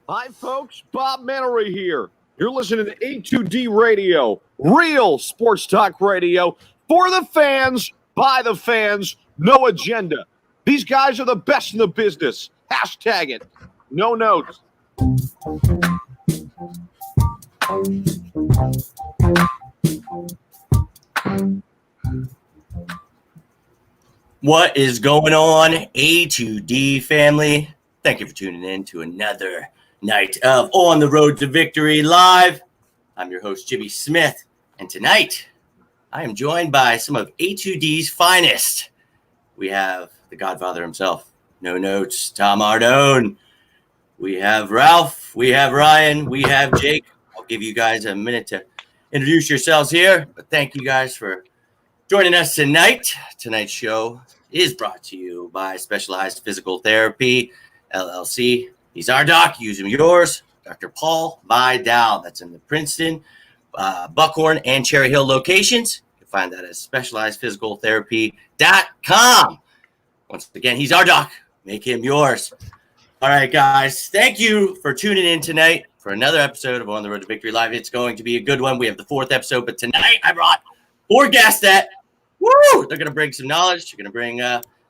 Hi, folks. Bob Mannery here. You're listening to A2D Radio, real sports talk radio for the fans, by the fans, no agenda. These guys are the best in the business. Hashtag it. No notes. What is going on, A2D family? Thank you for tuning in to another night of On the Road to Victory Live. I'm your host, Jimmy Smith, and tonight I am joined by some of A2D's finest. We have the Godfather himself, No Notes, Tom Ardone. We have Ralph, we have Ryan, we have Jake. I'll give you guys a minute to introduce yourselves here, but thank you guys for joining us tonight. Tonight's show is brought to you by Specialized Physical Therapy, LLC. He's our doc. Use him yours. Dr. Paul Vidal. That's in the Princeton, Buckhorn, and Cherry Hill locations. You can find that at specializedphysicaltherapy.com. Once again, he's our doc. Make him yours. All right, guys. Thank you for tuning in tonight for another episode of On the Road to Victory Live. It's going to be a good one. We have the fourth episode, but tonight I brought 4 guests that they're going to bring some knowledge. They're going to bring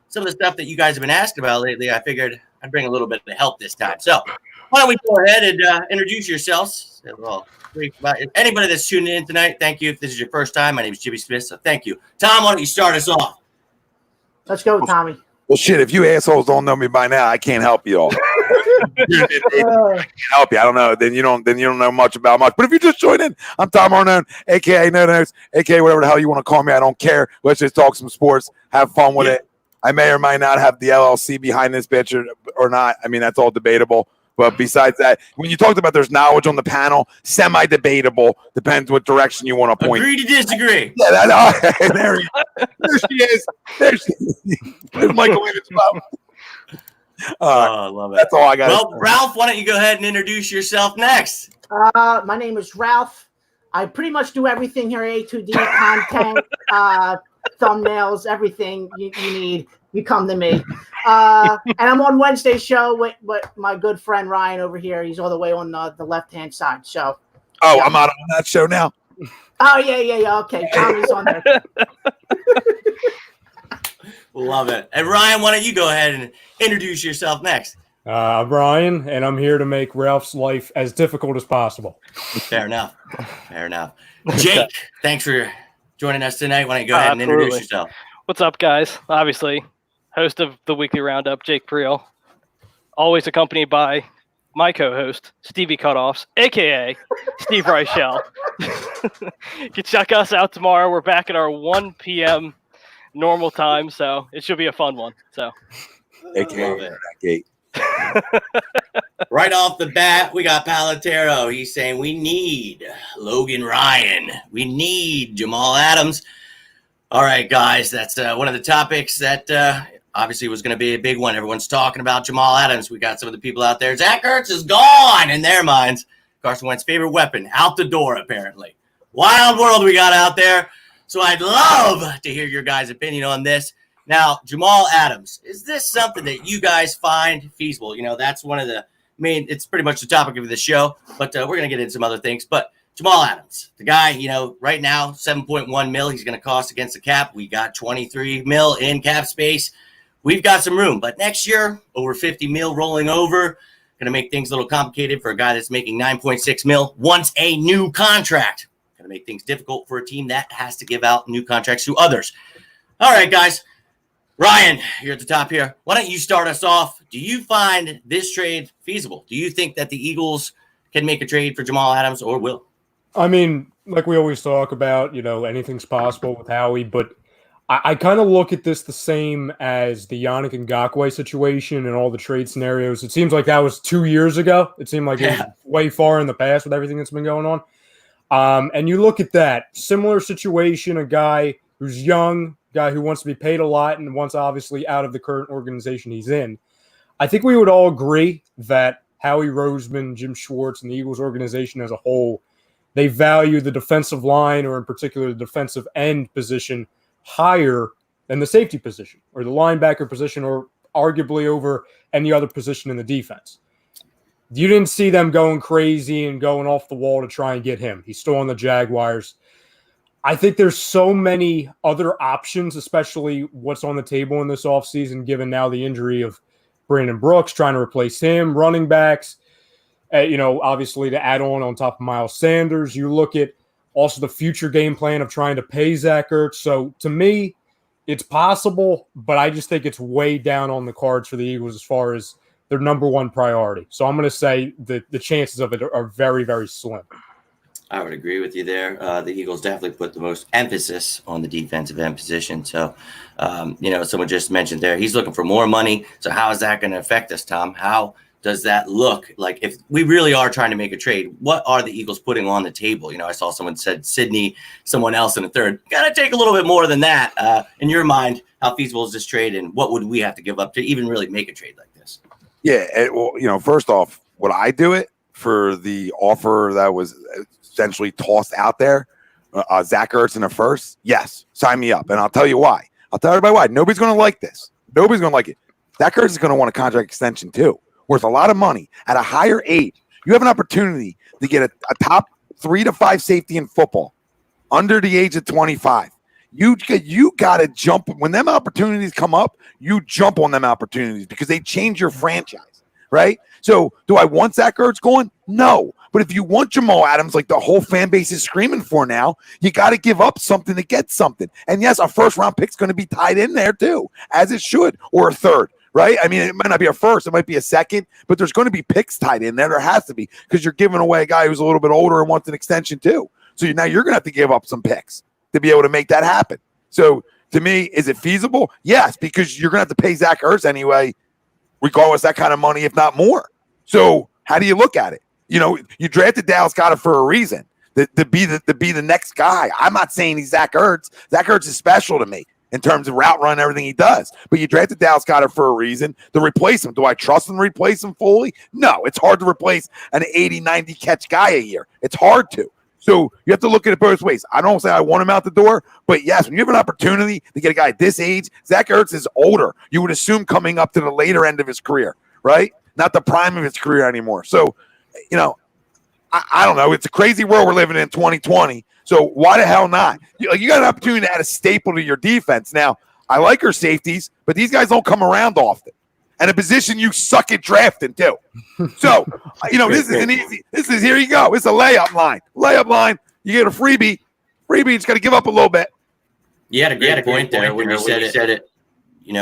some of the stuff that you guys have been asking about lately. I figured I'd bring a little bit of help this time. So why don't we go ahead and introduce yourselves. Anybody that's tuning in tonight, thank you. If this is your first time, my name is Jimmy Smith, so thank you. Tom, why don't you start us off? Let's go, Tommy. Well, shit, if you assholes don't know me by now, I can't help you all. I can't help you. I don't know. Then you don't know much about much. But if you just join in, I'm Tom Arnone, aka No Notes, aka whatever the hell you want to call me. I don't care. Let's just talk some sports, have fun with it. I may or may not have the LLC behind this bitch or not. I mean, that's all debatable. But besides that, when you talked about there's knowledge on the panel, semi-debatable. Depends what direction you want to point. Agree to disagree. Yeah, there she is. There's Michael Williams. I love it. That's all I got. Well, Ralph, why don't you go ahead and introduce yourself next? My name is Ralph. I pretty much do everything here at A2D, content, thumbnails, everything you need. You come to me. And I'm on Wednesday's show with my good friend Ryan over here. He's all the way on the left-hand side. So. Oh, yeah. I'm out on that show now. Oh, yeah. Okay, Tommy's on there. Love it. And Ryan, why don't you go ahead and introduce yourself next? I'm Ryan, and I'm here to make Ralph's life as difficult as possible. Fair enough. Jake, thanks for joining us tonight. Why don't you go ahead and introduce yourself? What's up, guys? Obviously, host of the Weekly Roundup, Jake Priel. Always accompanied by my co-host, Stevie Cutoffs, a.k.a. Steve Reichel. You can check us out tomorrow. We're back at our 1 p.m. normal time, so it should be a fun one. So, AKA right off the bat, we got Palatero. He's saying we need Logan Ryan. We need Jamal Adams. All right, guys, that's one of the topics that obviously was going to be a big one. Everyone's talking about Jamal Adams. We got some of the people out there. Zach Ertz is gone in their minds. Carson Wentz's favorite weapon out the door, apparently. Wild world we got out there. So I'd love to hear your guys' opinion on this. Now, Jamal Adams, is this something that you guys find feasible? You know, that's one of the main – it's pretty much the topic of the show, but we're going to get into some other things. But Jamal Adams, the guy, you know, right now, $7.1 million he's going to cost against the cap. We got $23 million in cap space. We've got some room. But next year, over $50 million rolling over, going to make things a little complicated for a guy that's making $9.6 million wants a new contract. Going to make things difficult for a team that has to give out new contracts to others. All right, guys. Ryan, you're at the top here. Why don't you start us off? Do you find this trade feasible? Do you think that the Eagles can make a trade for Jamal Adams or will? I mean, like we always talk about, you know, anything's possible with Howie, but I kind of look at this the same as the Yannick Ngakoue situation and all the trade scenarios. It seems like that was 2 years ago. It seemed like it was way far in the past with everything that's been going on. And you look at that similar situation, a guy who's young, guy who wants to be paid a lot and wants obviously out of the current organization he's in. I think we would all agree that Howie Roseman, Jim Schwartz, and the Eagles organization as a whole, they value the defensive line, or in particular the defensive end position, higher than the safety position or the linebacker position, or arguably over any other position in the defense. You didn't see them going crazy and going off the wall to try and get him. He's still on the Jaguars. I think there's so many other options, especially what's on the table in this offseason, given now the injury of Brandon Brooks, trying to replace him, running backs, obviously to add on top of Miles Sanders. You look at also the future game plan of trying to pay Zach Ertz. So to me, it's possible, but I just think it's way down on the cards for the Eagles as far as their number one priority. So I'm going to say that the chances of it are very, very slim. I would agree with you there. The Eagles definitely put the most emphasis on the defensive end position. So, someone just mentioned there, he's looking for more money. So how is that going to affect us, Tom? How does that look like if we really are trying to make a trade? What are the Eagles putting on the table? I saw someone said Sydney, someone else in the third. Got to take a little bit more than that. In your mind, how feasible is this trade, and what would we have to give up to even really make a trade like this? Yeah, first off, would I do it for the offer that was essentially tossed out there? Zach Ertz in a first? Yes, sign me up. And I'll tell you why. I'll tell everybody why. Nobody's going to like this. Nobody's going to like it. Zach Ertz is going to want a contract extension too, worth a lot of money at a higher age. You have an opportunity to get a top 3 to 5 safety in football under the age of 25. You got to jump when them opportunities come up. You jump on them opportunities because they change your franchise, right? So, do I want Zach Ertz going? No. But if you want Jamal Adams, like the whole fan base is screaming for now, you got to give up something to get something. And yes, a first-round pick's going to be tied in there too, as it should, or a third, right? I mean, it might not be a first, it might be a second, but there's going to be picks tied in there. There has to be, because you're giving away a guy who's a little bit older and wants an extension too. So now you're going to have to give up some picks to be able to make that happen. So to me, is it feasible? Yes, because you're going to have to pay Zach Ertz anyway, regardless that kind of money, if not more. So how do you look at it? You drafted Dallas Goedert for a reason, to be the next guy. I'm not saying he's Zach Ertz. Zach Ertz is special to me in terms of route run, everything he does. But you drafted Dallas Goedert for a reason, to replace him. Do I trust him to replace him fully? No, it's hard to replace an 80, 90 catch guy a year. It's hard to. So you have to look at it both ways. I don't say I want him out the door, but yes, when you have an opportunity to get a guy at this age, Zach Ertz is older. You would assume coming up to the later end of his career, right? Not the prime of his career anymore. So, I don't know. It's a crazy world we're living in 2020. So why the hell not? You got an opportunity to add a staple to your defense. Now, I like her safeties, but these guys don't come around often. And a position you suck at drafting too. So, this is here you go. It's a layup line. You get a freebie. You just got to give up a little bit. You had a great point there when you said it. You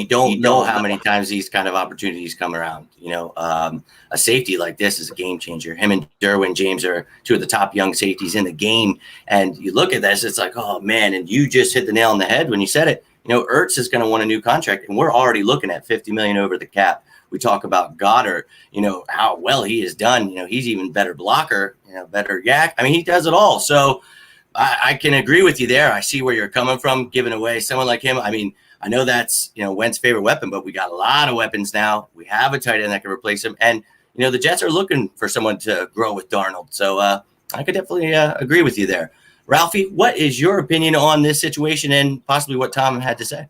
don't know how many times these kind of opportunities come around. A safety like this is a game changer. Him and Derwin James are two of the top young safeties in the game. And you look at this, it's like, oh, man, and you just hit the nail on the head when you said it. Ertz is going to want a new contract, and we're already looking at $50 million over the cap. We talk about Goddard, how well he has done. He's even better blocker, better yak. I mean, he does it all. So I can agree with you there. I see where you're coming from, giving away someone like him. I mean, I know that's, Wentz's favorite weapon, but we got a lot of weapons now. We have a tight end that can replace him. And, the Jets are looking for someone to grow with Darnold. So I could definitely agree with you there. Ralphie, what is your opinion on this situation and possibly what Tom had to say?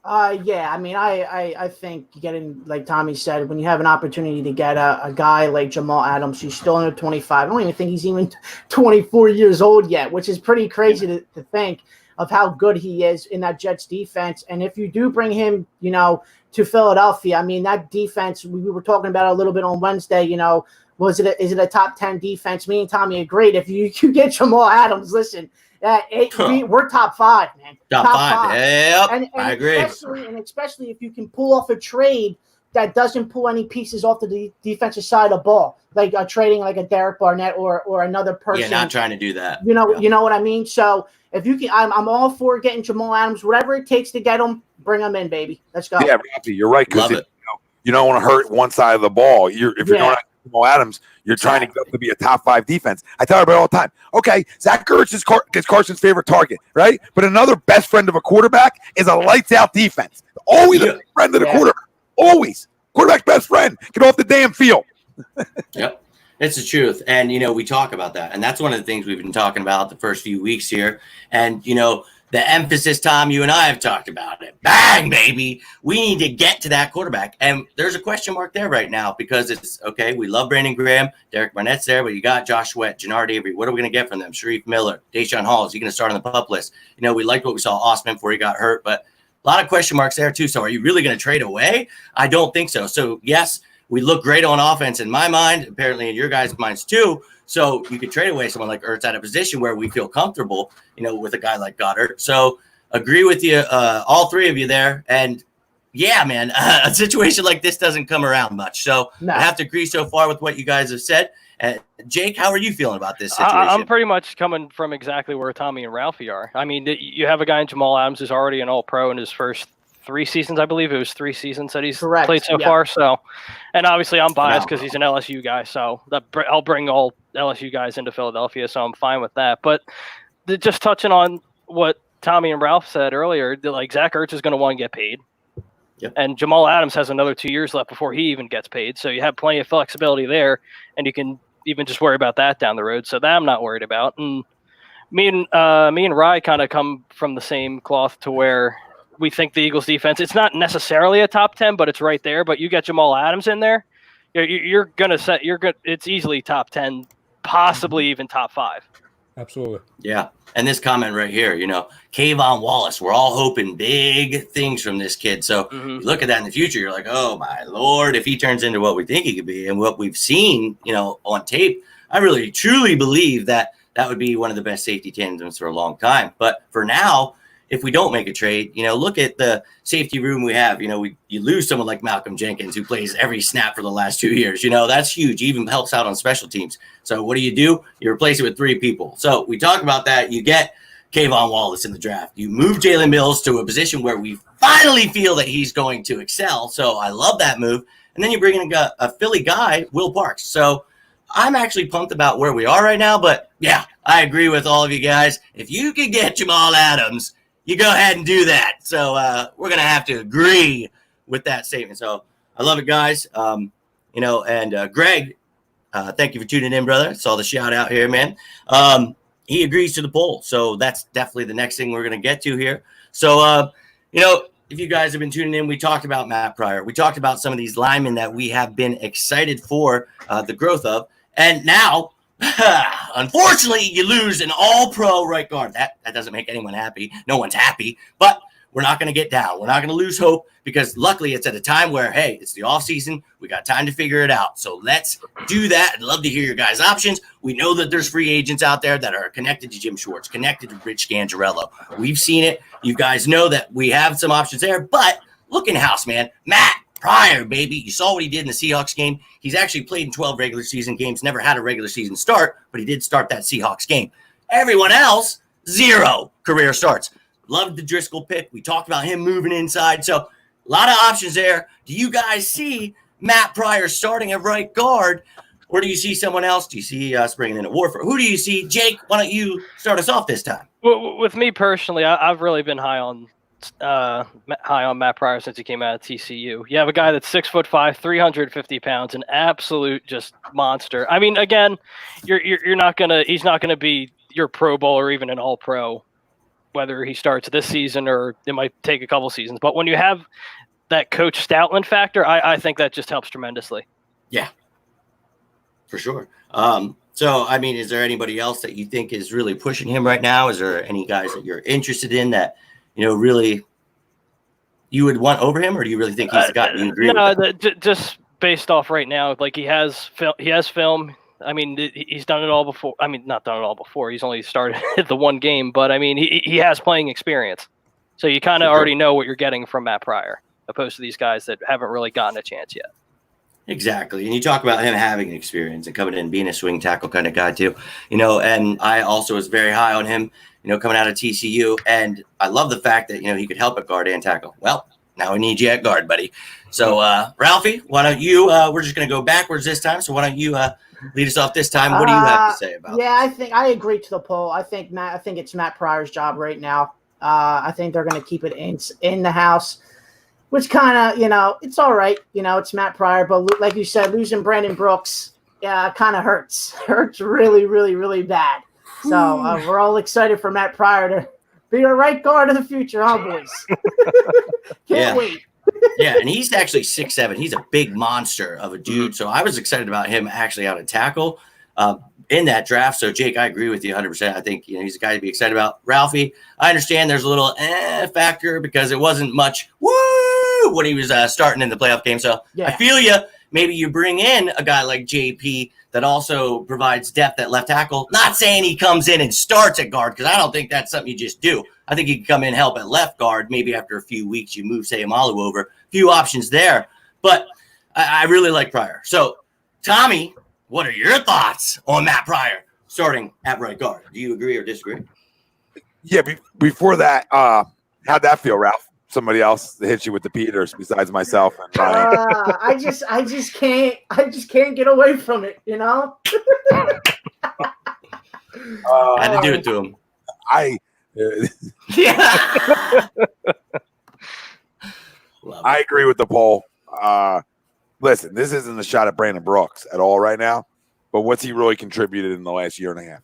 Yeah, I mean, I think getting, like Tommy said, when you have an opportunity to get a guy like Jamal Adams, who's still under 25, I don't even think he's even 24 years old yet, which is pretty crazy to think of how good he is in that Jets defense. And if you do bring him, to Philadelphia, I mean, that defense, we were talking about it a little bit on Wednesday, is it a top 10 defense? Me and Tommy agreed. If you get Jamal Adams, listen, we're top 5, man. Top five. Yep, and I agree. Especially if you can pull off a trade that doesn't pull any pieces off the defensive side of the ball, like trading like a Derek Barnett or another person. Yeah, not trying to do that. You know what I mean? So if you can, I'm all for getting Jamal Adams, whatever it takes to get him, bring him in, baby. Let's go. Yeah, you're right. Because you don't want to hurt one side of the ball. If you're going Jamal Adams, you're trying to get to be a top 5 defense. I tell everybody all the time, okay, Zach Ertz is Carson's favorite target, right? But another best friend of a quarterback is a lights-out defense. Always a friend of the quarterback. Always. Quarterback's best friend. Get off the damn field. Yep. It's the truth. And, we talk about that. And that's one of the things we've been talking about the first few weeks here. And, the emphasis, Tom, you and I have talked about it. Bang, baby. We need to get to that quarterback. And there's a question mark there right now because it's, okay, we love Brandon Graham. Derek Barnett's there, but you got Josh Sweat, Jannard Avery. What are we going to get from them? Sharif Miller, Deshaun Hall. Is he going to start on the pup list? You know, we liked what we saw Osman before he got hurt, but a lot of question marks there too. So are you really going to trade away? I don't think so. So, yes, we look great on offense in my mind, apparently in your guys' minds too. So you could trade away someone like Ertz at a position where we feel comfortable, you know, with a guy like Goddard. So agree with you, all three of you there. And yeah, man, a situation like this doesn't come around much. So No. I have to agree so far with what you guys have said. Jake, how are you feeling about this situation? I'm pretty much coming from exactly where Tommy and Ralphie are. I mean, you have a guy in Jamal Adams who's already an All-Pro in his first 3 seasons, I believe. It was 3 seasons that he's played so far. So, and obviously I'm biased because he's an LSU guy. So I'll bring all LSU guys into Philadelphia. So I'm fine with that. But just touching on what Tommy and Ralph said earlier, like Zach Ertz is going to want to get paid. Yep. And Jamal Adams has another 2 years left before he even gets paid. So you have plenty of flexibility there, and you can even just worry about that down the road. So that I'm not worried about. And me and Rye kind of come from the same cloth to where we think the Eagles defense, it's not necessarily a top 10, but it's right there. But you get Jamal Adams in there, you're going to set, it's easily top 10, possibly even top 5. Absolutely. Yeah. And this comment right here, you know, Kayvon Wallace, we're all hoping big things from this kid. So you look at that in the future, you're like, oh my Lord, if he turns into what we think he could be and what we've seen, you know, on tape, I really truly believe that would be one of the best safety tandems for a long time. But for now, if we don't make a trade, you know, look at the safety room we have. You know, you lose someone like Malcolm Jenkins who plays every snap for the last 2 years. You know, that's huge. Even helps out on special teams. So what do? You replace it with 3 people. So we talk about that. You get Kayvon Wallace in the draft. You move Jalen Mills to a position where we finally feel that he's going to excel. So I love that move. And then you bring in a Philly guy, Will Parks. So I'm actually pumped about where we are right now. But yeah, I agree with all of you guys. If you could get Jamal Adams, you go ahead and do that. So we're going to have to agree with that statement. So I love it, guys. You know, and Greg, thank you for tuning in, brother. Saw the shout out here, man. He agrees to the poll. So that's definitely the next thing we're going to get to here. So, you know, if you guys have been tuning in, we talked about Matt Pryor. We talked about some of these linemen that we have been excited for the growth of. And now, unfortunately, you lose an all-pro right guard. That doesn't make anyone happy. No one's happy, but we're not going to get down. We're not going to lose hope because luckily it's at a time where, hey, it's the offseason. We got time to figure it out. So let's do that. I'd love to hear your guys' options. We know that there's free agents out there that are connected to Jim Schwartz, connected to Rich Gangarello. We've seen it. You guys know that we have some options there, but look in-house, man. Matt Pryor, baby. You saw what he did in the Seahawks game. He's actually played in 12 regular season games, never had a regular season start, but he did start that Seahawks game. Everyone else, 0 career starts. Loved the Driscoll pick. We talked about him moving inside. So a lot of options there. Do you guys see Matt Pryor starting at right guard, or do you see someone else? Do you see us bringing in a Warford? Who do you see? Jake, why don't you start us off this time? Well, with me personally, I've really been high on Matt Pryor since he came out of TCU. You have a guy that's 6'5", 350 pounds, an absolute just monster. I mean, again, he's not gonna be your Pro Bowl or even an All Pro, whether he starts this season or it might take a couple seasons. But when you have that Coach Stoutland factor, I think that just helps tremendously. Yeah, for sure. So, I mean, is there anybody else that you think is really pushing him right now? Is there any guys that you're interested in that, you know, really you would want over him, or do you really think he's the guy? Do you agree with that? Just based off right now, like he has film. I mean, he's done it all before. I mean, not done it all before. He's only started the one game, but I mean, he has playing experience. So you kind of already know what you're getting from Matt Pryor, opposed to these guys that haven't really gotten a chance yet. Exactly. And you talk about him having experience and coming in and being a swing tackle kind of guy too, you know, and I also was very high on him, you know, coming out of TCU. And I love the fact that, you know, he could help at guard and tackle. Well, now we need you at guard, buddy. So, Ralphie, why don't you, we're just going to go backwards this time. So why don't you lead us off this time? What do you have to say about Yeah, I think I agree to the poll. I think it's Matt Pryor's job right now. I think they're going to keep it in the house, which kind of, you know, it's all right. You know, it's Matt Pryor, but like you said, losing Brandon Brooks kind of hurts really, really, really bad. So we're all excited for Matt Pryor to Be a right guard of the future, huh, boys? Can't wait. Yeah, and he's actually 6'7". He's a big monster of a dude. So I was excited about him actually out of tackle in that draft. So, Jake, I agree with you 100%. I think he's a guy to be excited about. Ralphie, I understand there's a little factor because it wasn't much when he was starting in the playoff game. So I feel you. Maybe you bring in a guy like JP that also provides depth at left tackle. Not saying he comes in and starts at guard because I don't think that's something you just do. I think he can come in and help at left guard. Maybe after a few weeks you move Sayamalu over. A few options there. But I really like Pryor. So, Tommy, what are your thoughts on Matt Pryor starting at right guard? Do you agree or disagree? Yeah, before that, how'd that feel, Ralph? Somebody else hit you with the Peters besides myself and Ryan. I just can't get away from it, Had to do it to him. I agree with the poll. Listen, this isn't a shot at Brandon Brooks at all right now, but what's he really contributed in the last year and a half?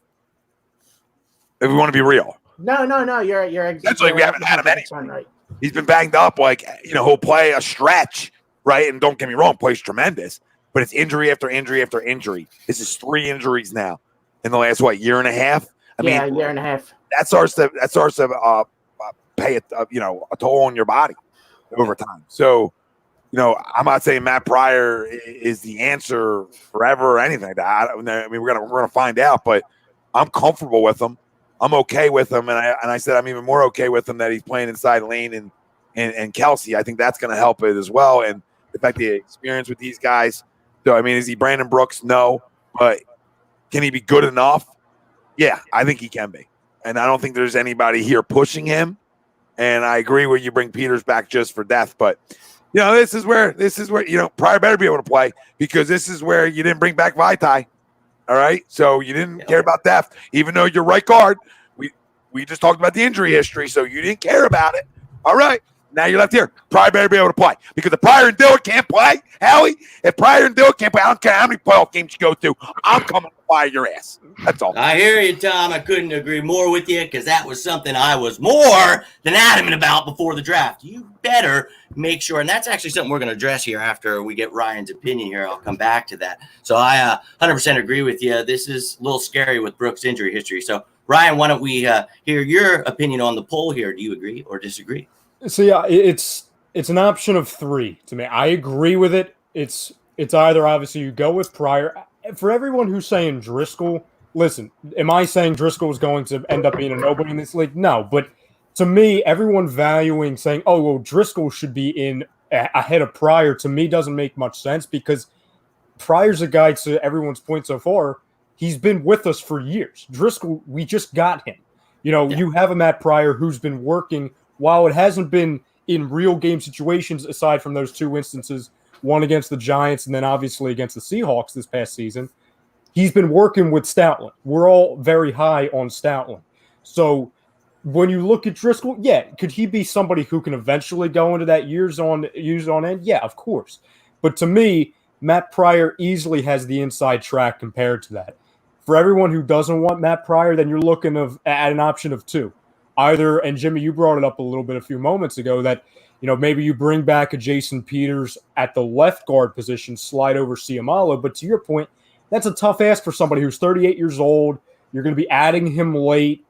If we want to be real. No. You're exactly. We haven't had him anyway. Right. He's been banged up. He'll play a stretch, right? And don't get me wrong, plays tremendous, but it's injury after injury after injury. This is 3 injuries now in the last year and a half. A year and a half. That starts to pay a toll on your body over time. So, I'm not saying Matt Pryor is the answer forever or anything like that. I mean, we're gonna find out, but I'm comfortable with him. I'm okay with him, and I said I'm even more okay with him that he's playing inside Lane and Kelsey. I think that's going to help it as well, and the fact that he experience with these guys. So, I mean, is he Brandon Brooks? No, but can he be good enough? Yeah, I think he can be, and I don't think there's anybody here pushing him. And I agree with you bring Peters back just for depth, but this is where Pryor better be able to play because this is where you didn't bring back Vaitai. All right, so you didn't care about depth, even though you're right guard. We just talked about the injury history, so you didn't care about it. All right, now you're left here. Pryor better be able to play because if Pryor and Dillard can't play, Howie, if Pryor and Dillard can't play, I don't care how many playoff games you go to, I'm coming to fire your ass. That's all. I hear you, Tom. I couldn't agree more with you because that was something I was more than adamant about before the draft. You better make sure, and that's actually something we're going to address here after we get Ryan's opinion here. I'll come back to that. So I 100% agree with you. This is a little scary with Brooks' injury history. So, Ryan, why don't we hear your opinion on the poll here? Do you agree or disagree? So, yeah, it's an option of 3 to me. I agree with it. It's either, obviously, you go with Pryor. For everyone who's saying Driscoll, listen, am I saying Driscoll is going to end up being a nobody in this league? No, but to me, everyone valuing saying, oh, well, Driscoll should be in ahead of Pryor, to me doesn't make much sense because Pryor's a guy, to everyone's point so far, he's been with us for years. Driscoll, we just got him. You have a Matt Pryor who's been working, while it hasn't been in real game situations, aside from those 2 instances, one against the Giants and then obviously against the Seahawks this past season, he's been working with Stoutland. We're all very high on Stoutland. So when you look at Driscoll, could he be somebody who can eventually go into that years on end? Yeah, of course. But to me, Matt Pryor easily has the inside track compared to that. For everyone who doesn't want Matt Pryor, then you're looking at an option of 2. Either, and Jimmy, you brought it up a little bit a few moments ago, that maybe you bring back a Jason Peters at the left guard position, slide over Siamalo. But to your point, that's a tough ask for somebody who's 38 years old. You're going to be adding him late.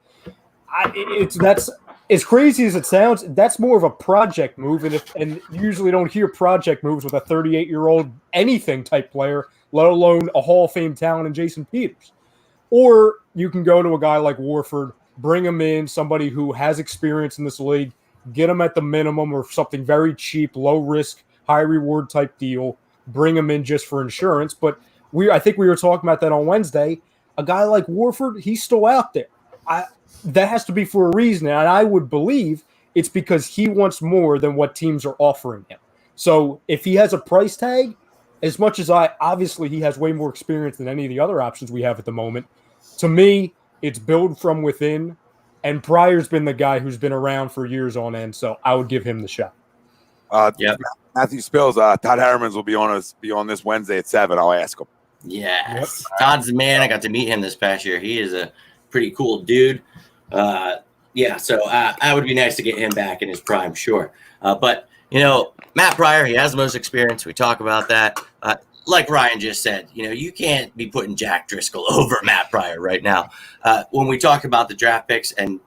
That's as crazy as it sounds. That's more of a project move, and usually don't hear project moves with a 38-year-old anything type player, let alone a Hall of Fame talent in Jason Peters. Or you can go to a guy like Warford, bring him in, somebody who has experience in this league, get him at the minimum or something very cheap, low risk, high reward type deal. Bring him in just for insurance. But I think we were talking about that on Wednesday. A guy like Warford, he's still out there. That has to be for a reason, and I would believe it's because he wants more than what teams are offering him. So if he has a price tag, as much as obviously he has way more experience than any of the other options we have at the moment, to me, it's build from within, and Pryor's been the guy who's been around for years on end, so I would give him the shot. Matthew Spills, Todd Harriman's will be on this Wednesday at 7. I'll ask him. Yes. Yep. Todd's the man. I got to meet him this past year. He is a pretty cool dude. Yeah, so that would be nice to get him back in his prime, sure. But, Matt Pryor, he has the most experience. We talk about that. Like Ryan just said, you can't be putting Jack Driscoll over Matt Pryor right now. When we talk about the draft picks and,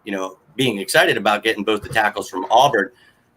being excited about getting both the tackles from Auburn,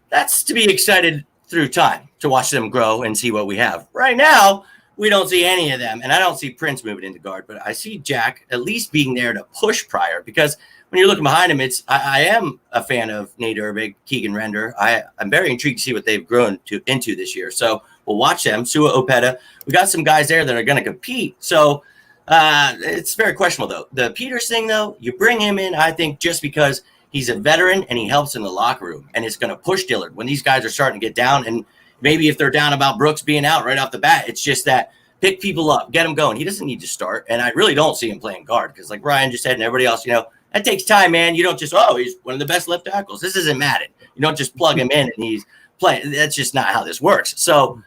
that's to be excited through time to watch them grow and see what we have. Right now, we don't see any of them, and I don't see Prince moving into guard, but I see Jack at least being there to push Pryor, because when you're looking behind him, I am a fan of Nate Erbig, Keegan Render. I'm very intrigued to see what they've grown into this year. So we'll watch them. Sua Opeta. We got some guys there that are going to compete. So it's very questionable, though. The Peters thing, though, you bring him in, I think, just because he's a veteran and he helps in the locker room, and it's going to push Dillard when these guys are starting to get down. And maybe if they're down about Brooks being out right off the bat, it's just that pick people up, get them going. He doesn't need to start, and I really don't see him playing guard because, like Ryan just said and everybody else, that takes time, man. You don't just, he's one of the best left tackles. This isn't Madden. You don't just plug him in and he's playing. That's just not how this works. So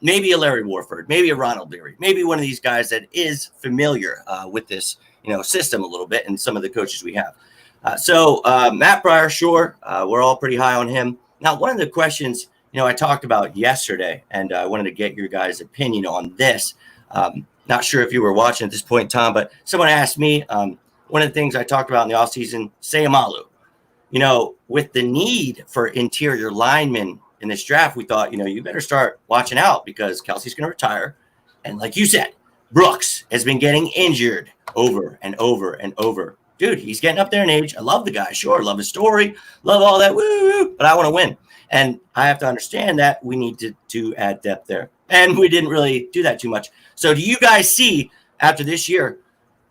maybe a Larry Warford, maybe a Ronald Leary, maybe one of these guys that is familiar with this, system a little bit and some of the coaches we have. So Matt Pryor, sure, we're all pretty high on him. Now, one of the questions, I talked about yesterday, and I wanted to get your guys' opinion on this. Not sure if you were watching at this point, Tom, but someone asked me, one of the things I talked about in the offseason, Sayamalu. With the need for interior linemen in this draft, we thought, you better start watching out because Kelsey's going to retire. And like you said, Brooks has been getting injured over and over and over. Dude, he's getting up there in age. I love the guy. Sure, love his story. Love all that. Woo, but I want to win. And I have to understand that we need to add depth there. And we didn't really do that too much. So do you guys see after this year,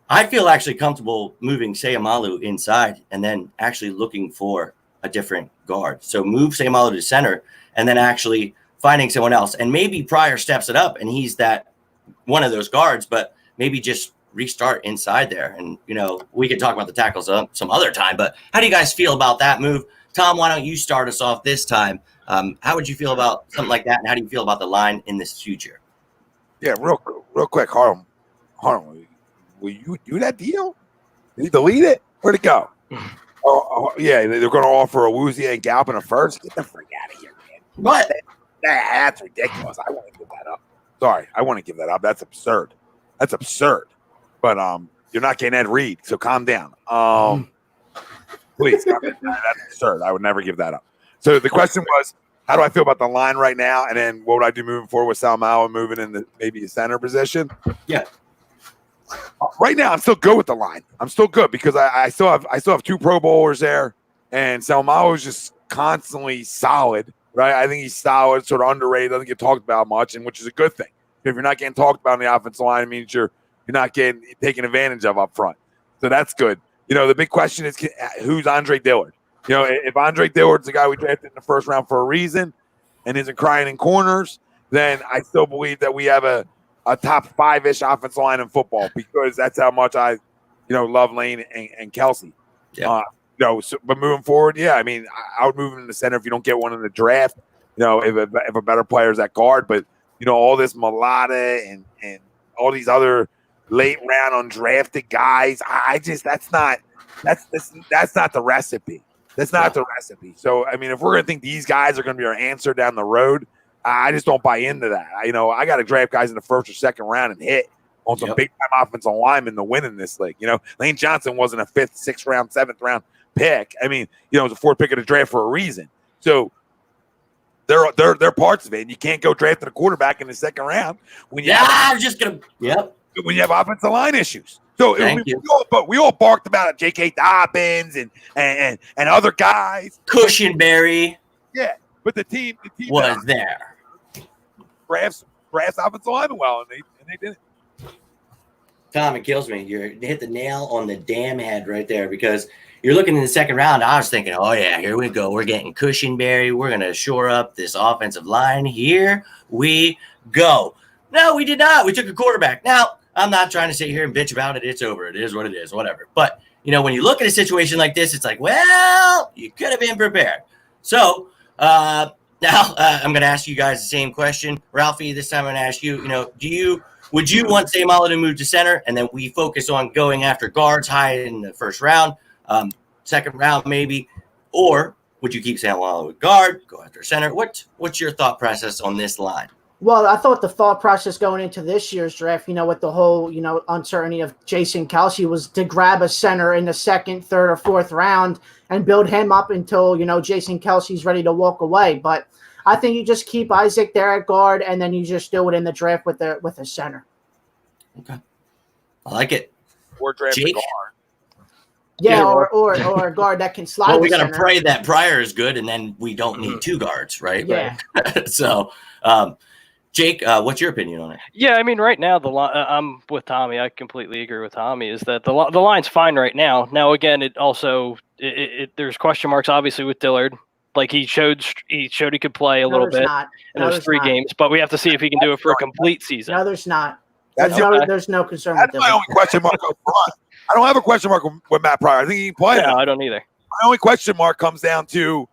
I feel actually comfortable moving Sayamalu inside and then actually looking for a different guard. So move Sayamalu to center and then actually finding someone else. And maybe Pryor steps it up and he's that one of those guards, but maybe just restart inside there. And, we could talk about the tackles some other time, but how do you guys feel about that move? Tom, why don't you start us off this time? How would you feel about something like that? And how do you feel about the line in this future? Yeah, real quick, Harlem, will you do that deal? Did you delete it? Where'd it go? Yeah, they're going to offer a Woozy and Galpin a first. Get the freak out of here, man. What? That's ridiculous. I want to give that up. Sorry, I want to give that up. That's absurd. But you're not getting Ed Reed, so calm down. Please, that's absurd. I would never give that up. So the question was, how do I feel about the line right now? And then what would I do moving forward with Salmao moving in maybe a center position? Yeah. Right now, I'm still good with the line. I'm still good because I still have two Pro Bowlers there, and Salmao is just constantly solid, right? I think he's solid, sort of underrated, doesn't get talked about much, and which is a good thing. If you're not getting talked about in the offensive line, it means you're not getting taken advantage of up front. So that's good. The big question is who's Andre Dillard? If Andre Dillard's the guy we drafted in the first round for a reason and isn't crying in corners, then I still believe that we have a top five-ish offensive line in football because that's how much I, love Lane and Kelsey. Yeah. But moving forward, yeah, I mean, I would move him in the center if you don't get one in the draft. If a better player is at guard, but all this Mulata and all these other late round undrafted guys, that's not the recipe. That's not the recipe. So I mean, if we're gonna think these guys are gonna be our answer down the road, I just don't buy into that. I got to draft guys in the first or second round and hit on some big time offensive linemen to win in this league. Lane Johnson wasn't a 5th, 6th round, 7th round pick. I mean, it was a 4th pick of the draft for a reason. So they're parts of it. And you can't go drafting a quarterback in the second round when you when you have offensive line issues. So we all barked about it. J.K. Dobbins and other guys. Cushionberry. Yeah, but the team was there. Drafts offensive linemen well, and they didn't. Tom, it kills me. You hit the nail on the damn head right there because you're looking in the second round. I was thinking, oh, yeah, here we go. We're getting Cushionberry. We're going to shore up this offensive line. Here we go. No, we did not. We took a quarterback. Now, I'm not trying to sit here and bitch about it. It's over. It is what it is, whatever. But, when you look at a situation like this, it's like, well, you could have been prepared. So now I'm going to ask you guys the same question. Ralphie, this time I'm going to ask you, would you want Sayamalu to move to center and then we focus on going after guards high in the first round? second round maybe, or would you keep Samuel with guard, go after center? What's your thought process on this line? Well, I thought the thought process going into this year's draft, with the whole, uncertainty of Jason Kelce was to grab a center in the second, third, or fourth round and build him up until, Jason Kelce's ready to walk away. But I think you just keep Isaac there at guard, and then you just do it in the draft with a center. Okay. I like it. Or draft a Jake? guard. Yeah, or a guard that can slide. Well, we the got to center. pray that Pryor is good, and then we don't need two guards, right? Yeah. So, Jake, what's your opinion on it? Yeah, I mean, right now I'm with Tommy. I completely agree with Tommy. Is that the line's fine right now? Now, again, it also there's question marks obviously with Dillard. Like he showed he could play a little bit in those three games, but we have to see if he can do it for a complete season. No, there's not. There's no concern. That's with my Dillard. only question mark up front. I don't have a question mark with Matt Pryor. I think he can play. No, I don't either. My only question mark comes down to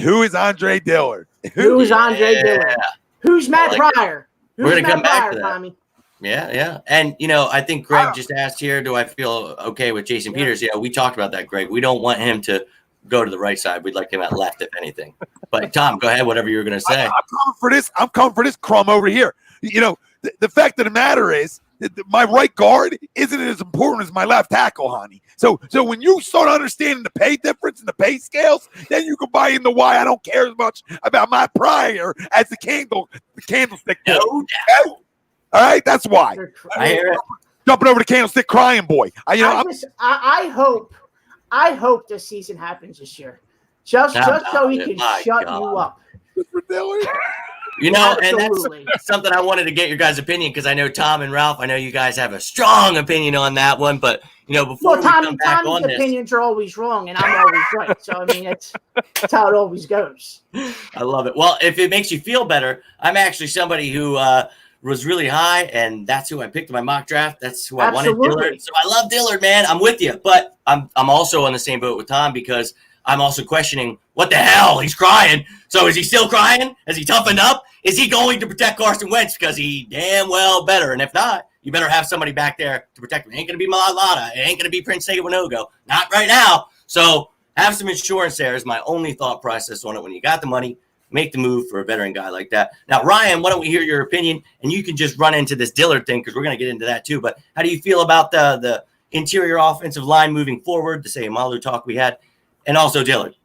who is Andre Dillard? Who's Andre Dillard? Who's Matt Pryor? We're going to come back to that. Tommy? Yeah. And, I think Greg just asked here, do I feel okay with Jason Peters? Yeah, we talked about that, Greg. We don't want him to go to the right side. We'd like him at left, if anything. But, Tom, go ahead, whatever you were going to say. I'm coming for this crumb over here. The fact of the matter is that my right guard isn't as important as my left tackle, honey. So when you start understanding the pay difference and the pay scales, then you can buy into why I don't care as much about Matt Pryor as the candlestick. No boy. All right, that's why. I hear it. Jumping over the candlestick, crying boy. I hope this season happens this year, just so he can shut you up. And Absolutely. that's something I wanted to get your guys' opinion because I know Tom and Ralph, I know you guys have a strong opinion on that one, but before we come back on Tommy's opinions are always wrong and I'm always right. So I mean, that's how it always goes. I love it. Well, if it makes you feel better, I'm actually somebody who was really high, and that's who I picked in my mock draft. That's who I wanted, Dillard. So I love Dillard, man. I'm with you, but I'm also on the same boat with Tom because I'm also questioning what the hell he's crying. So is he still crying? Has he toughened up? Is he going to protect Carson Wentz? Because he damn well better. And if not, you better have somebody back there to protect him. It ain't going to be Malalata. It ain't going to be Prince Winogo. Not right now. So have some insurance there is my only thought process on it. When you got the money, make the move for a veteran guy like that. Now, Ryan, why don't we hear your opinion? And you can just run into this Dillard thing because we're going to get into that too. But how do you feel about the interior offensive line moving forward, the Sayamalu talk we had, and also Dillard?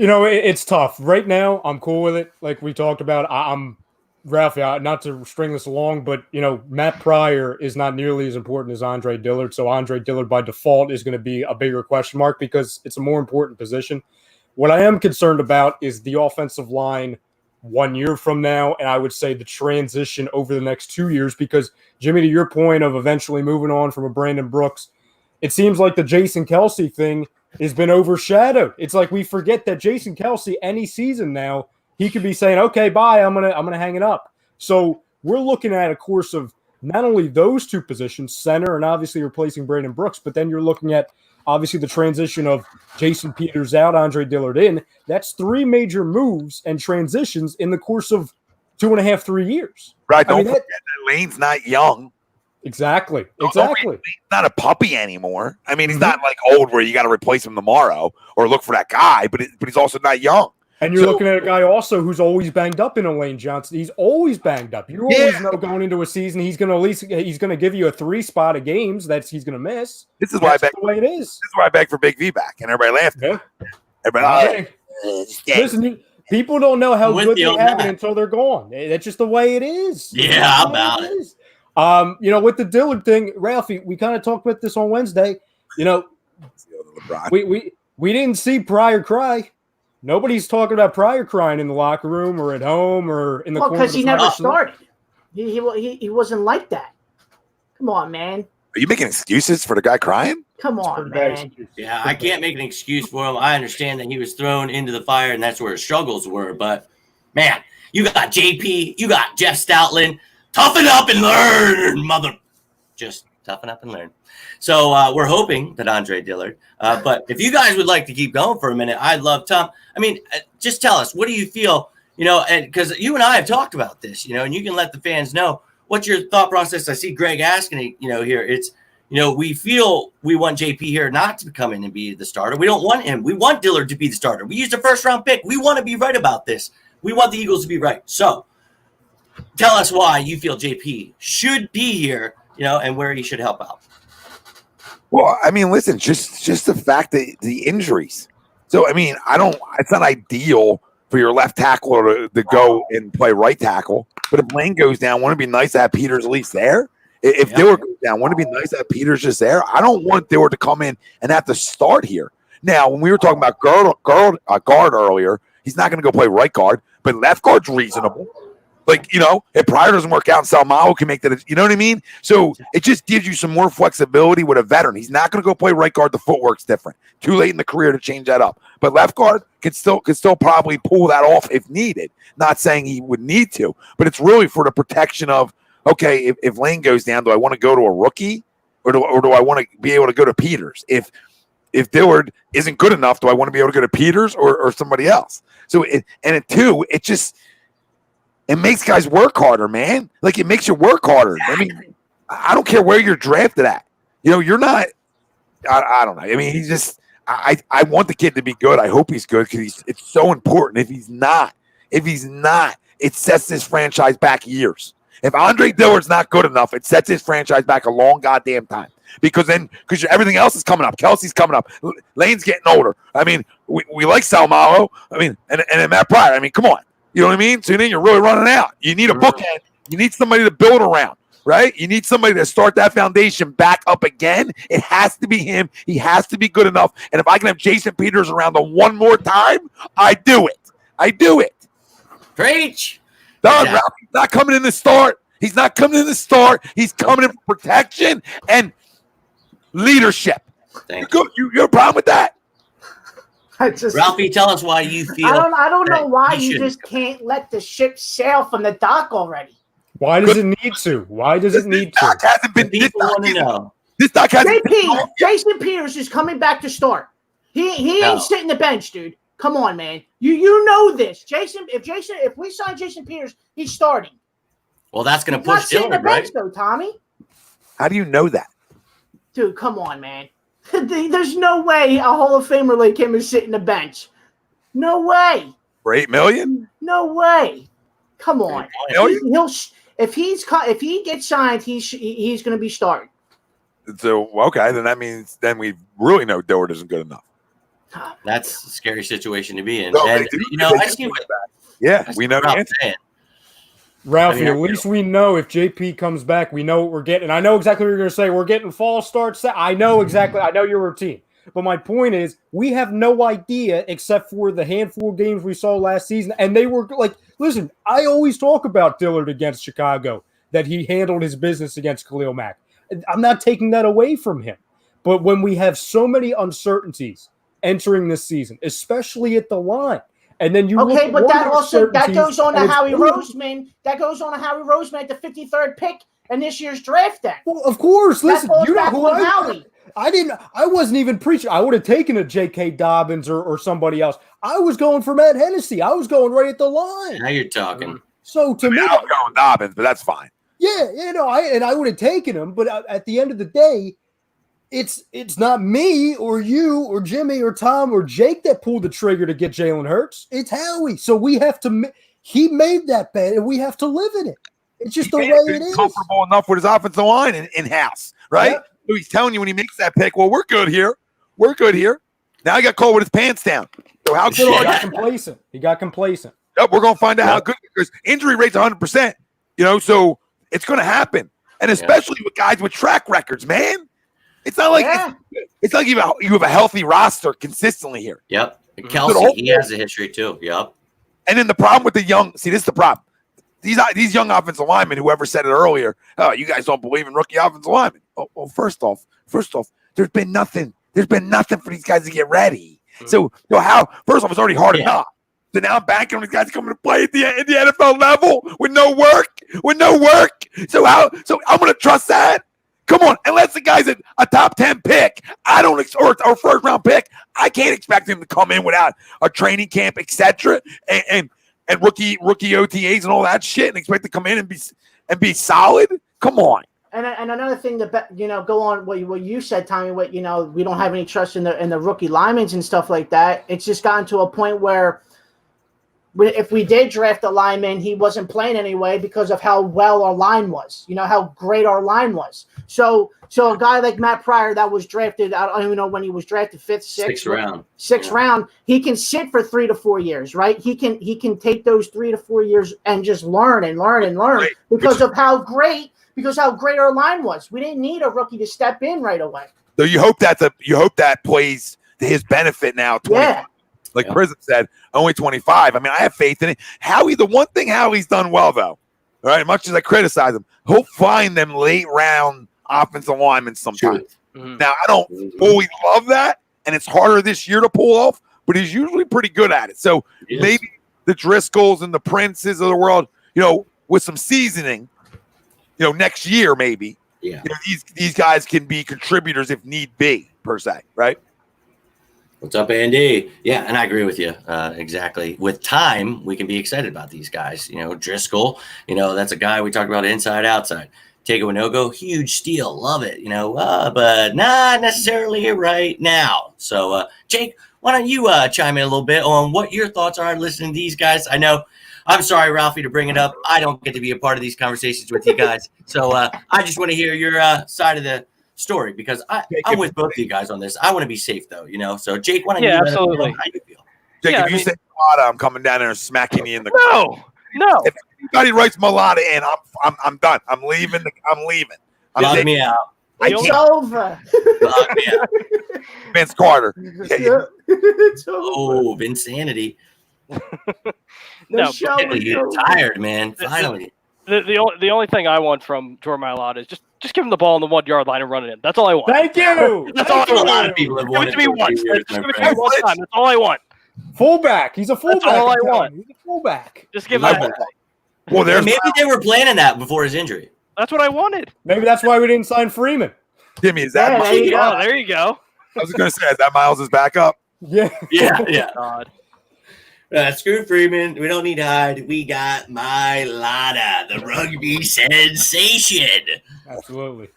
It's tough. Right now, I'm cool with it. Like we talked about, I'm Ralph, not to string this along, but, Matt Pryor is not nearly as important as Andre Dillard. So Andre Dillard by default is going to be a bigger question mark because it's a more important position. What I am concerned about is the offensive line 1 year from now, and I would say the transition over the next 2 years because, Jimmy, to your point of eventually moving on from a Brandon Brooks, it seems like the Jason Kelce thing has been overshadowed. It's like we forget that Jason Kelce, any season now, he could be saying, okay, bye, I'm gonna hang it up. So we're looking at a course of not only those two positions, center and obviously replacing Brandon Brooks, but then you're looking at obviously the transition of Jason Peters out, Andre Dillard in. That's three major moves and transitions in the course of 2.5, 3 years. Right, don't forget that Lane's not young. Exactly. He's not a puppy anymore. I mean, he's not like old where you got to replace him tomorrow or look for that guy, but he's also not young. And you're looking at a guy also who's always banged up in Lane Johnson. He's always banged up. You always know going into a season he's going to give you a 3 spot of games that he's going to miss. This is why the way it is. This is why I beg for Big V back, and everybody laughed. Yeah. Everybody, listen, people don't know how good they have it until they're gone. That's just the way it is. Yeah, how about it? With the Dillard thing, Ralphie, we kind of talked about this on Wednesday. We didn't see Pryor cry. Nobody's talking about Pryor crying in the locker room or at home or in the corner. Because he never started. He wasn't like that. Come on, man. Are you making excuses for the guy crying? Come on, man. Yeah, I can't make an excuse for him. I understand that he was thrown into the fire and that's where his struggles were. But, man, you got JP, you got Jeff Stoutland. Toughen up and learn, mother. Just toughen up and learn. So we're hoping that Andre Dillard. But if you guys would like to keep going for a minute, I'd love Tom. I mean, just tell us, what do you feel, and because you and I have talked about this, and you can let the fans know what's your thought process. I see Greg asking, here, it's, we feel we want JP here not to come in and be the starter. We don't want him. We want Dillard to be the starter. We used a first-round pick. We want to be right about this. We want the Eagles to be right. So tell us why you feel JP should be here, and where he should help out. Well, I mean, listen, just the fact that the injuries. So, I mean, it's not ideal for your left tackle to go and play right tackle. But if Lane goes down, wouldn't it be nice to have Peters at least there? If Dillard goes down, wouldn't it be nice to have Peters just there? I don't want Dillard to come in and have to start here. Now, when we were talking about guard earlier, he's not going to go play right guard, but left guard's reasonable. Like, if Pryor doesn't work out, Salmao can make that. You know what I mean? So it just gives you some more flexibility with a veteran. He's not going to go play right guard. The footwork's different. Too late in the career to change that up. But left guard could still probably pull that off if needed. Not saying he would need to, but it's really for the protection of, okay, if Lane goes down, do I want to go to a rookie or do I want to be able to go to Peters? If Dillard isn't good enough, do I want to be able to go to Peters or somebody else? So it just it makes guys work harder, man. Like, it makes you work harder. I mean, I don't care where you're drafted at. You're not. I don't know. I mean, he's just. I want the kid to be good. I hope he's good because it's so important. If he's not, it sets this franchise back years. If Andre Dillard's not good enough, it sets his franchise back a long goddamn time. Because everything else is coming up. Kelsey's coming up. Lane's getting older. I mean, we like Salmao. I mean, and Matt Pryor. I mean, come on. You know what I mean? So then you're really running out. You need a bookend. You need somebody to build around, right? You need somebody to start that foundation back up again. It has to be him. He has to be good enough. And if I can have Jason Peters around the one more time, I do it. Preach. Done. Exactly. Ralphie's not coming in to start. He's not coming in to start. He's coming in for protection and leadership. You got a problem with that? Ralphie, tell us why you feel. I don't know why you just can't let the ship sail from the dock already. Why does it need to? This dock hasn't been. This dock hasn't been. Jason Peters is coming back to start. He ain't sitting the bench, dude. Come on, man. You know this, Jason. If we sign Jason Peters, he's starting. Well, that's going to push Dillard, the bench, right? though, Tommy. How do you know that, dude? Come on, man. There's no way a Hall of Famer like him is sitting the bench. No way. For $8 million? No way. Come on. If he gets signed, he's going to be starting. So okay, then that means we really know Dillard isn't good enough. That's a scary situation to be in. No, and, I see what. We know the answer. Ralphie, at least we know if JP comes back, we know what we're getting. I know exactly what you're going to say. We're getting false starts. I know exactly. I know your routine. But my point is, we have no idea except for the handful of games we saw last season. And they were like, listen, I always talk about Dillard against Chicago, that he handled his business against Khalil Mack. I'm not taking that away from him. But when we have so many uncertainties entering this season, especially at the line, and then you but that goes on to Howie Roseman. That goes on to Howie Roseman at the 53rd pick in this year's draft. Then, well, of course. Listen, you know who Howie. I wasn't even preaching. I would have taken a J.K. Dobbins or somebody else. I was going for Matt Hennessy. I was going right at the line. Now you're talking. So to me, I'm going Dobbins, but that's fine. Yeah, I would have taken him, but at the end of the day, it's not me or you or Jimmy or Tom or Jake that pulled the trigger to get Jalen Hurts. It's Howie. So we have to. He made that bet, and we have to live in it. It's just the way it is. Comfortable enough with his offensive line in house, right? Yep. So he's telling you when he makes that pick, well, we're good here. We're good here. Now he got caught with his pants down. So how good he got complacent. He got complacent. Yep, we're gonna find out how good, because injury rate's 100%. So it's gonna happen, and especially with guys with track records, man. It's not like it's like you have a healthy roster consistently here. Yep. Kelsey, he has a history too. Yep. And then the problem with this is the problem. These young offensive linemen, whoever said it earlier, oh, you guys don't believe in rookie offensive linemen. Oh, well, first off, there's been nothing. There's been nothing for these guys to get ready. So first off, it's already hard enough. So now I'm banking on these guys coming to play at the NFL level with no work. So I'm gonna trust that. Come on, unless the guy's a top 10 pick, or first round pick, I can't expect him to come in without a training camp, etc. And rookie OTAs and all that shit, and expect to come in and be solid. Come on, And another thing that go on what you said, Tommy. What we don't have any trust in the rookie linemen and stuff like that. It's just gotten to a point where if we did draft a lineman, he wasn't playing anyway because of how well our line was. How great our line was. So a guy like Matt Pryor that was drafted, I don't even know when he was drafted, sixth round. He can sit for 3 to 4 years, right? He can take those 3 to 4 years and just learn because of how great our line was. We didn't need a rookie to step in right away. So you hope that plays to his benefit now. 25. Yeah. Like Prism said, only 25. I mean, I have faith in it. The one thing Howie's done well, though, all right, much as I criticize him, he'll find them late round offensive linemen sometimes. Mm-hmm. Now, I don't fully love that, and it's harder this year to pull off, but he's usually pretty good at it. So maybe the Driscolls and the Princes of the world, with some seasoning, next year maybe, these guys can be contributors if need be, per se, right? What's up, Andy? Yeah, and I agree with you exactly. With time, we can be excited about these guys. Driscoll, that's a guy we talked about inside, outside. Tego Winogo, huge steal. Love it, but not necessarily right now. So, Jake, why don't you chime in a little bit on what your thoughts are listening to these guys? I know, I'm sorry, Ralphie, to bring it up. I don't get to be a part of these conversations with you guys. So I just want to hear your side of the story because I'm with both of you guys on this. I want to be safe, though, So, Jake, why don't you absolutely. how you feel? Jake, if you say Malata, I'm coming down there and smacking you in the No. If anybody writes Malata in, I'm done. I'm leaving. Log me out. It's over. Log me out. Vince Carter. It's over. Vinsanity. The show is You're over. tired, man. Finally. The only thing I want from Jordan Mailata is just give him the ball on the 1 yard line and run it in. That's all I want. Thank you. That's all I want. A lot of people have Give wanted it to me once. years, Just my give it to friend. me one time. That's all I want. Fullback. He's a fullback. That's all I I'm telling want. you. He's a fullback. Just give Love that. that. Well, there's Maybe they were planning that before his injury. That's what I wanted. Maybe that's why we didn't sign Freeman. Jimmy. Is that? Yeah, there you go. Oh, there you go. I was going to say, is that Miles' backup? Yeah. Yeah. God. Screw Freeman. We don't need Hyde. We got Mailata, the rugby sensation. Absolutely.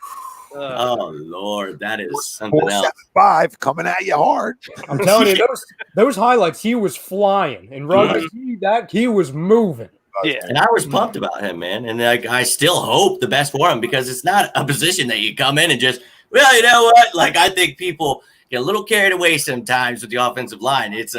Oh, Lord. That is something else. 4.75 coming at you hard. I'm telling you, those highlights, he was flying. In rugby, he was moving. Yeah. And I was pumped about him, man. And I still hope the best for him because it's not a position that you come in and just, well, you know what? Like, I think people get a little carried away sometimes with the offensive line. It's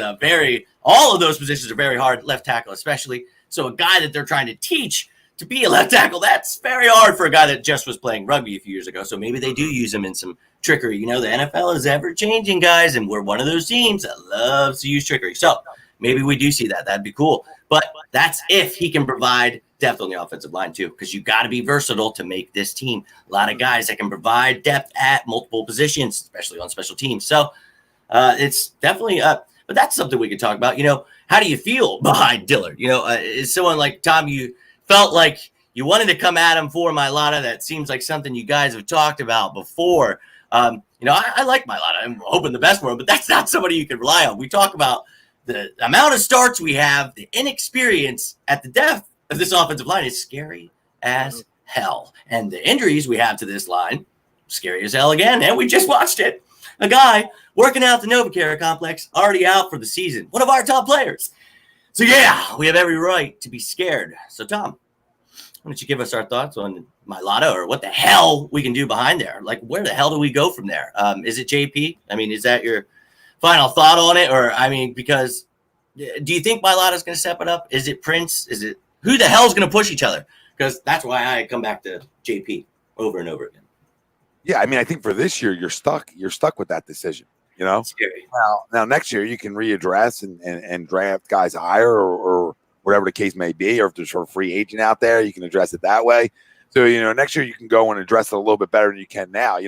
all of those positions are very hard, left tackle especially. So a guy that they're trying to teach to be a left tackle, that's very hard for a guy that just was playing rugby a few years ago. So maybe they do use him in some trickery. The NFL is ever changing, guys, and we're one of those teams that loves to use trickery. So maybe we do see that. That'd be cool. But that's if he can provide depth on the offensive line too, because you got to be versatile to make this team. A lot of guys that can provide depth at multiple positions, especially on special teams. So it's definitely up. But that's something we could talk about. How do you feel behind Dillard? Is someone like Tom, you felt like you wanted to come at him for Mailata? That seems like something you guys have talked about before. I like Mailata. I'm hoping the best for him, but that's not somebody you can rely on. We talk about the amount of starts we have, the inexperience at the depth of this offensive line is scary as hell. And the injuries we have to this line, scary as hell again. And we just watched it. A guy working out the NovaCare complex, already out for the season. One of our top players. So, yeah, we have every right to be scared. So, Tom, why don't you give us our thoughts on Mailata or what the hell we can do behind there? Like, where the hell do we go from there? Is it JP? I mean, is that your final thought on it? Or, because do you think Mailata's going to step it up? Is it Prince? Is it who the hell's going to push each other? Because that's why I come back to JP over and over again. Yeah, I think for this year, you're stuck with that decision, It's scary. Now next year you can readdress and draft guys higher or whatever the case may be, or if there's a free agent out there, you can address it that way. So, next year you can go and address it a little bit better than you can now.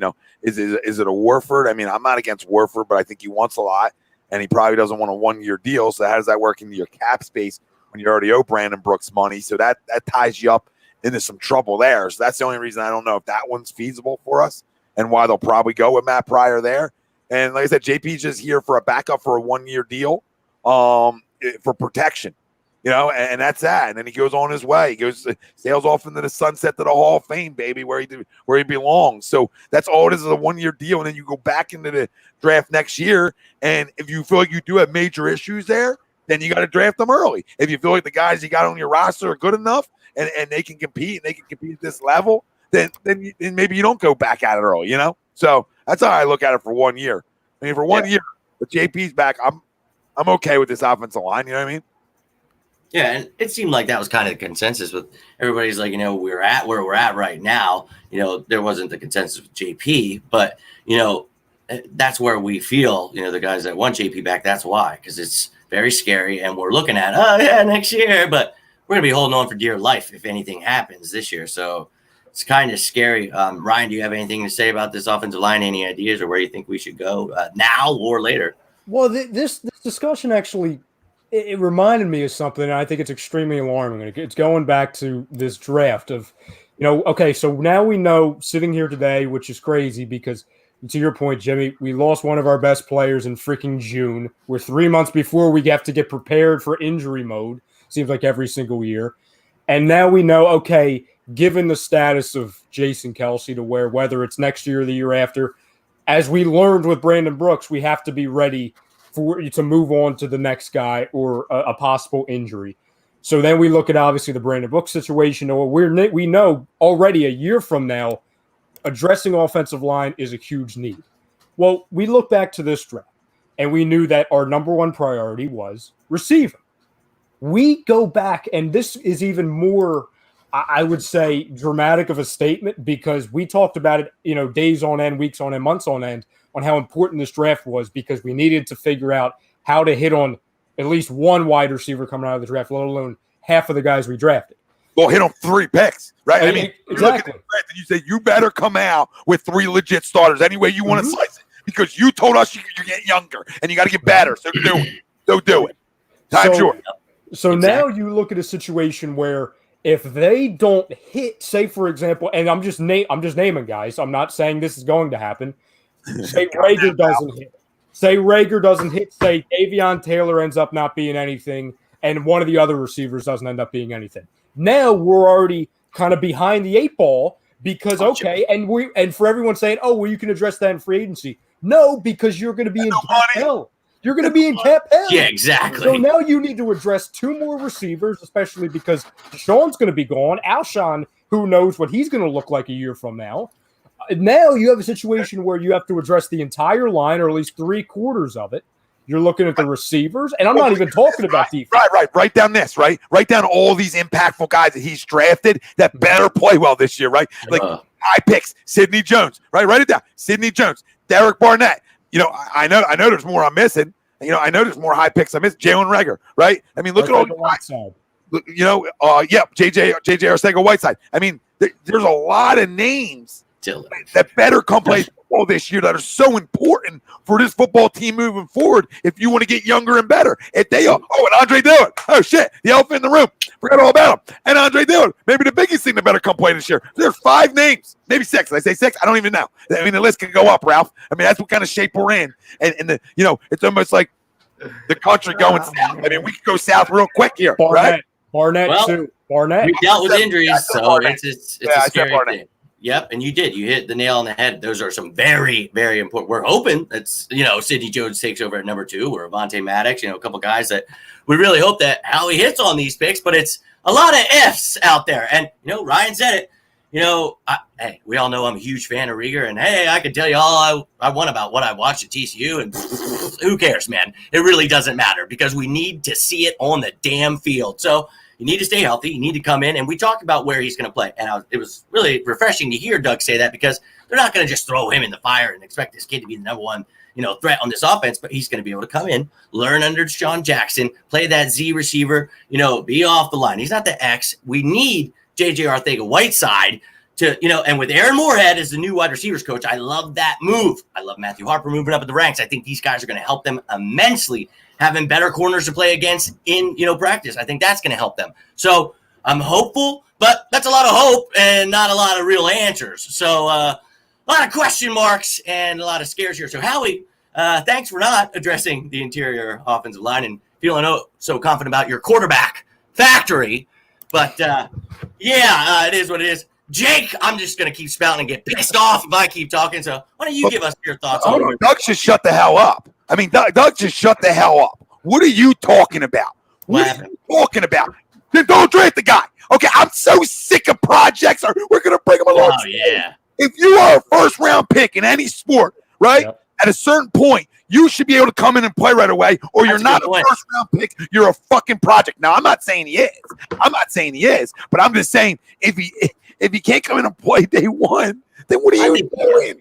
Is it a Warford? I'm not against Warford, but I think he wants a lot, and he probably doesn't want a 1-year deal. So how does that work into your cap space when you already owe Brandon Brooks money? So that ties you up into some trouble there. So that's the only reason I don't know if that one's feasible for us and why they'll probably go with Matt Pryor there. And like I said, JP's just here for a backup for a 1-year deal for protection. and that's that. And then he goes on his way. He sails off into the sunset to the Hall of Fame, baby, where he belongs. So that's all it is a 1-year deal. And then you go back into the draft next year. And if you feel like you do have major issues there, then you got to draft them early. If you feel like the guys you got on your roster are good enough and they can compete at this level, then maybe you don't go back at it early, So that's how I look at it for 1 year. I mean, for 1 year, with JP's back, I'm okay with this offensive line. You know what I mean? Yeah, and it seemed like that was kind of the consensus with everybody's like, we're at where we're at right now. There wasn't the consensus with JP, but, that's where we feel, the guys that want JP back, that's why, because it's very scary. And we're looking at, next year, but we're going to be holding on for dear life if anything happens this year. So it's kind of scary. Ryan, do you have anything to say about this offensive line? Any ideas or where you think we should go now or later? Well, this discussion actually, it reminded me of something, and I think it's extremely alarming. It's going back to this draft of, okay, so now we know sitting here today, which is crazy because, to your point, Jimmy, we lost one of our best players in freaking June. We're 3 months before we have to get prepared for injury mode, seems like every single year. And now we know, okay, given the status of Jason Kelsey to whether it's next year or the year after, as we learned with Brandon Brooks, we have to be ready to move on to the next guy or a possible injury. So then we look at obviously the Brandon Brooks situation. We know already a year from now, addressing offensive line is a huge need. Well, we look back to this draft, and we knew that our number one priority was receiver. We go back, and this is even more, I would say, dramatic of a statement because we talked about it, days on end, weeks on end, months on end, on how important this draft was because we needed to figure out how to hit on at least one wide receiver coming out of the draft, let alone half of the guys we drafted. Well, hit on 3 picks, right? I mean, exactly. You say you better come out with 3 legit starters any way you want to slice it because you told us you're getting younger and you got to get better. So do it. So do it. Time's short. So now you look at a situation where if they don't hit, say for example, and I'm just naming guys. I'm not saying this is going to happen. Say Rager doesn't hit. Say Rager doesn't hit. Say Davion Taylor ends up not being anything, and one of the other receivers doesn't end up being anything. Now we're already kind of behind the 8 ball because and for everyone saying, oh well, you can address that in free agency. No, because you're going to be in cap hell. You're going to be in cap hell. Yeah, exactly. So now you need to address 2 more receivers, especially because Deshaun's going to be gone. Alshon, who knows what he's going to look like a year from now. Now you have a situation where you have to address the entire line, or at least 3/4 of it. You're looking at the receivers, and I'm not even talking about defense. Right. Write down this, right? Write down all these impactful guys that he's drafted that better play well this year, right? Like high picks, Sidney Jones, right? Write it down. Sidney Jones, Derek Barnett. I know there's more I'm missing. I know there's more high picks I missed. Jalen Reagor, right? I mean, look at all the guys. JJ Arcega-Whiteside. I mean, there's a lot of names that better come play football this year that are so important for this football team moving forward if you want to get younger and better. And Andre Dillard. Oh, shit. The elephant in the room. Forgot all about him. And Andre Dillard. Maybe the biggest thing that better come play this year. There's 5 names. Maybe 6. Did I say 6? I don't even know. I mean, the list can go up, Ralph. I mean, that's what kind of shape we're in. And it's almost like the country going south. I mean, we could go south real quick here, right? Barnett, too. Barnett. We dealt with injuries, so it's a scary thing. Yep, and you did. You hit the nail on the head. Those are some very, very important. We're hoping that Sidney Jones takes over at number 2, or Avonte Maddox. A couple guys that we really hope that Howie hits on these picks. But it's a lot of ifs out there. And Ryan said it. Hey, we all know I'm a huge fan of Reagor, and hey, I can tell you all I want about what I watched at TCU, and who cares, man? It really doesn't matter because we need to see it on the damn field. So. You need to stay healthy. You need to come in. And we talked about where he's going to play. And it was really refreshing to hear Doug say that because they're not going to just throw him in the fire and expect this kid to be the number one, threat on this offense. But he's going to be able to come in, learn under Deshaun Jackson, play that Z receiver, be off the line. He's not the X. We need J.J. Arcega-Whiteside to, and with Aaron Moorhead as the new wide receivers coach, I love that move. I love Matthew Harper moving up in the ranks. I think these guys are going to help them immensely. Having better corners to play against in, practice. I think that's going to help them. So I'm hopeful, but that's a lot of hope and not a lot of real answers. So a lot of question marks and a lot of scares here. So Howie, thanks for not addressing the interior offensive line and feeling so confident about your quarterback factory. But it is what it is. Jake, I'm just going to keep spouting and get pissed off if I keep talking. So why don't you give us your thoughts on it? Doug should shut the hell up. I mean, Doug just shut the hell up. What are you talking about? What are you talking about? Then don't draft the guy. Okay, I'm so sick of projects. We're going to bring him along. Oh, yeah. If you are a first-round pick in any sport, right, at a certain point, you should be able to come in and play right away, or you're not a first-round pick. You're a fucking project. Now, I'm not saying he is. But I'm just saying if he can't come in and play day one, then what are you doing?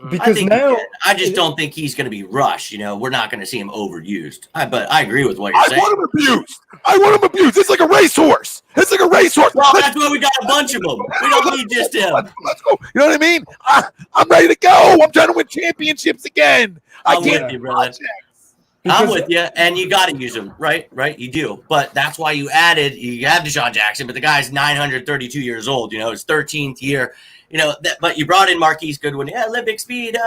Because now I just don't think he's going to be rushed. You know, we're not going to see him overused. But I agree with what you're saying. I want him abused. It's like a racehorse. Well, that's why we got a bunch of them. We don't need just him. Let's go. You know what I mean? I'm ready to go. I'm trying to win championships again. I'm with you, brother. I'm with you, and you got to use him, right? Right, you do. But that's why you have Deshaun Jackson, but the guy's 932 years old. You know, his 13th year. You know, but you brought in Marquise Goodwin. Yeah, Olympic speed.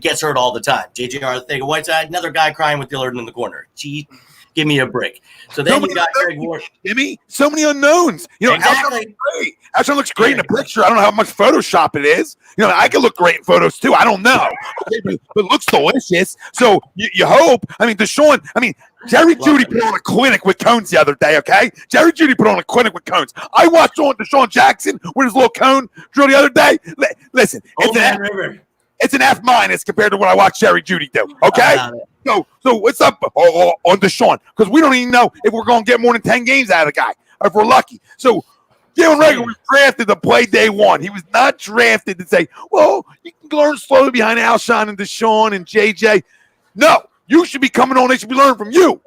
Gets hurt all the time. JJ Arthur-Whiteside, another guy crying with Dillard in the corner. Gee, give me a break. So then you got Greg Ward. Jimmy, so many unknowns. You know, exactly. Alshon looks great in the picture. I don't know how much Photoshop it is. You know, I can look great in photos too. I don't know. But it looks delicious. So you hope. I mean, Deshaun. I mean, Jerry Jeudy put on a clinic with Cones the other day, okay? Jerry Jeudy put on a clinic with Cones. I watched Deshaun Jackson with his little cone drill the other day. Listen, it's an F minus compared to what I watched Jerry Jeudy do, okay? So what's up on Deshaun? Because we don't even know if we're going to get more than 10 games out of the guy, if we're lucky. So Jalen Reagor was drafted to play day one. He was not drafted to say, well, you can learn slowly behind Alshon and Deshaun and JJ. No. You should be coming on. They should be learning from you.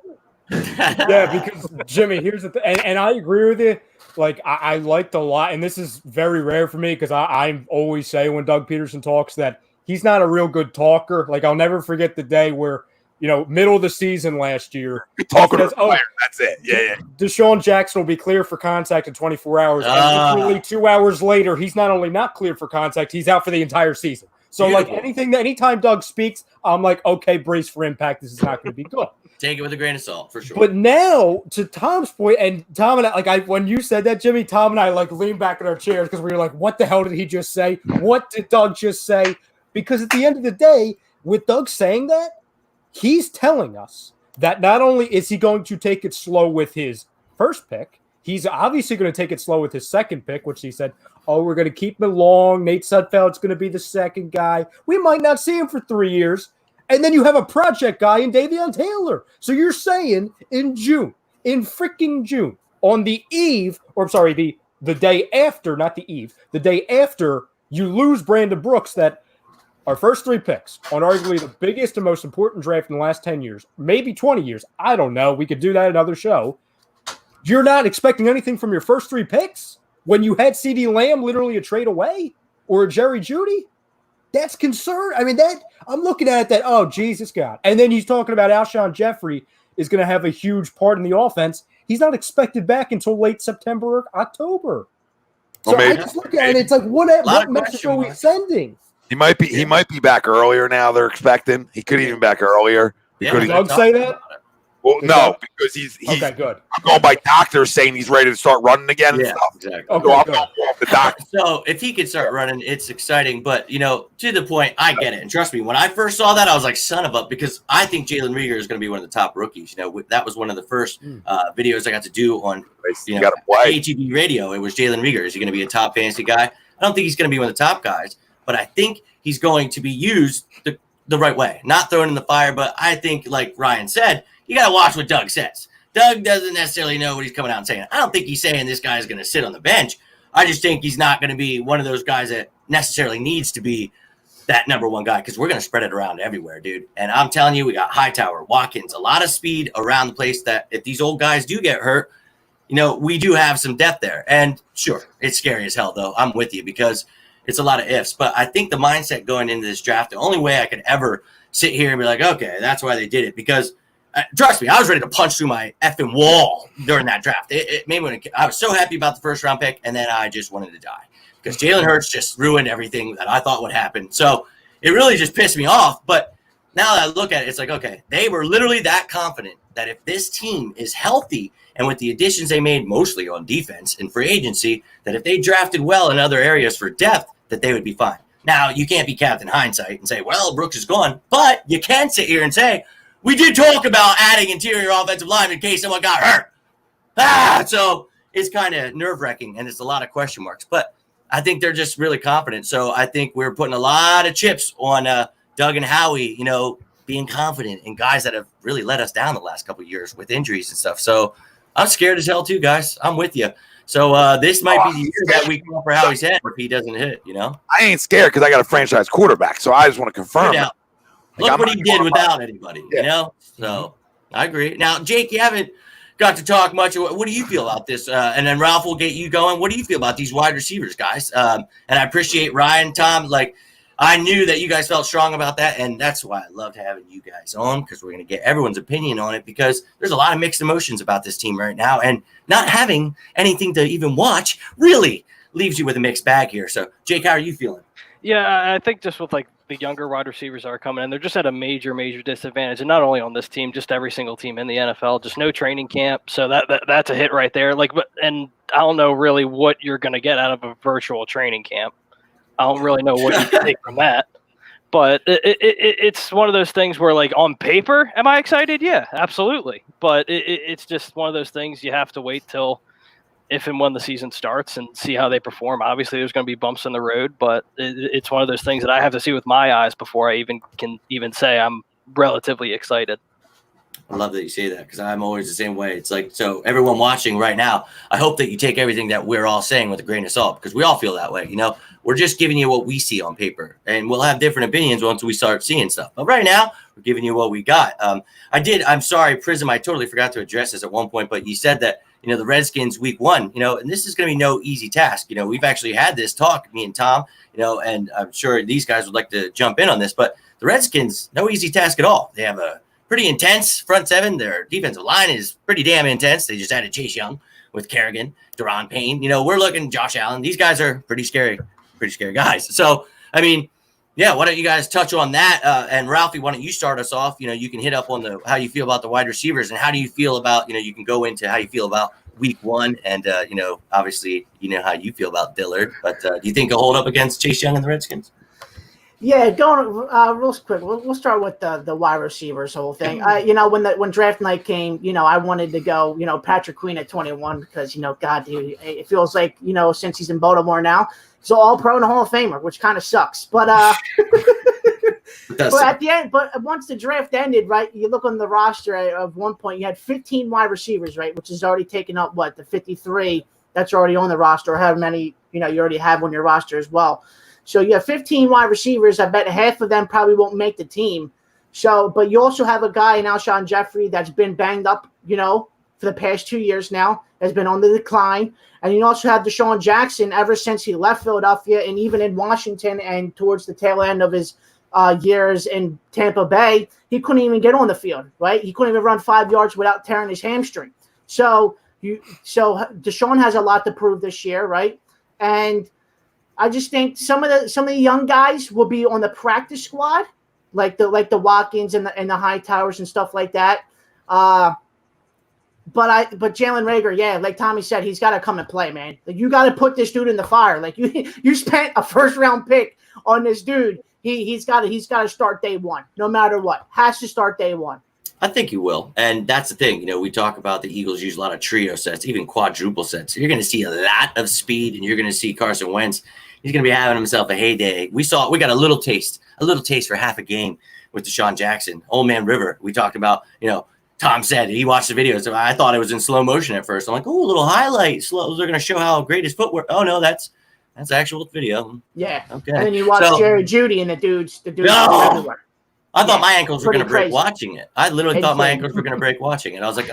Yeah, because Jimmy, here's the thing, and I agree with you. Like I liked a lot, and this is very rare for me because I always say when Doug Peterson talks that he's not a real good talker. Like I'll never forget the day where middle of the season last year, talking to player. That's it. Yeah. Deshaun Jackson will be clear for contact in 24 hours, and literally 2 hours later, he's not only not clear for contact, he's out for the entire season. So, anytime Doug speaks, I'm like, okay, brace for impact. This is not going to be good. Take it with a grain of salt, for sure. But now, to Tom's point, and Tom and I, when you said that, Jimmy, Tom and I, leaned back in our chairs because we were like, what the hell did he just say? What did Doug just say? Because at the end of the day, with Doug saying that, he's telling us that not only is he going to take it slow with his first pick, he's obviously going to take it slow with his second pick, which he said, we're going to keep him long. Nate Sudfeld's going to be the second guy. We might not see him for 3 years. And then you have a project guy in Davion Taylor. So you're saying in freaking June, on the eve, the day after, not the eve, the day after you lose Brandon Brooks, that our first 3 picks on arguably the biggest and most important draft in the last 10 years, maybe 20 years. I don't know. We could do that another show. You're not expecting anything from your first 3 picks? When you had CeeDee Lamb literally a trade away or a Jerry Jeudy, that's concern. I mean, I'm looking at it that, Jesus God. And then he's talking about Alshon Jeffrey is going to have a huge part in the offense. He's not expected back until late September or October. So I just look at it, it's like, what message are we sending? He might be back earlier now, they're expecting. He could even back earlier. Did Doug say that? Well, no, because he's okay, good. I'm going by doctors saying he's ready to start running again. Yeah, and stuff. Exactly. Okay, the doctor. So if he could start running, it's exciting. But, to the point, I get it. And trust me, when I first saw that, I was like, son of a, because I think Jalen Reagor is going to be one of the top rookies. That was one of the first videos I got to do on ATV radio. It was Jalen Reagor. Is he going to be a top fantasy guy? I don't think he's going to be one of the top guys, but I think he's going to be used the right way. Not thrown in the fire, but I think, like Ryan said, you got to watch what Doug says. Doug doesn't necessarily know what he's coming out and saying. I don't think he's saying this guy's going to sit on the bench. I just think he's not going to be one of those guys that necessarily needs to be that number one guy because we're going to spread it around everywhere, dude. And I'm telling you, we got Hightower, Watkins, a lot of speed around the place that if these old guys do get hurt, we do have some depth there. And sure, it's scary as hell, though. I'm with you because it's a lot of ifs. But I think the mindset going into this draft, the only way I could ever sit here and be like, okay, that's why they did it because – trust me, I was ready to punch through my effing wall during that draft. It made me. I was so happy about the first round pick, and then I just wanted to die because Jalen Hurts just ruined everything that I thought would happen. So it really just pissed me off. But now that I look at it, it's like, okay, they were literally that confident that if this team is healthy and with the additions they made mostly on defense and free agency, that if they drafted well in other areas for depth, that they would be fine. Now, you can't be Captain Hindsight and say, well, Brooks is gone, but you can sit here and say, we did talk about adding interior offensive line in case someone got hurt. So it's kind of nerve-wracking, and it's a lot of question marks. But I think they're just really confident. So I think we're putting a lot of chips on Doug and Howie, being confident in guys that have really let us down the last couple of years with injuries and stuff. So I'm scared as hell too, guys. I'm with you. So this might be the year that we come for Howie's head if he doesn't hit, I ain't scared because I got a franchise quarterback, so I just want to confirm it. Look what he did without anybody, So I agree. Now, Jake, you haven't got to talk much. What do you feel about this? And then Ralph will get you going. What do you feel about these wide receivers, guys? And I appreciate Ryan, Tom. I knew that you guys felt strong about that, and that's why I loved having you guys on, because we're going to get everyone's opinion on it, because there's a lot of mixed emotions about this team right now, and not having anything to even watch really leaves you with a mixed bag here. So, Jake, how are you feeling? Yeah, I think just with the younger wide receivers that are coming in, they're just at a major disadvantage, and not only on this team, just every single team in the NFL. Just no training camp, so that's a hit right there. And I don't know really what you're going to get out of a virtual training camp. I don't really know what you can take from that, but it's one of those things where, on paper, am I excited? Yeah, absolutely. But it's just one of those things you have to wait till if and when the season starts and see how they perform. Obviously, there's going to be bumps in the road, but it's one of those things that I have to see with my eyes before I can say I'm relatively excited. I love that you say that, because I'm always the same way. It's so everyone watching right now, I hope that you take everything that we're all saying with a grain of salt, because we all feel that way. We're just giving you what we see on paper, and we'll have different opinions once we start seeing stuff. But right now, we're giving you what we got. I'm sorry, Prism, I totally forgot to address this at one point, but you said that, the Redskins week 1, and this is going to be no easy task. We've actually had this talk, me and Tom, and I'm sure these guys would like to jump in on this, but the Redskins, no easy task at all. They have a pretty intense front seven. Their defensive line is pretty damn intense. They just added Chase Young with Kerrigan, Deron Payne. We're looking Josh Allen. These guys are pretty scary guys. So, why don't you guys touch on that? And Ralphie, why don't you start us off? You can hit up on how you feel about the wide receivers, and how do you feel about, you can go into how you feel about week 1. And, obviously, how you feel about Dillard. But do you think he'll hold up against Chase Young and the Redskins? Yeah, going real quick. We'll start with the wide receivers whole thing. When draft night came, I wanted to go, Patrick Queen at 21 because God, dude, it feels like since he's in Baltimore now, he's all pro and a Hall of Famer, which kind of sucks. But but at the end, once the draft ended, right? You look on the roster of one point, you had 15 wide receivers, right, which is already taken up the 53 that's already on the roster, or however many you already have on your roster as well. So you have 15 wide receivers. I bet half of them probably won't make the team. So, but you also have a guy in Alshon Jeffrey that's been banged up, for the past 2 years now, has been on the decline. And you also have Deshaun Jackson ever since he left Philadelphia, and even in Washington and towards the tail end of his years in Tampa Bay, he couldn't even get on the field, right? He couldn't even run 5 yards without tearing his hamstring. So Deshaun has a lot to prove this year, right? And I just think some of the young guys will be on the practice squad, like the Watkins and the Hightowers and stuff like that. But Jalen Reagor, yeah, like Tommy said, he's got to come and play, man. You got to put this dude in the fire. You spent a first-round pick on this dude. He's got to start day one, no matter what. Has to start day one. I think he will. And that's the thing. We talk about the Eagles use a lot of trio sets, even quadruple sets. You're going to see a lot of speed, and you're going to see Carson Wentz. He's going to be having himself a heyday. We got a little taste for half a game with Deshaun Jackson. Old Man River, we talked about, Tom said he watched the videos. I thought it was in slow motion at first. I'm like, oh, a little highlight. Slow. They're going to show how great his footwork. Oh, no, that's actual video. Yeah. Okay. And then you watch Jerry Judy and the dudes everywhere. I thought my ankles were going to break crazy. Watching it. I literally thought my ankles were going to break watching it. I was like,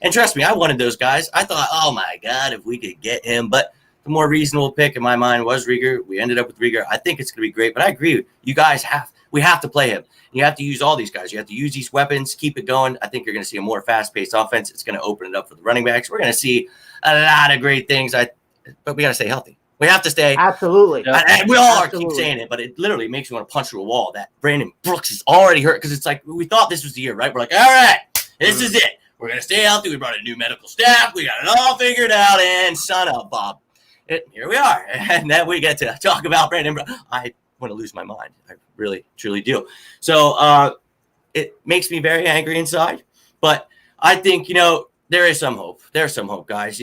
and trust me, I wanted those guys. I thought, oh, my God, if we could get him. But the more reasonable pick in my mind was Reagor. We ended up with Reagor. I think it's going to be great. But I agree. You guys we have to play him. You have to use all these guys. You have to use these weapons, keep it going. I think you're going to see a more fast-paced offense. It's going to open it up for the running backs. We're going to see a lot of great things. But we got to stay healthy. We have to stay. Absolutely. And we all keep saying it, but it literally makes you want to punch through a wall that Brandon Brooks is already hurt, because it's like we thought this was the year, right? We're like, all right, this is it. We're going to stay healthy. We brought a new medical staff. We got it all figured out. And son of Bob, here we are. And then we get to talk about Brandon. I want to lose my mind. I really, truly do. So it makes me very angry inside. But I think, there is some hope. There's some hope, guys.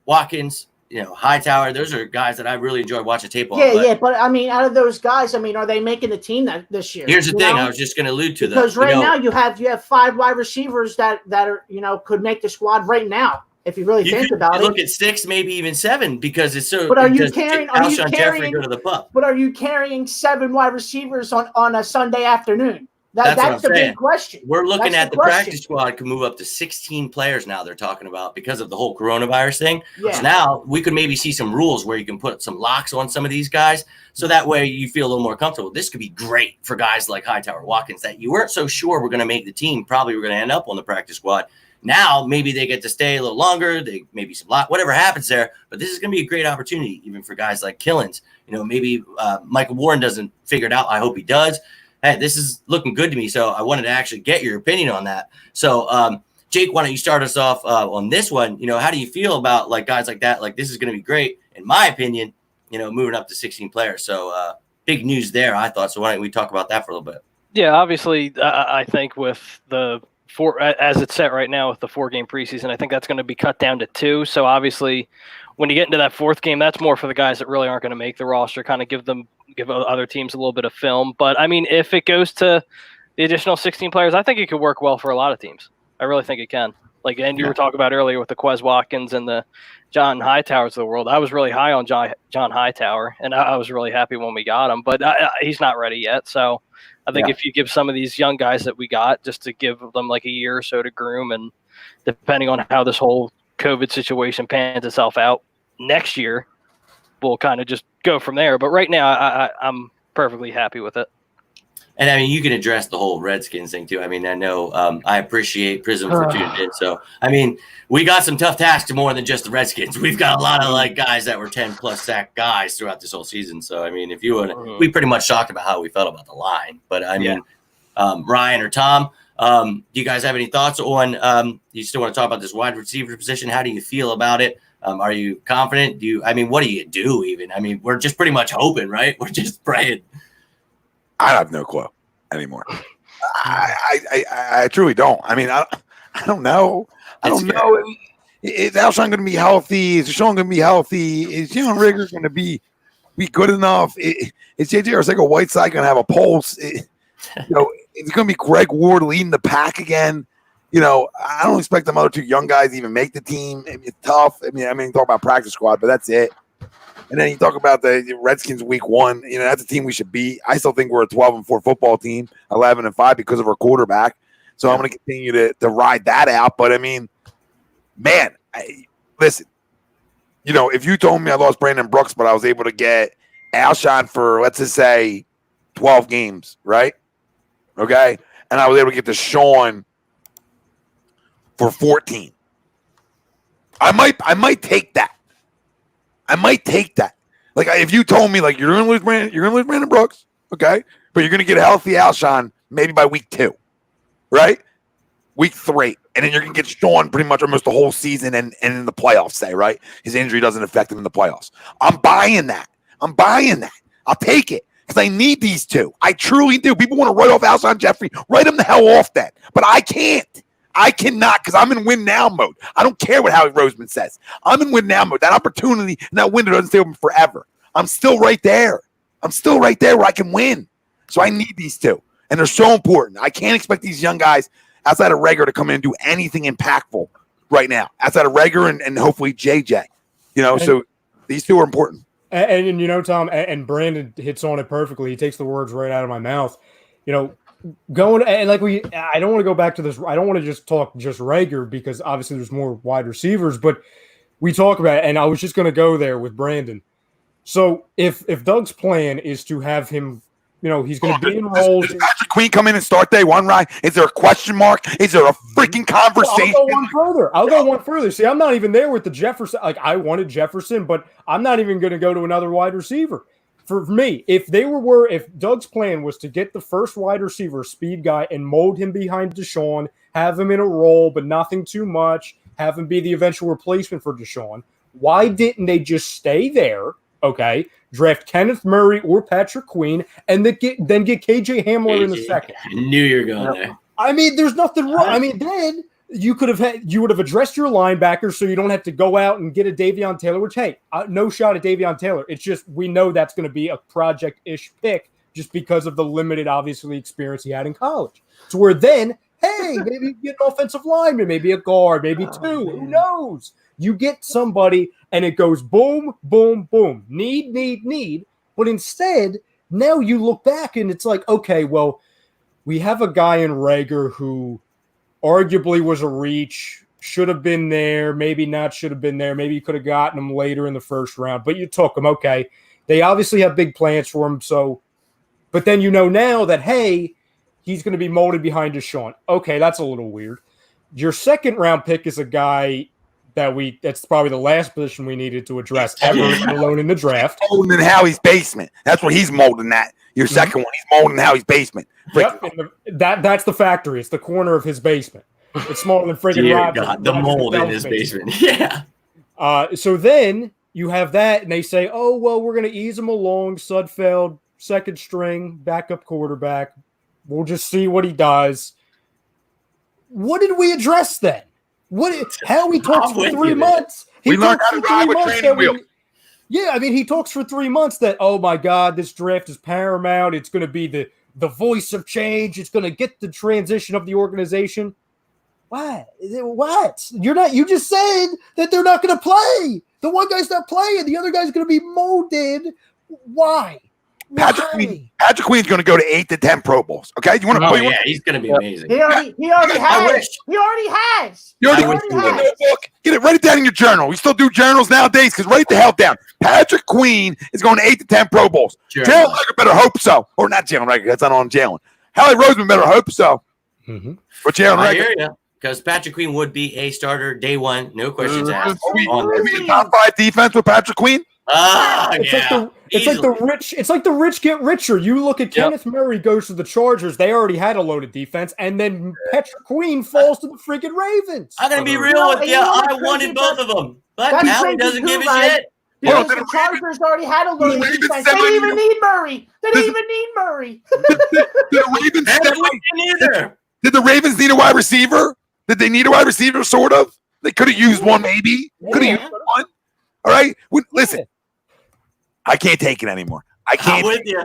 Watkins, Hightower, those are guys that I really enjoy watching tape on. But I mean, out of those guys, I mean, are they making the team this year? Here's the thing, I was just going to allude to because right now you have 5 wide receivers that are could make the squad right now if you really think about it. Look at 6, maybe even 7 because it's so. But are you carrying? Jeffrey go to the pup? But are you carrying 7 wide receivers on a Sunday afternoon? That's the big question. We're looking at the practice squad can move up to 16 players now. They're talking about because of the whole coronavirus thing. Yeah. So now we could maybe see some rules where you can put some locks on some of these guys, so that way you feel a little more comfortable. This could be great for guys like Hightower, Watkins that you weren't so sure were going to make the team. Probably were going to end up on the practice squad. Now maybe they get to stay a little longer. They maybe some lock, whatever happens there. But this is going to be a great opportunity, even for guys like Killins. Maybe Michael Warren doesn't figure it out. I hope he does. Hey, this is looking good to me, so I wanted to actually get your opinion on that. So, Jake, why don't you start us off on this one? How do you feel about guys like that? This is going to be great, in my opinion. Moving up to 16 players. So, big news there, I thought. So, why don't we talk about that for a little bit? Yeah, obviously, I think with the 4 as it's set right now with the 4-game preseason, I think that's going to be cut down to 2. So, obviously, when you get into that 4th game, that's more for the guys that really aren't going to make the roster. Kind of give other teams a little bit of film. But I mean, if it goes to the additional 16 players, I think it could work well for a lot of teams. I really think it can. And you were talking about earlier with the Quez Watkins and the John Hightowers of the world. I was really high on John Hightower, and I was really happy when we got him. But he's not ready yet. So I think if you give some of these young guys that we got, just to give them a year or so to groom, and depending on how this whole COVID situation pans itself out next year, we'll kind of just go from there. But right now, I'm perfectly happy with it. And I mean, you can address the whole Redskins thing too. I mean, I know I appreciate Prism for tuning in. So, I mean, we got some tough tasks more than just the Redskins. We've got a lot of guys that were 10+ sack guys throughout this whole season. So, I mean, if you want, we pretty much talked about how we felt about the line. But I mean, Ryan or Tom, do you guys have any thoughts on? You still want to talk about this wide receiver position? How do you feel about it? Are you confident? What do you do even? I mean, we're just pretty much hoping, right? We're just praying. I have no clue anymore. I truly don't. I mean, I don't know. I don't know. Is Alshon going to be healthy? Is Deshaun going to be healthy? Is Jalen Rigger going to be good enough? Is JJ Arcega-Whiteside going to have a pulse? It's going to be Greg Ward leading the pack again. I don't expect them other 2 young guys to even make the team. It's tough. I mean, talk about practice squad, but that's it. And then you talk about the Redskins week 1. That's a team we should beat. I still think we're a 12-4 football team, 11-5 because of our quarterback. So I'm going to continue to ride that out. But I mean, man, listen. If you told me I lost Brandon Brooks, but I was able to get Alshon for, let's just say, 12 games, right? Okay, and I was able to get Deshaun for 14. I might take that. If you told me you're gonna lose Brandon Brooks, okay, but you're gonna get a healthy Alshon maybe by week 2, right? Week 3, and then you're gonna get Sean pretty much almost the whole season and in the playoffs, say, right? His injury doesn't affect him in the playoffs. I'm buying that. I'll take it because I need these 2. I truly do. People want to write off Alshon Jeffrey. Write him the hell off then. But I can't. I cannot because I'm in win now mode. I don't care what Howie Roseman says. I'm in win now mode. That opportunity and that window doesn't stay open forever. I'm still right there. Where I can win. So I need these 2. And they're so important. I can't expect these young guys outside of Reagor to come in and do anything impactful right now. Outside of Reagor and hopefully JJ. So these 2 are important. And Tom, and Brandon hits on it perfectly. He takes the words right out of my mouth. Going and I don't want to go back to this. I don't want to just talk just Reagor because obviously there's more wide receivers, but we talk about it, and I was just going to go there with Brandon. So if Doug's plan is to have him, he's going to be enrolled. Does Patrick Queen come in and start day 1, right? Is there a question mark? Is there a freaking conversation? I'll go one further. See, I'm not even there with the Jefferson. I wanted Jefferson, but I'm not even going to go to another wide receiver. for me, if Doug's plan was to get the first wide receiver, speed guy, and mold him behind Deshaun, have him in a role, but nothing too much, have him be the eventual replacement for Deshaun, why didn't they just stay there? Okay, draft Kenneth Murray or Patrick Queen, and then get KJ Hamler in the second. I knew you were going there. I mean, there's nothing wrong. I mean, then you would have addressed your linebackers so you don't have to go out and get a Davion Taylor, which, hey, no shot at Davion Taylor. It's just we know that's going to be a project-ish pick just because of the limited, obviously, experience he had in college. To where then, hey, maybe you get an offensive lineman, maybe a guard, maybe two. Who knows? You get somebody, and it goes boom, boom, boom. Need. But instead, now you look back, and it's like, okay, well, we have a guy in Rager who arguably was a reach, should have been there, maybe not should have been there. Maybe you could have gotten him later in the first round, but you took him. Okay. They obviously have big plans for him. So, but then you know now that, hey, he's going to be molded behind Deshaun. Okay, that's a little weird. Your second round pick is a guy that's probably the last position we needed to address ever, alone in the draft. Molding in Howie's basement. That's what he's molding at. Your second one, he's molding in Howie's basement. Yep, that's the factory. It's the corner of his basement. It's smaller than friggin' Roger. The mold in his basement. Yeah. So then you have that, and they say, oh, well, we're going to ease him along. Sudfeld, second string, backup quarterback. We'll just see what he does. What did we address then? How he talks for 3 months. We learned how to ride with training wheels. Yeah, I mean, he talks for 3 months that, oh, my God, this draft is paramount. It's going to be the voice of change. It's going to get the transition of the organization. What? You just said that they're not going to play. The one guy's not playing. The other guy's going to be molded. Why? Patrick Queen's going to go to 8 to 10 Pro Bowls. Okay, you want to? Oh yeah, he's going to be amazing. He already has. He already has. Get it. Write it down in your journal. We still do journals nowadays because write the hell down. Patrick Queen is going to 8 to 10 Pro Bowls. Jalen Reagor better hope so, or not Jalen Reagor. That's not on Jalen. Howie Roseman better hope so. Mm-hmm. But Jalen Reagor. I hear you. Because Patrick Queen would be a starter day one, no questions asked. Are we in top 5 defense with Patrick Queen? It's like the rich get richer. You look at Kenneth Murray goes to the Chargers. They already had a loaded defense, and then Patrick Queen falls to the freaking Ravens. I'm gonna be real with you. I wanted both of them, but Howie doesn't give a shit. Because the Chargers already had a loaded defense. They didn't even need Murray. Did the Ravens need a wide receiver? Did they need a wide receiver? Sort of. They could have used one, maybe. Could have used one. All right. Listen, I can't take it anymore. I can't. I'm with you.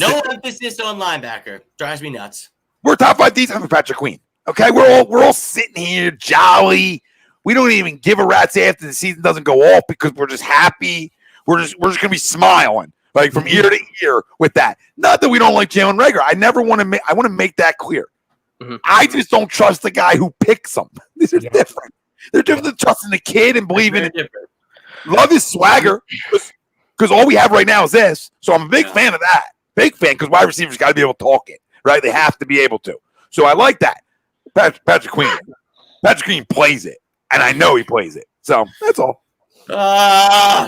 No emphasis on linebacker. Drives me nuts. We're top 5 defense with Patrick Queen. Okay, we're all sitting here jolly. We don't even give a rat's after the season doesn't go off because we're just happy. We're just gonna be smiling like from ear to ear with that. Not that we don't like Jalen Reagor. I want to make that clear. Mm-hmm. I just don't trust the guy who picks them. These are different. They're different than trusting the kid and believing in it. Love his swagger because all we have right now is this. So I'm a big fan of that. Big fan because wide receivers got to be able to talk it, right? They have to be able to. So I like that. Patrick Queen plays it, and I know he plays it. So that's all.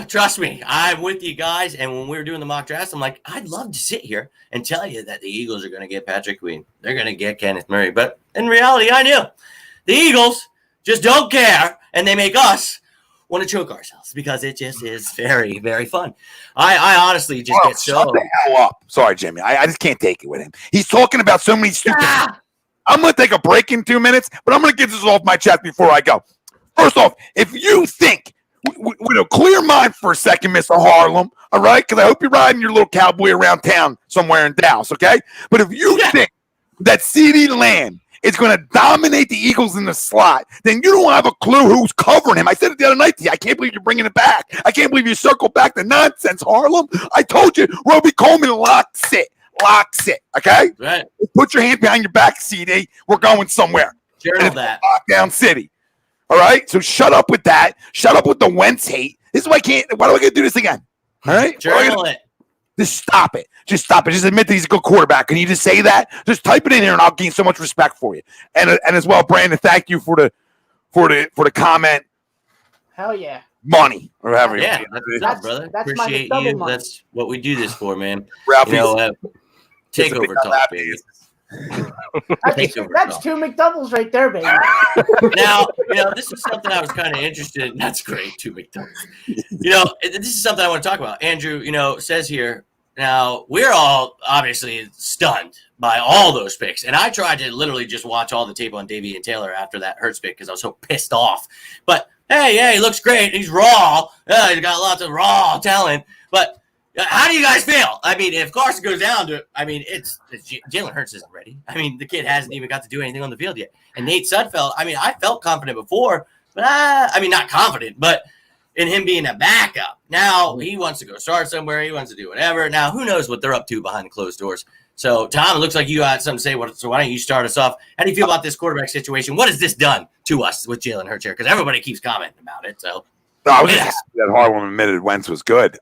Trust me, I'm with you guys. And when we were doing the mock drafts, I'm like, I'd love to sit here and tell you that the Eagles are going to get Patrick Queen. They're going to get Kenneth Murray. But in reality, I knew the Eagles just don't care, and they make us want to choke ourselves because it just is very, very fun. I honestly just get so. Shut the hell up. Sorry, Jimmy. I just can't take it with him. He's talking about so many stupid. I'm going to take a break in 2 minutes, but I'm going to get this off my chest before I go. First off, if you think with a clear mind for a second, Mr. Harlem, all right? Because I hope you're riding your little cowboy around town somewhere in Dallas, okay? But if you think that CeeDee Lamb is going to dominate the Eagles in the slot, then you don't have a clue who's covering him. I said it the other night to you. I can't believe you're bringing it back. I can't believe you circled back the nonsense, Harlem. I told you, Roby Coleman locks it, okay? Right. Put your hand behind your back, CD. We're going somewhere. Journal that. Lockdown city. All right? So shut up with that. Shut up with the Wentz hate. This is why why do I get to do this again? All right? Journal it. Just stop it. Just stop it. Just admit that he's a good quarterback. Can you just say that? Just type it in here, and I'll gain so much respect for you. And as well, Brandon, thank you for the comment. Hell yeah. money or however. Yeah, that's what's up, brother. That's my Appreciate double you. money. That's what we do this for, man. Ralphie, Take over talk, baby. That's 2 McDoubles right there, baby. Now, this is something I was kind of interested in. That's great, 2 McDoubles. This is something I want to talk about. Andrew, says here, now we're all obviously stunned by all those picks. And I tried to literally just watch all the tape on Davey and Taylor after that Hurts pick because I was so pissed off. But hey, yeah, he looks great. He's raw. He's got lots of raw talent. But how do you guys feel? I mean, if Carson goes down to, it's Jalen Hurts isn't ready. I mean, the kid hasn't even got to do anything on the field yet. And Nate Sudfeld, I felt confident before, but not confident, but in him being a backup. Now he wants to go start somewhere. He wants to do whatever. Now, who knows what they're up to behind closed doors. So, Tom, it looks like you got something to say. So why don't you start us off? How do you feel about this quarterback situation? What has this done to us with Jalen Hurts here? Because everybody keeps commenting about it. So, I was just that Harlan admitted Wentz was good.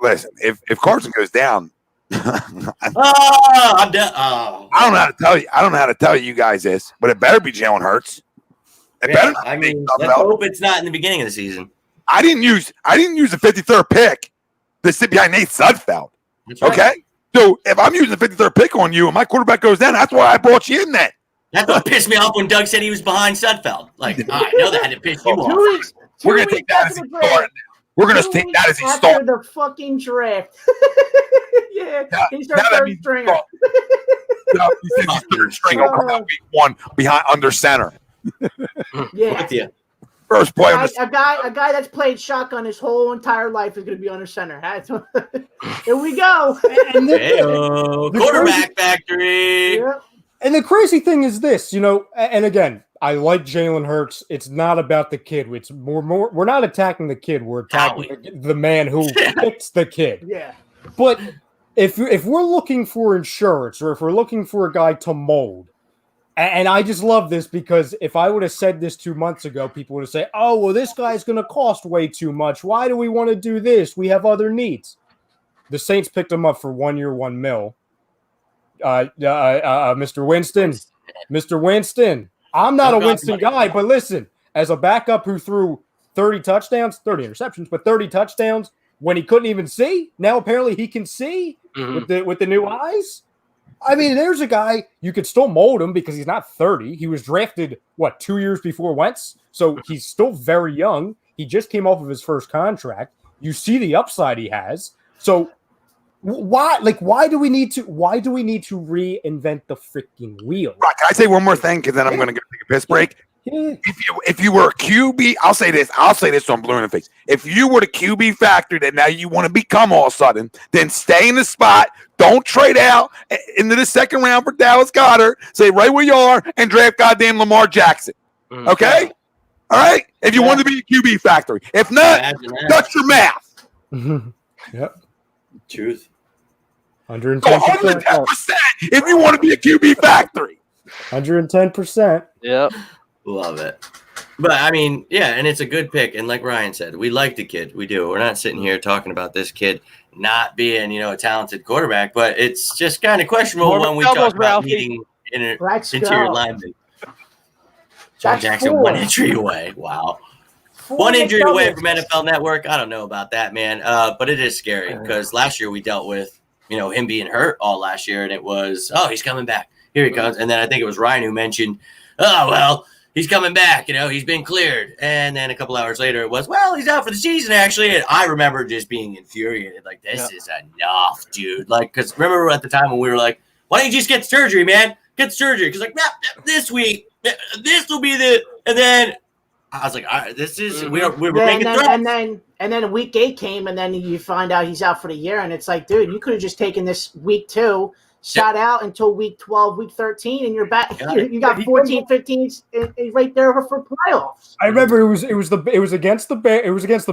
Listen, if Carson goes down, I'm done. I don't know how to tell you. I don't know how to tell you guys this, but it better be Jalen Hurts. It better. Let's hope it's not in the beginning of the season. I didn't use the 53rd pick to sit behind Nate Sudfeld. That's right. Okay, so if I'm using the 53rd pick on you and my quarterback goes down, that's why I brought you in there. That's what pissed me off when Doug said he was behind Sudfeld. Like, I know that had to piss you off. 2 weeks. We're gonna take that as a start. We're gonna take that as a start. After the fucking draft. Yeah, he's our third stringer. No, he says he's third string. He'll come out week 1 behind under center. Yeah. With you. First play on the a guy that's played shotgun his whole entire life is going to be under center. Here we go. And Quarterback factory. Yeah. And the crazy thing is this, and again, I like Jalen Hurts. It's not about the kid. It's more. We're not attacking the kid. We're attacking the man who picks the kid. Yeah. But if we're looking for insurance, or if we're looking for a guy to mold, and I just love this because if I would have said this 2 months ago, people would have said, "Oh, well, this guy's going to cost way too much. Why do we want to do this? We have other needs." The Saints picked him up for 1 year, $1 million. Mr. Winston. I'm not a Winston guy, but listen, as a backup who threw 30 interceptions, but 30 touchdowns when he couldn't even see, now apparently he can see with the new eyes. There's a guy, you could still mold him because he's not 30. He was drafted, 2 years before Wentz? So he's still very young. He just came off of his first contract. You see the upside he has. So why do we need to reinvent the freaking wheel? Right, can I say one more thing? Because then I'm going to go take a piss break. Yeah. If you were a QB, I'll say this on blue in the face. If you were the QB factor that now you want to become all of a sudden, then stay in the spot. Don't trade out into the second round for Dallas Goedert. Stay right where you are and draft goddamn Lamar Jackson. Okay? All right? If you want to be a QB factory. If not, that's your math. Yep. Truth. 110%. 110% if you want to be a QB factory. 110%. Yep. Love it. But and it's a good pick. And like Ryan said, we like the kid. We do. We're not sitting here talking about this kid not being, a talented quarterback, but it's just kind of questionable when we talk about needing interior linemen. John Jackson, 1 injury away. Wow. 1 injury away from NFL Network. I don't know about that, man. But it is scary because last year we dealt with, him being hurt all last year, and it was, he's coming back. Here he comes. And then I think it was Ryan who mentioned, he's coming back. He's been cleared. And then a couple hours later, it was, he's out for the season, actually. And I remember just being infuriated. Like, this is enough, dude. Like, because remember at the time when we were like, why don't you just get the surgery, man? Get the surgery. Because, this week, this will be the – and then I was like, all right, this is we're making threats. And then week 8 came, and then you find out he's out for the year. And it's like, dude, you could have just taken this week 2 – shot out until week 12, week 13, and you're back. You got 14, 15 right there for playoffs. I remember it was against the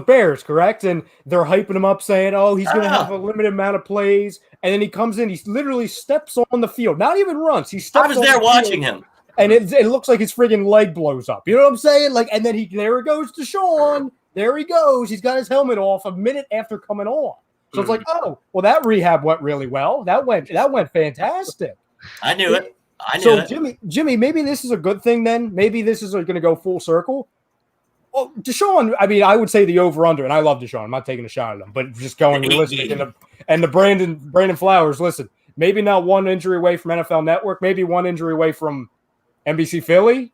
Bears, correct? And they're hyping him up, saying, "Oh, he's going to have a limited amount of plays." And then he comes in, he literally steps on the field, not even runs. He steps. I was there watching him, and it looks like his friggin' leg blows up. You know what I'm saying? Like, and then there he goes to Sean. There he goes. He's got his helmet off a minute after coming on. So it's like, that rehab went really well. That went fantastic. I knew it. So Jimmy, maybe this is a good thing then. Maybe this is going to go full circle. Well, Deshaun, I mean, I would say the over-under, and I love Deshaun. I'm not taking a shot at him, but just going realistic. And the Brandon Flowers, listen, maybe not one injury away from NFL Network, maybe one injury away from NBC Philly,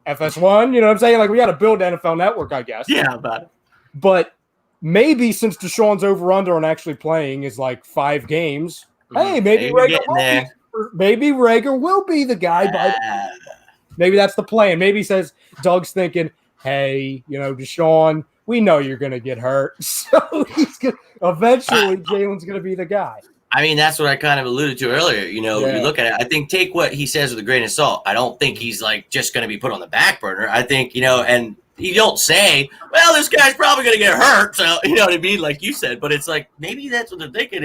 FS1, you know what I'm saying? Like, we got to build NFL Network, I guess. Yeah, about it. But maybe since Deshaun's over-under on actually playing is like 5 games, hey, maybe Rager will be the guy. Maybe that's the plan. Maybe he says, Doug's thinking, hey, you know, Deshaun, we know you're going to get hurt. So eventually Jalen's going to be the guy. I mean, that's what I kind of alluded to earlier. You know, you look at it, I think take what he says with a grain of salt. I don't think he's like just going to be put on the back burner. I think, you know, and you don't say, well, this guy's probably going to get hurt. So, you know what I mean? Like you said, but it's like, maybe that's what they're thinking.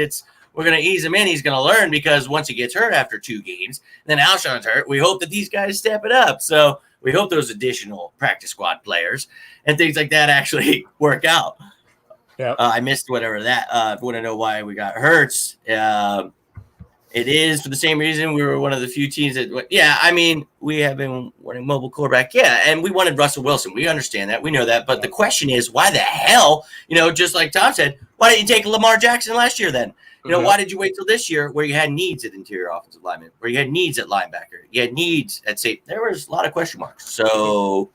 We're going to ease him in. He's going to learn because once he gets hurt after 2 games, then Alshon's hurt. We hope that these guys step it up. So we hope those additional practice squad players and things like that actually work out. Yeah, I missed whatever that. If you want to know why we got Hurts, it is for the same reason we were one of the few teams that. Yeah, I mean, we have been wanting mobile quarterback. Yeah, and we wanted Russell Wilson. We understand that. We know that. But the question is, why the hell? You know, just like Tom said, why didn't you take Lamar Jackson last year then? You know, why did you wait till this year where you had needs at interior offensive lineman, where you had needs at linebacker, you had needs at safety? There was a lot of question marks. So.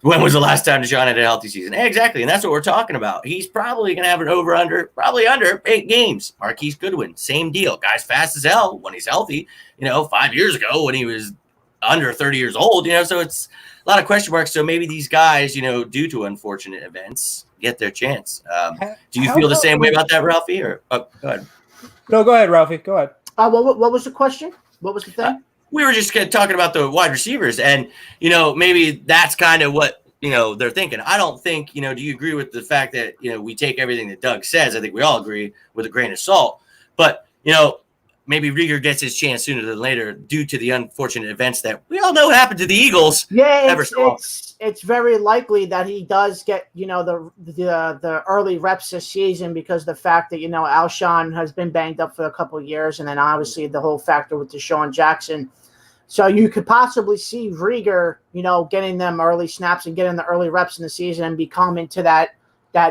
When was the last time Deshaun had a healthy season? Exactly, and that's what we're talking about. He's probably going to have an over-under, probably under 8 games. Marquise Goodwin, same deal. Guy's fast as hell when he's healthy. You know, 5 years ago when he was under 30 years old, you know, so it's a lot of question marks. So maybe these guys, you know, due to unfortunate events, get their chance. Do you feel the same way about that, Ralphie? Or go ahead. No, go ahead, Ralphie. Go ahead. What was the question? What was the thing? We were just talking about the wide receivers, and, you know, maybe that's kind of what, you know, they're thinking. I don't think, you know, do you agree with the fact that, you know, we take everything that Doug says? I think we all agree with a grain of salt. But, you know, maybe Rieger gets his chance sooner than later due to the unfortunate events that we all know happened to the Eagles. Yeah, it's very likely that he does get, you know, the early reps this season because the fact that, you know, Alshon has been banged up for a couple of years, and then obviously the whole factor with Deshaun Jackson. So you could possibly see Rieger, you know, getting them early snaps and getting the early reps in the season and becoming to that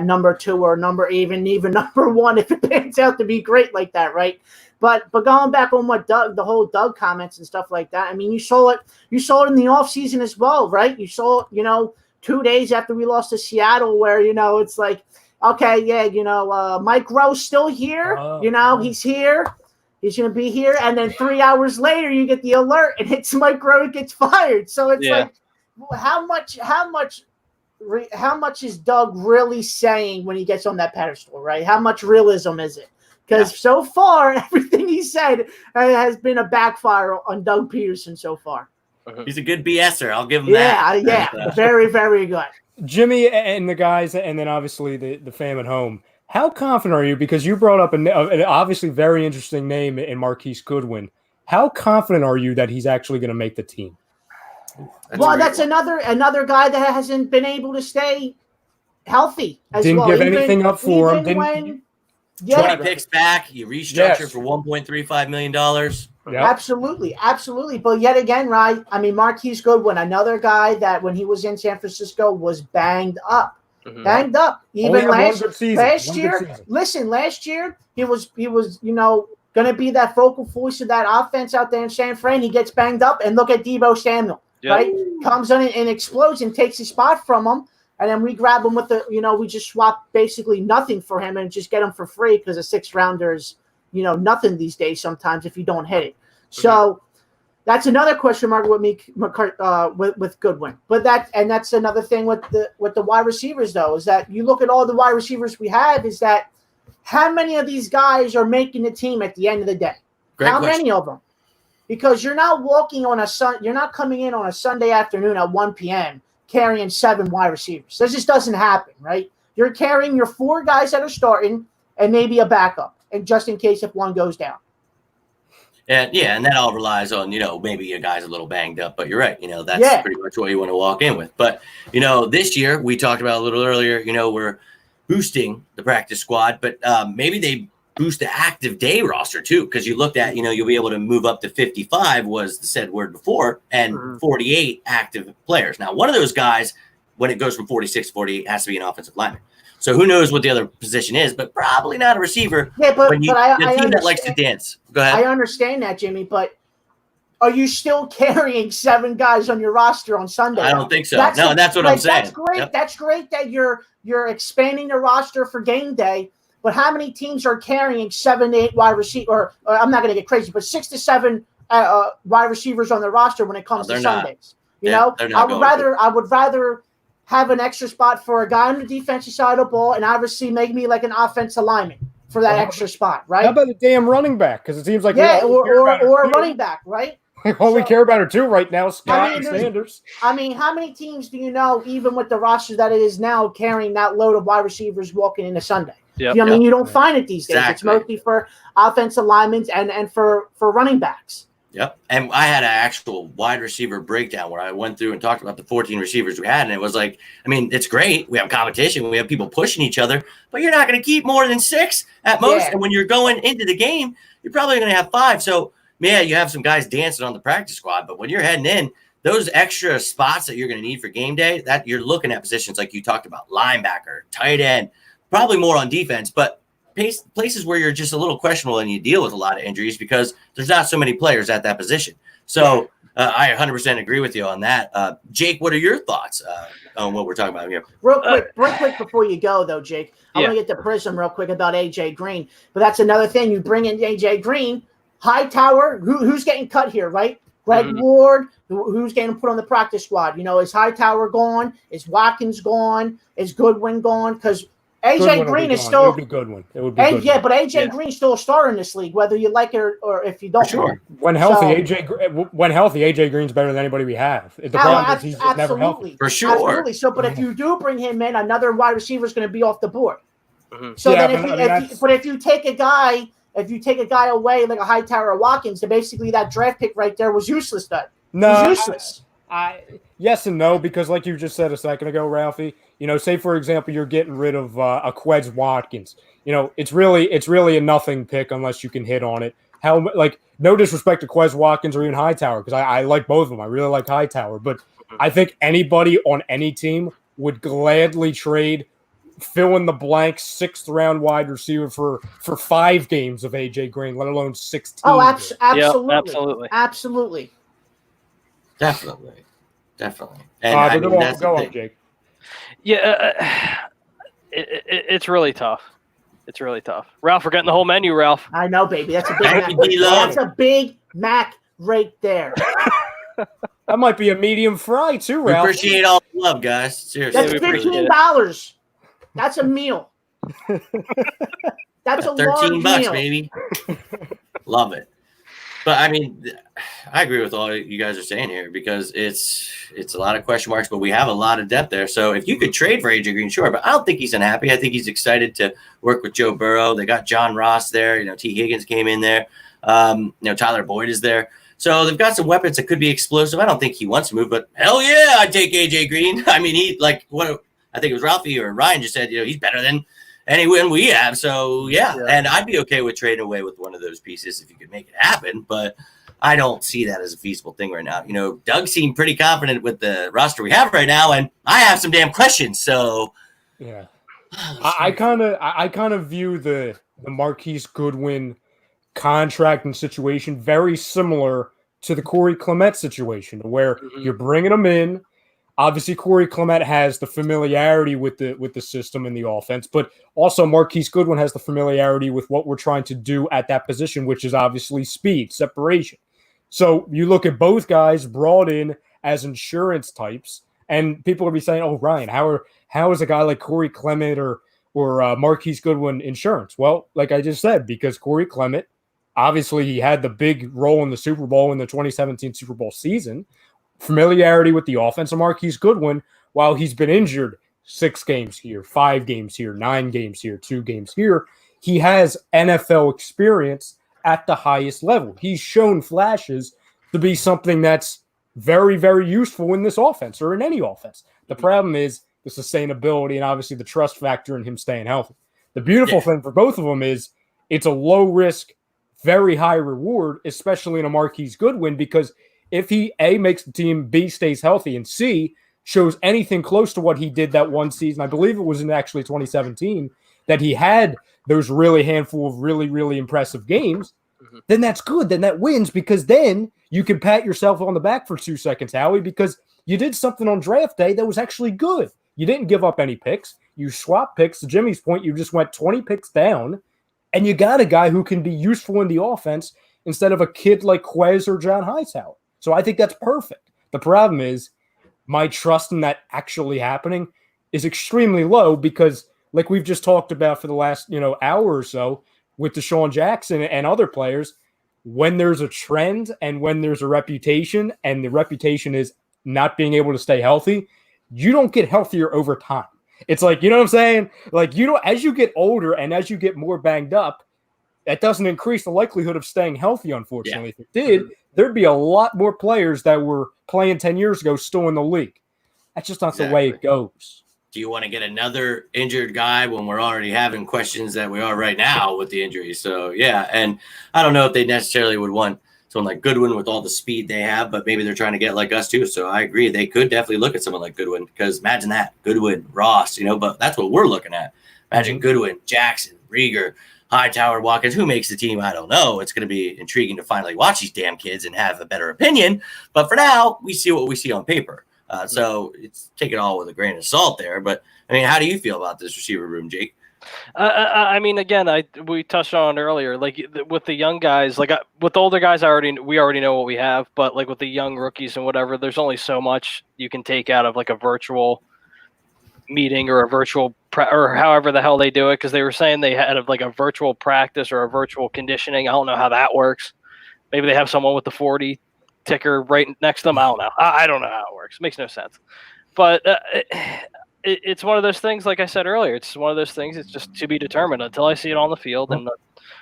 number 2 or even number 1 if it pans out to be great like that, right? But going back on what the whole Doug comments and stuff like that, I mean, you saw it in the offseason as well, right? You saw, you know, 2 days after we lost to Seattle where, you know, it's like, okay, yeah, you know, Mike Rowe's still here, you know, he's here. He's going to be here. And then 3 hours later, you get the alert and it's Mike Rowe gets fired. So it's like, how much is Doug really saying when he gets on that pedestal, right? How much realism is it? Because so far, everything he said has been a backfire on Doug Peterson so far. He's a good BSer. I'll give him that. Yeah. Very, very good. Jimmy and the guys, and then obviously the fam at home. How confident are you? Because you brought up an obviously very interesting name in Marquise Goodwin. How confident are you that he's actually going to make the team? That's another guy that hasn't been able to stay healthy as didn't well. Give anything up for him. 20 picks back. You restructured for $1.35 million. Yep. Absolutely. But yet again, right? I mean, Marquise Goodwin, another guy that when he was in San Francisco was banged up. Banged up. Even last year. Listen, last year he was, you know, going to be that focal voice of that offense out there in San Fran. He gets banged up, and look at Deebo Samuel, right? Comes in and explodes and takes his spot from him, and then we grab him with we just swap basically nothing for him and just get him for free because a 6th rounder is, you know, nothing these days sometimes if you don't hit it. So that's another question mark with Goodwin. But that's another thing with the wide receivers though, is that you look at all the wide receivers we have, is that how many of these guys are making the team at the end of the day? How many of them? Because you're not you're not coming in on a Sunday afternoon at 1 p.m. carrying 7 wide receivers. That just doesn't happen, right? You're carrying your 4 guys that are starting and maybe a backup, and just in case if one goes down. And that all relies on, you know, maybe a guy's a little banged up, but you're right. You know, that's pretty much what you want to walk in with. But, you know, this year we talked about a little earlier, you know, we're boosting the practice squad, but maybe they boost the active day roster too. Because you looked at, you know, you'll be able to move up to 55 was the said word before, and 48 active players. Now, one of those guys when it goes from 46 to 48, it has to be an offensive lineman. So who knows what the other position is, but probably not a receiver. Yeah, but the I team that likes to dance. Go ahead. I understand that, Jimmy, but are you still carrying 7 guys on your roster on Sunday? I don't think so. That's what I'm saying. That's great. Yep. That's great that you're expanding the roster for game day. But how many teams are carrying 7 to 8 wide receiver? Or I'm not going to get crazy, but 6 to 7 wide receivers on the roster when it comes to Sundays. I would rather have an extra spot for a guy on the defensive side of the ball, and obviously make me like an offensive lineman for that extra spot, right? How about a damn running back? Because it seems like or a running back, right? All we care about are 2 right now, Scott and Sanders. I mean, how many teams do you know, even with the roster that it is now, carrying that load of wide receivers walking into Sunday? Yep, I mean, you don't find it these days. Exactly. It's mostly for offensive linemen and for running backs. Yep. And I had an actual wide receiver breakdown where I went through and talked about the 14 receivers we had. And it was like, I mean, it's great. We have competition. We have people pushing each other, but you're not going to keep more than 6 at most. Yeah. And when you're going into the game, you're probably going to have 5. So, yeah, you have some guys dancing on the practice squad, but when you're heading in, those extra spots that you're going to need for game day, that you're looking at positions like you talked about, linebacker, tight end, probably more on defense, but places where you're just a little questionable and you deal with a lot of injuries because there's not so many players at that position. So I 100% agree with you on that. Jake, what are your thoughts on what we're talking about here? Real quick before you go, though, Jake, I want to get the prism real quick about A.J. Green. But that's another thing. You bring in A.J. Green, Hightower, who's getting cut here, right? Greg Ward, who's getting put on the practice squad. Is Hightower gone? Is Watkins gone? Is Goodwin gone? Because AJ Green is still. It would be Goodwin. It would be Goodwin. Yeah, but AJ Green's still a star in this league, whether you like it or if you don't. Sure. When healthy, AJ Green's better than anybody we have. The problem is he's just never healthy. For sure. Absolutely. So, but if you do bring him in, another wide receiver is going to be off the board. Mm-hmm. So if you take a guy away like a Hightower or Watkins, then basically that draft pick right there was useless. Useless. Yes and no, because like you just said a second ago, Ralphie, say for example you're getting rid of a Quez Watkins. It's really a nothing pick unless you can hit on it. No disrespect to Quez Watkins or even Hightower, because I like both of them. I really like Hightower, but I think anybody on any team would gladly trade fill in the blank 6th round wide receiver for 5 games of AJ Green, let alone 16. Oh, absolutely. Yep, absolutely. Definitely. And go on, Jake. Yeah, it's really tough. It's really tough. Ralph, we're getting the whole menu, Ralph. I know, baby. That's a big Mac. That's a big Mac right there. That might be a medium fry too, Ralph. We appreciate all the love, guys. Seriously. That's $15. That's a meal. That's a $13, meal. baby. Love it. But I mean, I agree with all you guys are saying here because it's a lot of question marks, but we have a lot of depth there. So if you could trade for AJ Green, sure, but I don't think he's unhappy. I think he's excited to work with Joe Burrow. They got John Ross there. T. Higgins came in there. Tyler Boyd is there. So they've got some weapons that could be explosive. I don't think he wants to move, but hell yeah, I'd take AJ Green. I mean, I think it was Ralphie or Ryan just said, he's better than anyone we have. So yeah, and I'd be okay with trading away with one of those pieces if you could make it happen, but I don't see that as a feasible thing right now. Doug seemed pretty confident with the roster we have right now, and I have some damn questions. So yeah, I kind of view the Marquise Goodwin contract and situation very similar to the Corey Clement situation, where you're bringing him in. Obviously, Corey Clement has the familiarity with the system and the offense, but also Marquise Goodwin has the familiarity with what we're trying to do at that position, which is obviously speed, separation. So you look at both guys brought in as insurance types, and people will be saying, "Oh, Ryan, how is a guy like Corey Clement or Marquise Goodwin insurance?" Well, like I just said, because Corey Clement, obviously, he had the big role in the Super Bowl in the 2017 Super Bowl season. Familiarity with the offense of Marquise Goodwin, while he's been injured 6 games here, 5 games here, 9 games here, 2 games here, he has NFL experience at the highest level. He's shown flashes to be something that's very, very useful in this offense or in any offense. The problem is the sustainability and obviously the trust factor in him staying healthy. The beautiful thing for both of them is it's a low risk, very high reward, especially in a Marquise Goodwin, because if he A, makes the team, B, stays healthy, and C, shows anything close to what he did that one season, I believe it was in actually 2017, that he had those really handful of really, really impressive games, then that's good. Then that wins, because then you can pat yourself on the back for 2 seconds, Howie, because you did something on draft day that was actually good. You didn't give up any picks. You swapped picks. To Jimmy's point, you just went 20 picks down, and you got a guy who can be useful in the offense instead of a kid like Quez or John Hightower. So I think that's perfect. The problem is my trust in that actually happening is extremely low, because like we've just talked about for the last, hour or so with Deshaun Jackson and other players, when there's a trend and when there's a reputation, and the reputation is not being able to stay healthy, you don't get healthier over time. It's like, you know what I'm saying? Like, as you get older and as you get more banged up, that doesn't increase the likelihood of staying healthy, unfortunately. If it did, there'd be a lot more players that were playing 10 years ago still in the league. That's just not the way it goes. Do you want to get another injured guy when we're already having questions that we are right now with the injuries? So, yeah, and I don't know if they necessarily would want someone like Goodwin with all the speed they have, but maybe they're trying to get like us too. So I agree. They could definitely look at someone like Goodwin, because imagine that. Goodwin, Ross, but that's what we're looking at. Imagine Goodwin, Jackson, Rieger, Hightower, Watkins. Who makes the team? I don't know. It's going to be intriguing to finally watch these damn kids and have a better opinion. But for now, we see what we see on paper. So it's take it all with a grain of salt there. But, I mean, how do you feel about this receiver room, Jake? I mean, again, we touched on it earlier. Like with the young guys, with the older guys, we already know what we have. But like with the young rookies and whatever, there's only so much you can take out of like a virtual meeting or a virtual or however the hell they do it. Because they were saying they had like a virtual practice or a virtual conditioning. I don't know how that works. Maybe they have someone with the 40 ticker right next to them. I don't know. I don't know how it works. It makes no sense. But it's one of those things, like I said earlier, it's one of those things. It's just to be determined until I see it on the field, and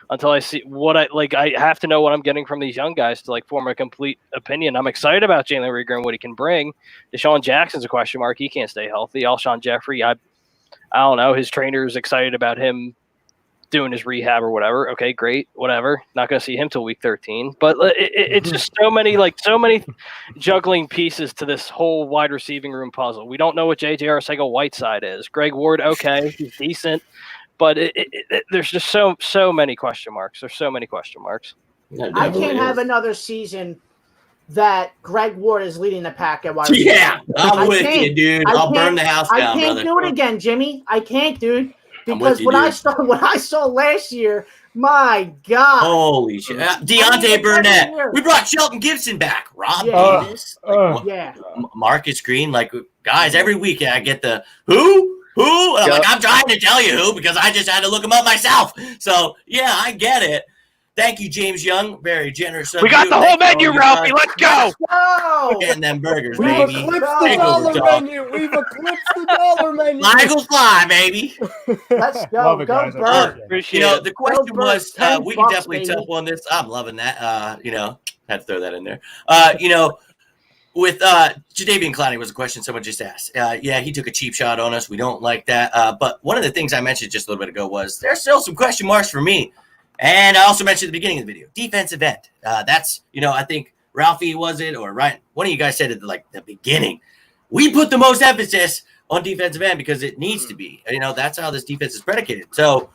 until I see what I have to know what I'm getting from these young guys to like form a complete opinion. I'm excited about Jalen Rieger and what he can bring. Deshaun Jackson's a question mark. He can't stay healthy. Alshon Jeffrey, I don't know. His trainer's excited about him doing his rehab or whatever. Okay, great, whatever. Not going to see him till week 13. But it's just so many juggling pieces to this whole wide receiving room puzzle. We don't know what J.J. Arcega-Whiteside is. Greg Ward, okay, he's decent, but there's just so many question marks. There's so many question marks. I can't have another season that Greg Ward is leading the pack at wide receiver. Yeah, I'm with you, dude. I'll burn the house down, I can't brother. do it again, Jimmy. I can't, dude. Because what I saw last year, my God. Holy shit. Deontay Burnett. We brought Shelton Gibson back. Rob Davis. Marcus Green. Like, guys, every week I get the who? And I'm like, I'm trying to tell you who, because I just had to look them up myself. So, yeah, I get it. Thank you, James Young. Very generous. We got the whole menu, Ralphie. Let's go. Getting them burgers, We've baby. eclipsed the dollar menu. We've eclipsed the dollar menu. Michael's fly, baby. Let's go. Love it, Go guys. Bird. Appreciate The question was, we can definitely baby. tap on this. I'm loving that. Had to throw that in there. With Jadeveon Clowney was a question someone just asked. He took a cheap shot on us. We don't like that. But one of the things I mentioned just a little bit ago was there's still some question marks for me. And I also mentioned at the beginning of the video, defensive end. That's, I think Ralphie was it, or Ryan, one of you guys said at the beginning. We put the most emphasis on defensive end because it needs to be. That's how this defense is predicated. So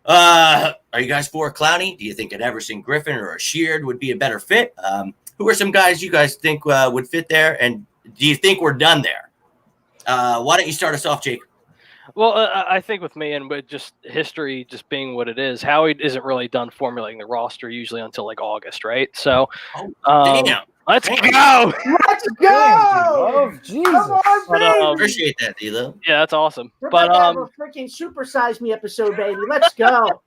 are you guys for Clowney? Do you think an Everson Griffin or a Sheard would be a better fit? Who are some guys you guys think would fit there? And do you think we're done there? Why don't you start us off, Jake? Well, I think with me and with just history just being what it is, Howie isn't really done formulating the roster usually until like August, right? So, damn. Let's go. Let's go. Jesus. Come on, baby. Appreciate that, D-Lo. Yeah, that's awesome. We're But about to have a freaking Supersize Me episode, baby. Let's go.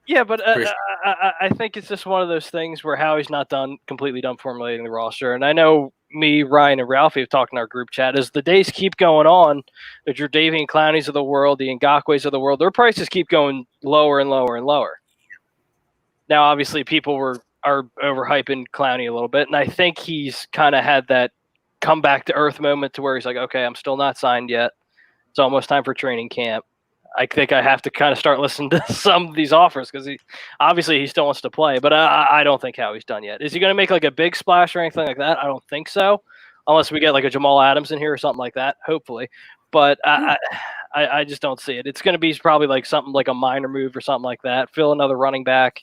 yeah, but I think it's just one of those things where Howie's not completely done formulating the roster, and I know me, Ryan, and Ralphie have talked in our group chat. As the days keep going on, the Jadeveon Clowneys of the world, the Ngakwe's of the world, their prices keep going lower and lower and lower. Now, obviously, people are overhyping Clowney a little bit, and I think he's kind of had that come back to earth moment to where he's like, okay, I'm still not signed yet. It's almost time for training camp. I think I have to kind of start listening to some of these offers because he still wants to play, but I don't think Howie's done yet. Is he going to make like a big splash or anything like that? I don't think so. unless we get like a Jamal Adams in here or something like that, hopefully. But I just don't see it. It's going to be probably like something like a minor move or something like that. Fill another running back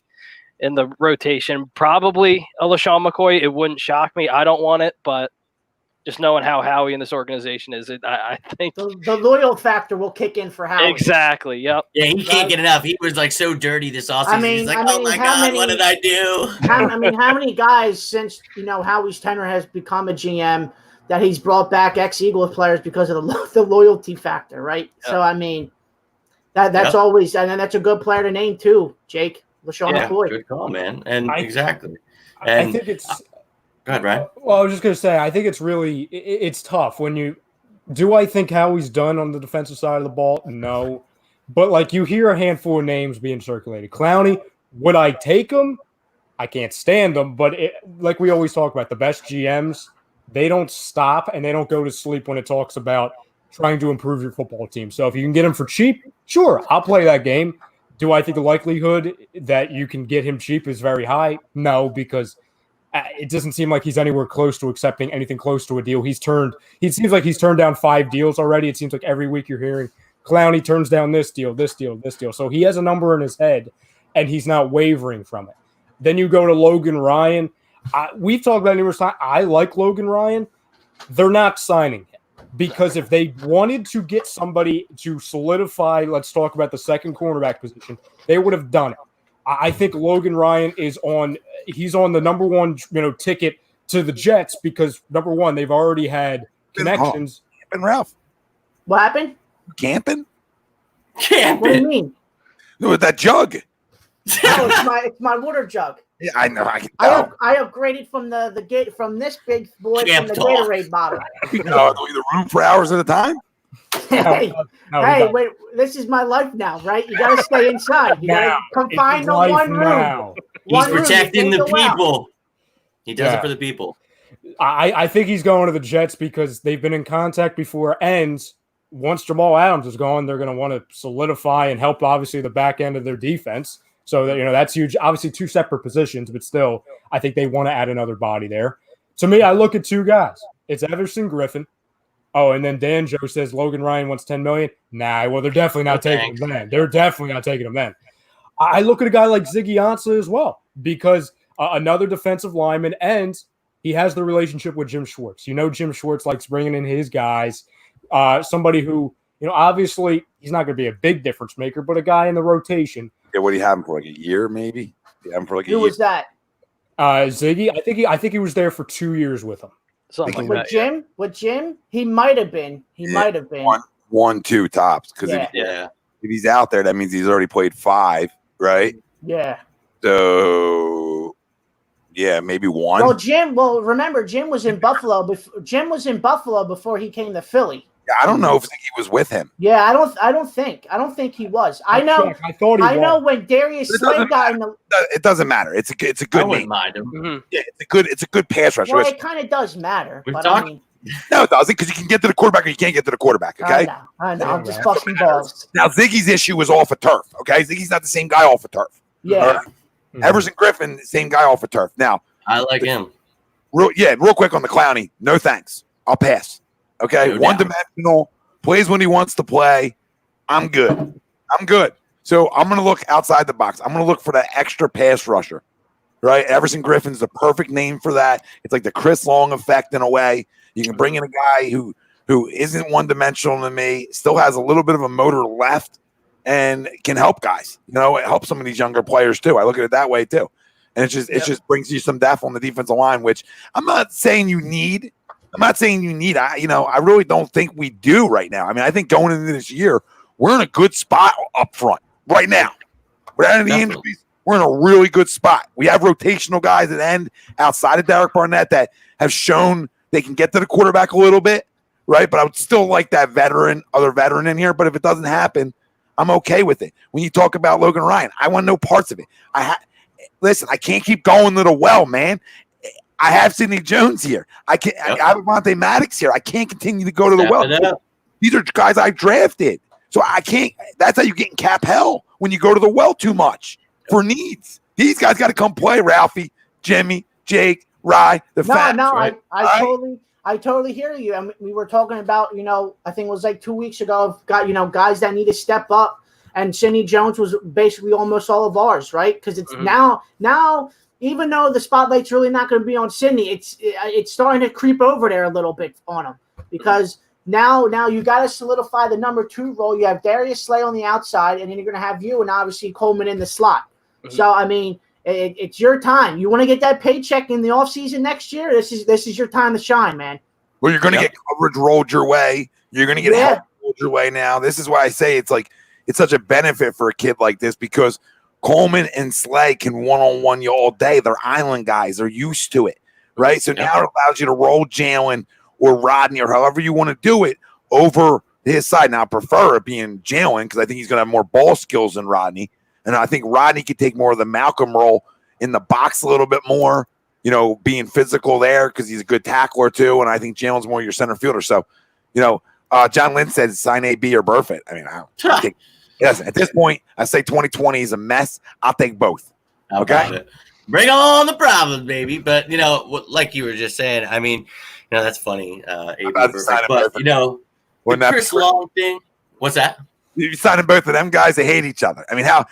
in the rotation. Probably a LaShawn McCoy. It wouldn't shock me. I don't want it, but just knowing how Howie in this organization is, I think the loyal factor will kick in for Howie. Exactly. Yep. Yeah, he can't get enough. He was like so dirty this offseason. I mean, He's like, I oh mean, my how God, many- what did I do? How many guys since Howie's tenure has become a GM that he's brought back ex-Eagles players because of the loyalty factor, right? Yep. So I mean, that's always, and then that's a good player to name too, Jake LaShawn McCoy. Good call, man. And exactly. I And think it's. go ahead, Ryan. Well, I was just going to say, I think it's really it's tough when you. Do I think Howie's done on the defensive side of the ball? No, but like you hear a handful of names being circulated. Clowney, would I take him? I can't stand them, but like we always talk about, the best GMs, they don't stop and they don't go to sleep when it talks about trying to improve your football team. So if you can get him for cheap, sure, I'll play that game. Do I think the likelihood that you can get him cheap is very high? No, because it doesn't seem like he's anywhere close to accepting anything close to a deal. It seems like he's turned down 5 deals already. It seems like every week you're hearing Clowney turns down this deal, this deal, this deal. So he has a number in his head and he's not wavering from it. Then you go to Logan Ryan. We've talked about it numerous times. I like Logan Ryan. They're not signing him because if they wanted to get somebody to solidify, let's talk about the second cornerback position, they would have done it. I think Logan Ryan he's on the number one, ticket to the Jets because number one, they've already had connections. Camping, Ralph. What happened? Camping? What do you mean? With that jug. No, it's my water jug. Yeah, I know. I can tell. I upgraded from the gate from this big boy Camp from the talk. Gatorade bottle. The room for hours at a time. Hey, No, hey, no. wait! This is my life now, right? You got to stay inside. You got to Now, confine it's to life one room. now. He's One room, you protecting can't the go out. people. He does Yeah. it for the people. I think he's going to the Jets because they've been in contact before. And once Jamal Adams is gone, they're going to want to solidify and help, obviously, the back end of their defense. So that that's huge. Obviously, 2 separate positions, but still, I think they want to add another body there. To me, I look at 2 guys. It's Everson Griffin. Oh, and then Dan Joe says Logan Ryan wants $10 million. Nah, well, they're definitely not taking him then. They're definitely not taking him then. I look at a guy like Ziggy Ansah as well because another defensive lineman, and he has the relationship with Jim Schwartz. Jim Schwartz likes bringing in his guys. Somebody who, obviously he's not going to be a big difference maker, but a guy in the rotation. Yeah, what do you have him for? Like a year, maybe? You have him for like a Who year. was that? Ziggy, I think he was there for 2 years with him. Something like With that. Jim? With Jim? He might have been. He might have been. 1, 2 tops. Because Yeah. Yeah. if he's out there, that means he's already played 5, right? Yeah. So, yeah, maybe 1. Remember, Jim was in Buffalo. Before he came to Philly. Yeah, I don't know if Ziggy was with him. Yeah, I don't think he was. I know. I thought he was. I know when Darius It Slay doesn't got in the. It doesn't matter. It's a I good wouldn't name. mind him. Mhm. Yeah, it's a good pass rush. Well, it kind of does matter, We've but talked- I mean, No, it doesn't, because you can get to the quarterback or you can't get to the quarterback. Okay. I know. I'm just Yeah. busting balls. Now Ziggy's issue was off of turf. Okay, Ziggy's not the same guy off of turf. Yeah. All right? Everson Griffin, same guy off of turf. Now, I like him. real quick on the Clowney. No thanks. I'll pass. Okay, No doubt. one-dimensional. Plays when he wants to play. I'm good. So I'm going to look outside the box. I'm going to look for that extra pass rusher. Right, Everson Griffin's the perfect name for that. It's like the Chris Long effect in a way. You can bring in a guy who isn't one-dimensional to me, still has a little bit of a motor left, and can help guys. It helps some of these younger players too. I look at it that way too, and it just brings you some depth on the defensive line, which I'm not saying you need. I really don't think we do right now. I mean, I think going into this year, we're in a good spot up front right now. Without any Definitely. injuries, we're in a really good spot. We have rotational guys at end outside of Derek Barnett that have shown they can get to the quarterback a little bit, right? But I would still like that other veteran in here. But if it doesn't happen, I'm okay with it. When you talk about Logan Ryan, I want no parts of it. Listen, I can't keep going to the well, man. I have Sidney Jones here. I have Monte Maddox here. I can't continue to go to the Step well. it up. These are guys I drafted. So I can't. That's how you get in cap hell, when you go to the well too much for needs. These guys got to come play, Ralphie, Jimmy, Jake, Rye, the facts. No, right? I I totally hear you. And we were talking about, I think it was like 2 weeks ago, guys that need to step up. And Sidney Jones was basically almost all of ours, right? Because it's now, even though the spotlight's really not going to be on Sidney, it's starting to creep over there a little bit on him. Because now you got to solidify the number 2 role. You have Darius Slay on the outside, and then you're going to have you and obviously Coleman in the slot. Mm-hmm. So, I mean, it's your time. You want to get that paycheck in the offseason next year? This is your time to shine, man. Well, you're going to get coverage rolled your way. You're going to get help rolled your way now. This is why I say it's such a benefit for a kid like this because Coleman and Slay can one-on-one you all day. They're island guys. They're used to it, right? So now it allows you to roll Jalen or Rodney or however you want to do it over his side. Now, I prefer it being Jalen because I think he's going to have more ball skills than Rodney. And I think Rodney could take more of the Malcolm role in the box a little bit more, being physical there because he's a good tackler too. And I think Jalen's more your center fielder. So, John Lynn said sign A, B, or Burfitt. I mean, I think, yes, at this point, I say 2020 is a mess. I'll take both. Okay? Bring on the problems, baby. But, like you were just saying, I mean, that's funny. A, B, Burfitt. But, the Chris Long thing, what's that? You're signing both of them guys. They hate each other. I mean, I'm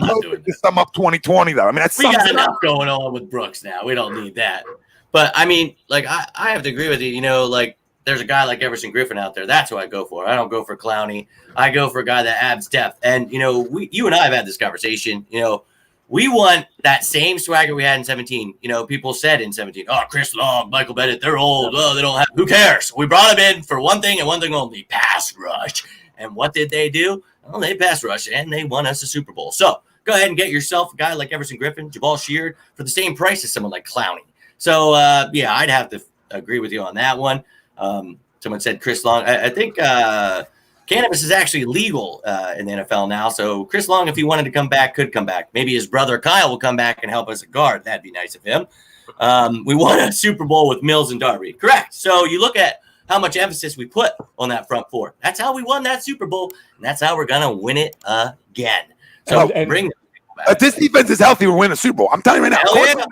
not doing that. Sum up 2020 though. I mean, we got enough going on with Brooks now. We don't need that. But I mean, like I have to agree with you. Like there's a guy like Everson Griffin out there. That's who I go for. I don't go for Clowney. I go for a guy that adds depth. And you and I have had this conversation. We want that same swagger we had in 17. People said in 17, oh, Chris Long, Michael Bennett, they're old. Oh, they don't have. Who cares? We brought them in for one thing and one thing only: pass rush. And what did they do? Well, they pass rush, and they won us a Super Bowl. So go ahead and get yourself a guy like Everson Griffin, Jabal Sheard for the same price as someone like Clowney. So, I'd have to agree with you on that one. Someone said Chris Long. I think cannabis is actually legal in the NFL now. So Chris Long, if he wanted to come back, could come back. Maybe his brother Kyle will come back and help us at guard. That'd be nice of him. We won a Super Bowl with Mills and Darby. Correct. So you look at how much emphasis we put on that front four. That's how we won that Super Bowl, and that's how we're going to win it again. So bring them back. If this defense is healthy, we're winning a Super Bowl. I'm telling you right now.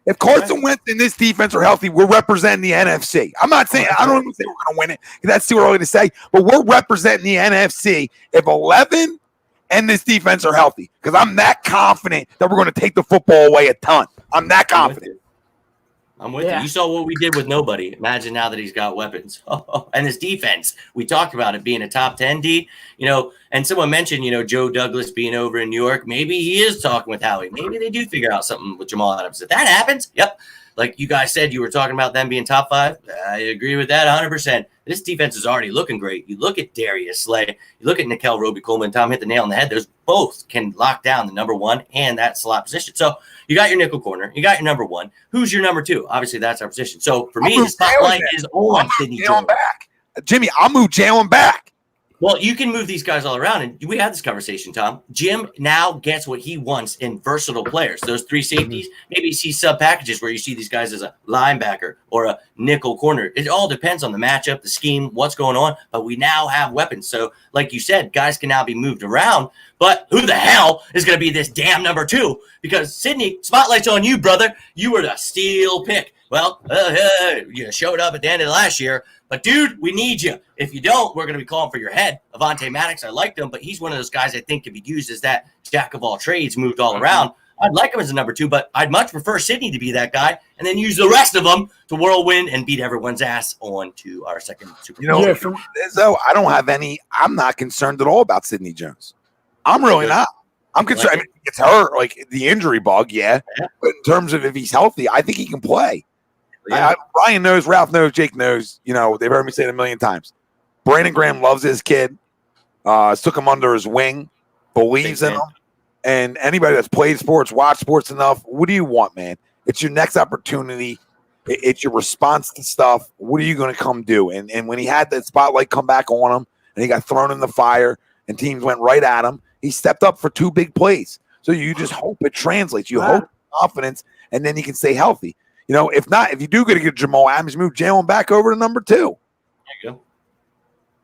If Carson Wentz and this defense are healthy, we're representing the NFC. I'm not saying – I don't even say we're going to win it. That's too early to say. But we're representing the NFC if 11 and this defense are healthy because I'm that confident that we're going to take the football away a ton. I'm that confident. I'm with you. You saw what we did with nobody. Imagine now that he's got weapons. And his defense. We talked about it being a top 10 D. And someone mentioned, Joe Douglas being over in New York. Maybe he is talking with Howie. Maybe they do figure out something with Jamal Adams. If that happens, yep. Like you guys said, you were talking about them being top 5. I agree with that 100%. This defense is already looking great. You look at Darius Slay. You look at Nickel Roby-Coleman. Tom hit the nail on the head. Those both can lock down the number 1 and that slot position. So you got your nickel corner. You got your number 1. Who's your number 2? Obviously, that's our position. So for me, the spotlight is on Sidney Jones. Jimmy, I'll move Jalen back. Well, you can move these guys all around, and we had this conversation, Tom. Jim now gets what he wants in versatile players. Those 3 safeties, maybe you see sub packages where you see these guys as a linebacker or a nickel corner. It all depends on the matchup, the scheme, what's going on, but we now have weapons. So, like you said, guys can now be moved around, but who the hell is going to be this damn number 2? Because, Sidney, spotlight's on you, brother. You were the steal pick. Well, you showed up at the end of last year, but dude, we need you. If you don't, we're going to be calling for your head. Avonte Maddox, I liked him, but he's one of those guys I think can be used as that jack of all trades, moved all around. I'd like him as a number 2, but I'd much prefer Sidney to be that guy and then use the rest of them to whirlwind and beat everyone's ass on to our second Super Bowl. So I don't have any. I'm not concerned at all about Sidney Jones. I'm really not. I'm concerned. I mean, it's hurt, like the injury bug, yeah. But in terms of if he's healthy, I think he can play. Ryan knows, Ralph knows, Jake knows. They've heard me say it a million times. Brandon Graham loves his kid. Took him under his wing, believes in him. And anybody that's played sports, watched sports enough, what do you want, man? It's your next opportunity. It's your response to stuff. What are you going to come do? And when he had that spotlight come back on him and he got thrown in the fire and teams went right at him, he stepped up for 2 big plays. So you just hope it translates. You hope confidence, and then he can stay healthy. If not, if you do get Jamal Adams, move Jalen back over to number 2. There you go.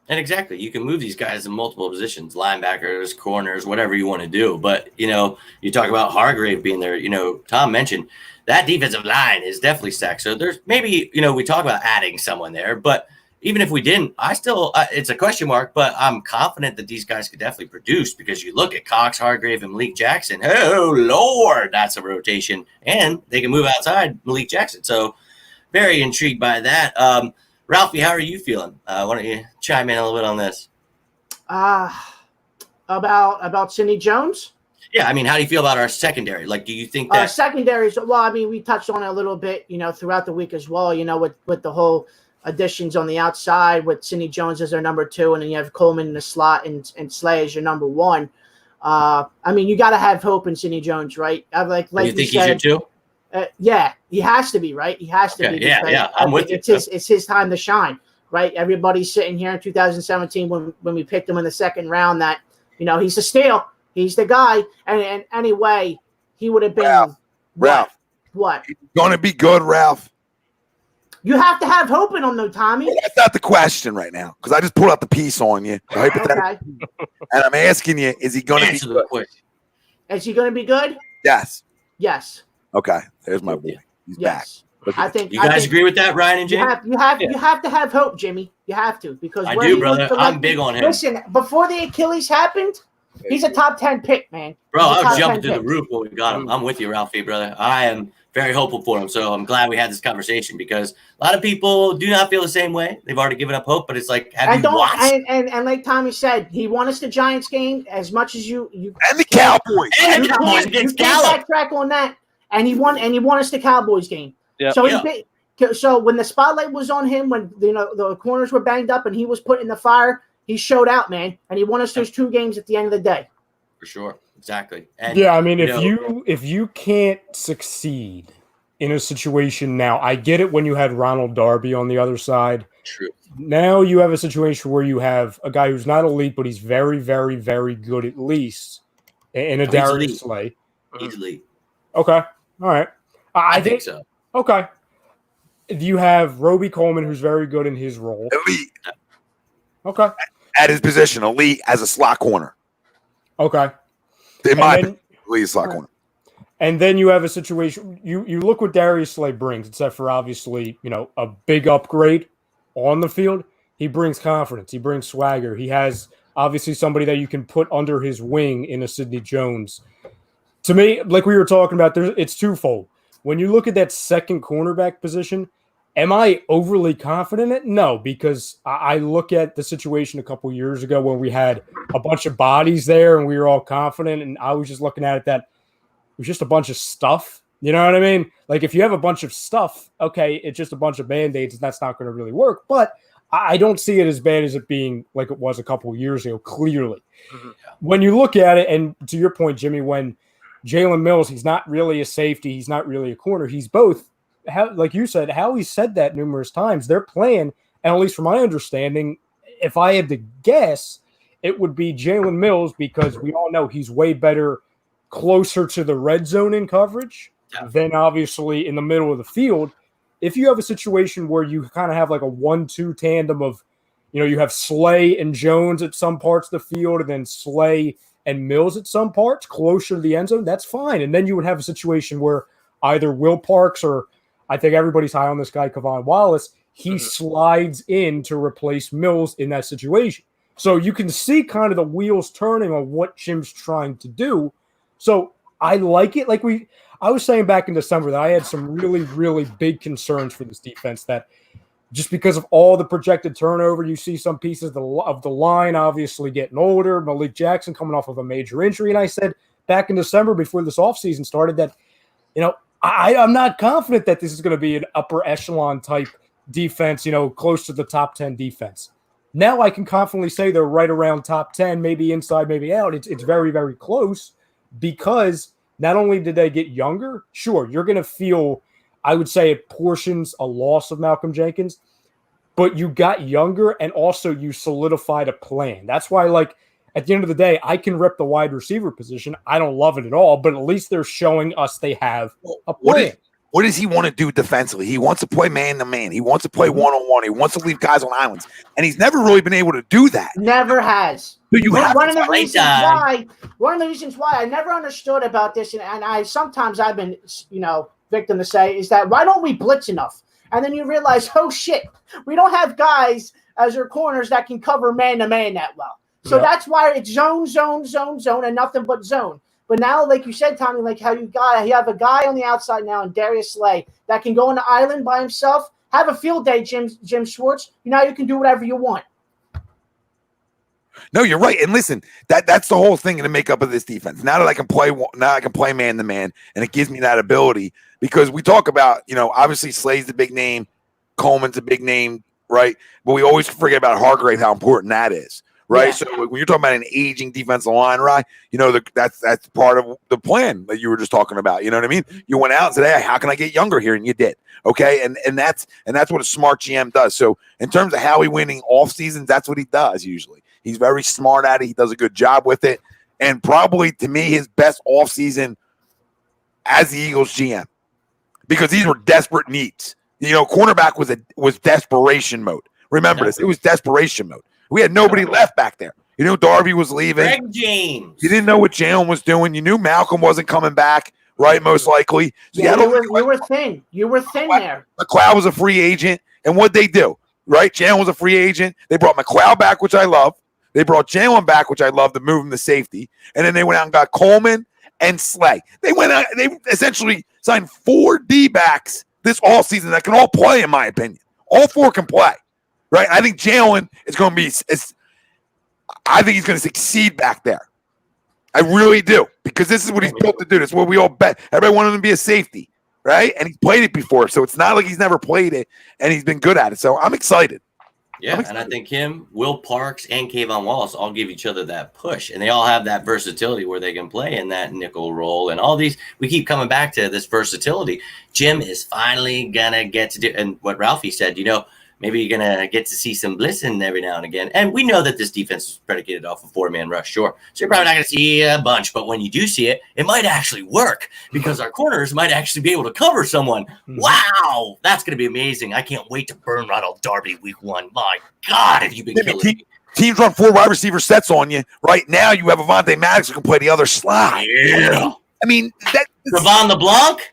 And exactly, you can move these guys in multiple positions, linebackers, corners, whatever you want to do. But, you talk about Hargrave being there. Tom mentioned that defensive line is definitely stacked. So there's maybe, we talk about adding someone there, but even if we didn't, I still, it's a question mark, but I'm confident that these guys could definitely produce because you look at Cox, Hargrave, and Malik Jackson. Oh, Lord, that's a rotation. And they can move outside Malik Jackson. So very intrigued by that. Ralphie, how are you feeling? Why don't you chime in a little bit on this? About Sidney Jones? Yeah, I mean, how do you feel about our secondary? Like, do you think that secondaries? Well, I mean, we touched on it a little bit, throughout the week as well. With the whole additions on the outside, with Sidney Jones as our number 2, and then you have Coleman in the slot and Slay as your number 1. I mean, you got to have hope in Sidney Jones, right? Like you think he should too? Yeah, he has to be, right? He has to be. Yeah, I'm with you. It's his time to shine, right? Everybody's sitting here in 2017 when we picked him in the second round that, he's a steal. He's the guy. And anyway, he would have been Ralph. What? He's going to be good, Ralph. You have to have hope in him, though, Tommy. Well, that's not the question right now because I just pulled out the piece on you. Okay. And I'm asking you, is he going to be good? Is he going to be good? Yes. Yes. Okay. There's my boy. He's back. I think you guys agree with that, Ryan and Jay? You have to have hope, Jimmy. You have to because I do, brother. I'm big on him. Listen, before the Achilles happened, he's a top 10 pick, man. Bro, I was jumping through the roof when we got him. I'm with you, Ralphie, brother. I am very hopeful for him. So I'm glad we had this conversation because a lot of people do not feel the same way. They've already given up hope, but it's like, have you watched? And like Tommy said, he won us the Giants game as much as you and the Cowboys. And the Cowboys against Gallup. Backtrack on that. And he won us the Cowboys game. Yep. So when the spotlight was on him, when the corners were banged up and he was put in the fire, he showed out, man, and he won us those 2 games at the end of the day. For sure, exactly. And, yeah, I mean, if you can't succeed in a situation now, I get it when you had Ronald Darby on the other side. True. Now you have a situation where you have a guy who's not elite, but he's very, very, very good at least in a Darius Slay. He's elite. Okay, all right. I think so. Okay. You have Roby Coleman, who's very good in his role. Elite. Okay. At his position, elite as a slot corner. Okay. In my opinion, elite slot corner. And then you have a situation. You look what Darius Slay brings, except for obviously, a big upgrade on the field. He brings confidence. He brings swagger. He has obviously somebody that you can put under his wing in a Sidney Jones. To me, like we were talking about, it's twofold. When you look at that second cornerback position, am I overly confident in it? No, because I look at the situation a couple years ago when we had a bunch of bodies there and we were all confident, and I was just looking at it that it was just a bunch of stuff. You know what I mean? Like if you have a bunch of stuff, okay, it's just a bunch of Band-Aids and that's not going to really work. But I don't see it as bad as it being like it was a couple of years ago, clearly. Mm-hmm. When you look at it, and to your point, Jimmy, when Jalen Mills, he's not really a safety, he's not really a corner, he's both. Like you said, Howie said that numerous times. Their plan, and at least from my understanding, if I had to guess, it would be Jalen Mills because we all know he's way better closer to the red zone in coverage than obviously in the middle of the field. If you have a situation where you kind of have like a 1-2 tandem of, you have Slay and Jones at some parts of the field and then Slay and Mills at some parts closer to the end zone, that's fine. And then you would have a situation where either Will Parks or I think everybody's high on this guy, Kavon Wallace, he slides in to replace Mills in that situation. So you can see kind of the wheels turning on what Jim's trying to do. So I like it. Like I was saying back in December that I had some really, really big concerns for this defense that just because of all the projected turnover, you see some pieces of the line obviously getting older, Malik Jackson coming off of a major injury. And I said back in December before this offseason started that, I'm not confident that this is going to be an upper echelon type defense, close to the top 10 defense. Now I can confidently say they're right around top 10, maybe inside, maybe out. It's very, very close because not only did they get younger, sure, you're going to feel, I would say at portions, a loss of Malcolm Jenkins, but you got younger and also you solidified a plan. That's why, at the end of the day, I can rip the wide receiver position. I don't love it at all, but at least they're showing us they have a plan. What does he want to do defensively? He wants to play man-to-man. He wants to play one-on-one. He wants to leave guys on islands. And he's never really been able to do that. Never has. One of the reasons why I never understood about this, and I've been, victim to say, is that why don't we blitz enough? And then you realize, oh shit, we don't have guys as our corners that can cover man to man that well. So that's why it's zone, and nothing but zone. But now, like you said, Tommy, like how you have a guy on the outside now, and Darius Slay, that can go on the island by himself. Have a field day, Jim Schwartz. Now you can do whatever you want. No, you're right. And listen, that's the whole thing in the makeup of this defense. Now that I can play man to man, and it gives me that ability, because we talk about, obviously Slay's the big name, Coleman's a big name, right? But we always forget about Hargrave, how important that is. Right. Yeah. So when you're talking about an aging defensive line, right, that's part of the plan that you were just talking about. You know what I mean? You went out and said, hey, how can I get younger here? And you did. Okay. And that's what a smart GM does. So in terms of how he winning off seasons, that's what he does usually. He's very smart at it. He does a good job with it. And probably to me, his best off season as the Eagles GM, because these were desperate needs. Cornerback was desperation mode. Remember this. It was desperation mode. We had nobody left back there. Darby was leaving. Greg James. You didn't know what Jalen was doing. You knew Malcolm wasn't coming back, right? Most likely. So you were thin. You were thin there. McLeod was a free agent. And what'd they do? Right? Jalen was a free agent. They brought McLeod back, which I love. They brought Jalen back, which I love, to move him to safety. And then they went out and got Coleman and Slay. They went out, they essentially signed 4 D-backs this all season that can all play, in my opinion. All 4 can play. Right, I think Jalen is going to be. I think he's going to succeed back there. I really do, because this is what he's built to do. This is what we all bet. Everybody wanted him to be a safety, right? And he's played it before, so it's not like he's never played it, and he's been good at it. So I'm excited. Yeah, and I think him, Will Parks, and Kayvon Wallace all give each other that push, and they all have that versatility where they can play in that nickel role. And all these, we keep coming back to this versatility. Jim is finally gonna get to do, and what Ralphie said, maybe you're going to get to see some blitzing every now and again. And we know that this defense is predicated off a 4-man rush, sure. So you're probably not going to see a bunch. But when you do see it, it might actually work, because our corners might actually be able to cover someone. Wow, that's going to be amazing. I can't wait to burn Ronald Darby week 1. My God, have you been killing me. Teams run 4 wide receiver sets on you. Right now, you have Avonte Maddox who can play the other slide. Yeah. I mean, Ravon LeBlanc?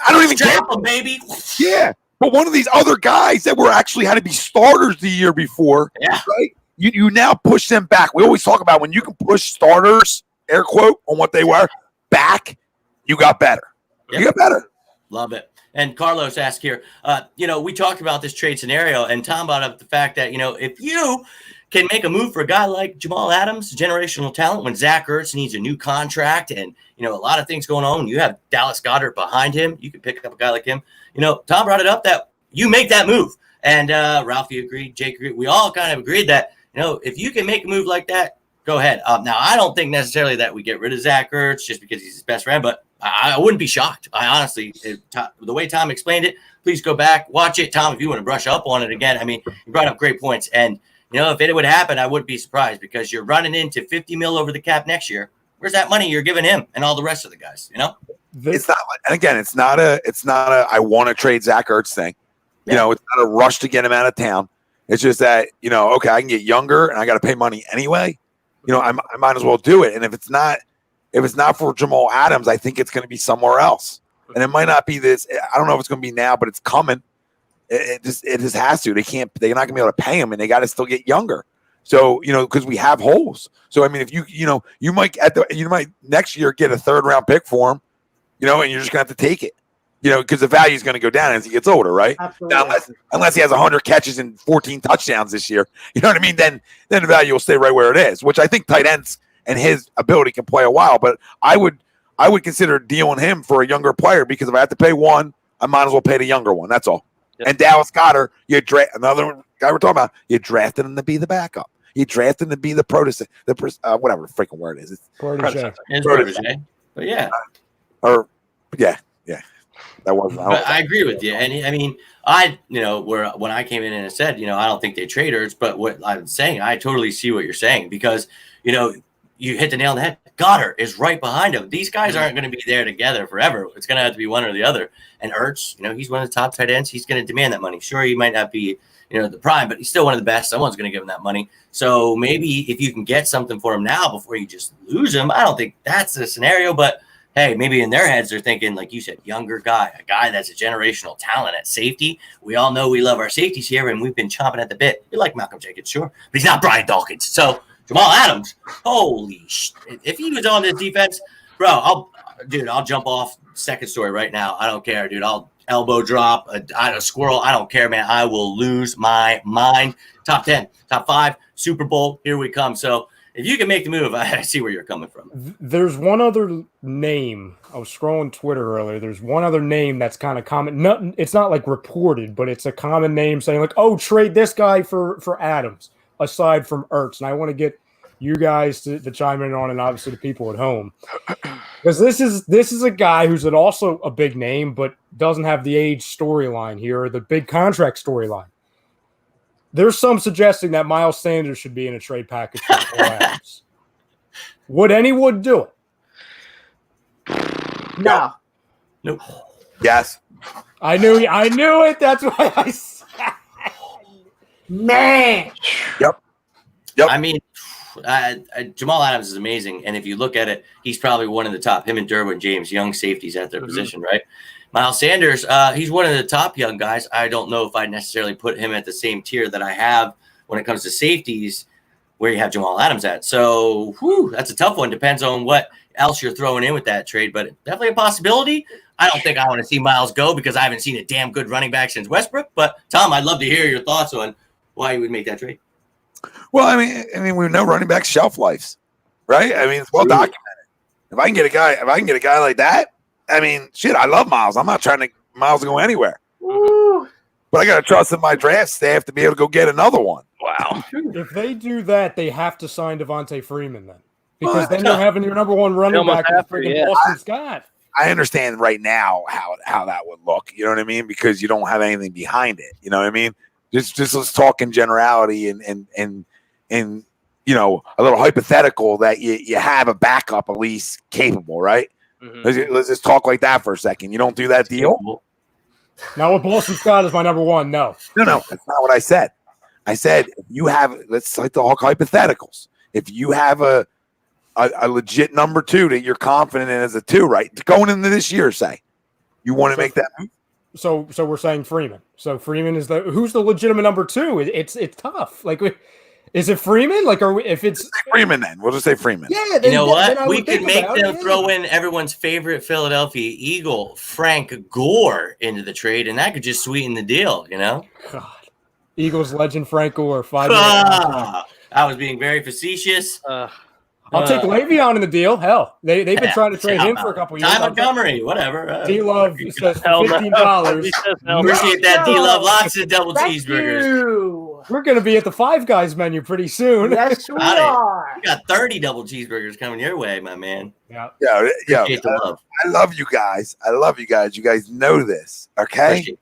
I don't even care. Him, baby. Yeah. But one of these other guys that were actually had to be starters the year before, right? You now push them back. We always talk about when you can push starters, air quote, on what they were, back, you got better. Yep. You got better. Love it. And Carlos asked here, we talked about this trade scenario, and Tom brought up the fact that, if you can make a move for a guy like Jamal Adams, generational talent, when Zach Ertz needs a new contract and, a lot of things going on, you have Dallas Goedert behind him, you can pick up a guy like him. Tom brought it up that you make that move. And Ralphie agreed, Jake agreed. We all kind of agreed that, if you can make a move like that, go ahead. Now, I don't think necessarily that we get rid of Zach Ertz just because he's his best friend, but I wouldn't be shocked. I honestly, the way Tom explained it, please go back, watch it. Tom, if you want to brush up on it again, I mean, you brought up great points. And, if it would happen, I wouldn't be surprised, because you're running into $50 million over the cap next year. Where's that money you're giving him and all the rest of the guys, It's not, and again, it's not a I want to trade Zach Ertz thing. Yeah. It's not a rush to get him out of town. It's just that, okay, I can get younger and I got to pay money anyway. I might as well do it. And if it's not for Jamal Adams, I think it's going to be somewhere else. And it might not be this. I don't know if it's going to be now, but it's coming. It just has to. They're not going to be able to pay him, and they got to still get younger. So, because we have holes. So, I mean, if you might next year get a 3rd round pick for him, and you're just going to have to take it, because the value is going to go down as he gets older, right? Absolutely. Now, unless he has 100 catches and 14 touchdowns this year, you know what I mean? Then the value will stay right where it is, which I think tight ends and his ability can play a while. But I would consider dealing him for a younger player, because if I have to pay one, I might as well pay the younger one. That's all. Yep. And Dallas Goedert, another guy we're talking about, you drafted him to be the backup. You drafted him to be the protege, whatever the freaking word is. It's protege. But yeah. That wasn't. I agree with you. And I mean, when I came in and said, I don't think they traders, but what I'm saying, I totally see what you're saying, because, you hit the nail on the head. Goddard is right behind him. These guys aren't going to be there together forever. It's going to have to be one or the other. And Ertz, he's one of the top tight ends. He's going to demand that money. Sure, he might not be, the prime, but he's still one of the best. Someone's going to give him that money. So maybe if you can get something for him now before you just lose him, I don't think that's the scenario. But hey, maybe in their heads they're thinking, like you said, younger guy, a guy that's a generational talent at safety. We all know we love our safeties here, and we've been chomping at the bit. You like Malcolm Jenkins, sure, but he's not Brian Dawkins. So Jamal Adams, holy shit. If he was on this defense, bro, I'll jump off second story right now. I don't care, dude. I'll elbow drop a squirrel. I don't care, man. I will lose my mind. Top 10, top 5, Super Bowl. Here we come. So if you can make the move, I see where you're coming from. There's one other name. I was scrolling Twitter earlier. There's one other name that's kind of common. It's not like reported, but it's a common name saying like, oh, trade this guy for Adams, aside from Ertz. And I want to get you guys to chime in on, and obviously the people at home, because this is a guy who's also a big name, but doesn't have the age storyline here or the big contract storyline. There's some suggesting that Miles Sanders should be in a trade package for Jamal Adams. Would anyone do it? No. Nope. Yes. I knew it. That's why I said. Man. Yep. I mean, Jamal Adams is amazing, and if you look at it, he's probably one of the top. Him and Derwin James, young safeties at their position, right? Miles Sanders, he's one of the top young guys. I don't know if I'd necessarily put him at the same tier that I have when it comes to safeties, where you have Jamal Adams at. So, that's a tough one. Depends on what else you're throwing in with that trade, but definitely a possibility. I don't think I want to see Miles go because I haven't seen a damn good running back since Westbrook. But Tom, I'd love to hear your thoughts on why you would make that trade. Well, I mean, we know running back shelf lives, right? I mean, it's well documented. If I can get a guy like that, I mean, shit, I love Miles. I'm not trying to Miles to go anywhere. Woo. But I got to trust in my draft staff to be able to go get another one. Wow. If they do that, they have to sign Devontae Freeman then, because then you're having your number one running back is freaking Boston Scott. I understand right now how that would look. You know what I mean? Because you don't have anything behind it. You know what I mean? Just let's talk in generality and you know, a little hypothetical that you have a backup at least capable, right? Mm-hmm. Let's just talk like that for a second. You don't do that deal? Now with Boston Scott is my number one. No, that's not what I said. I said if you have, let's like talk hypotheticals. If you have a legit number 2 that you're confident in as a 2, right? Going into this year, say you want to make that move. So we're saying Freeman. So Freeman is who's the legitimate number 2? It's tough. Like, is it Freeman? Like, if it's Freeman, then we'll just say Freeman. Yeah, you know what? We could make them throw in everyone's favorite Philadelphia Eagle, Frank Gore, into the trade, and that could just sweeten the deal. You know, God, Eagles legend Frank Gore, 5 I was being very facetious. I'll take Le'Veon in the deal. Hell, they've been trying to trade him for a couple years. Time Montgomery, whatever. D-Love says $15. Appreciate that. D-Love, lots of double cheeseburgers. We're going to be at the Five Guys menu pretty soon. Yes, we are. You got 30 double cheeseburgers coming your way, my man. Yeah. I love you guys. You guys know this, okay? You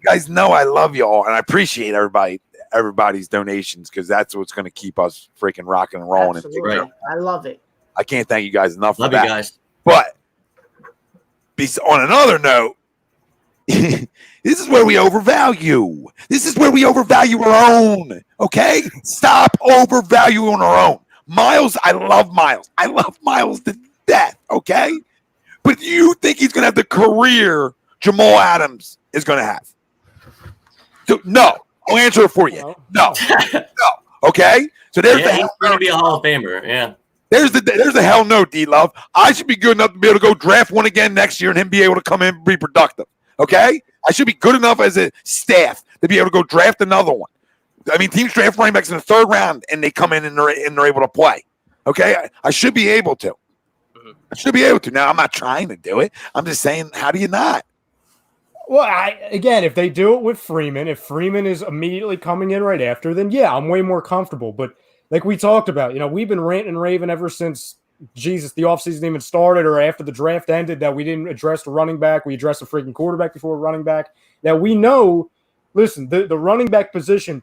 guys know I love y'all, and I appreciate everybody's donations, because that's what's going to keep us freaking rocking and rolling. Absolutely. I love it. I can't thank you guys enough love for that. You guys. But on another note, this is where we overvalue. This is where we overvalue our own. Okay? Stop overvaluing our own. Miles, I love Miles. I love Miles to death. Okay? But you think he's going to have the career Jamal Adams is going to have? So, no. I'll answer it for you. No. Okay? So there's he's going to be a Hall of Famer. Yeah. There's the hell no, D-Love. I should be good enough to be able to go draft one again next year and him be able to come in and be productive. Okay? I should be good enough as a staff to be able to go draft another one. I mean, teams draft running backs in the 3rd round and they come in and they're able to play. Okay? I should be able to. I should be able to. Now, I'm not trying to do it. I'm just saying, how do you not? Well, again, if they do it with Freeman, if Freeman is immediately coming in right after, then yeah, I'm way more comfortable. But like we talked about, we've been ranting and raving ever since, the offseason even started or after the draft ended, that we didn't address the running back. We addressed the freaking quarterback before running back. Now we know, listen, the running back position,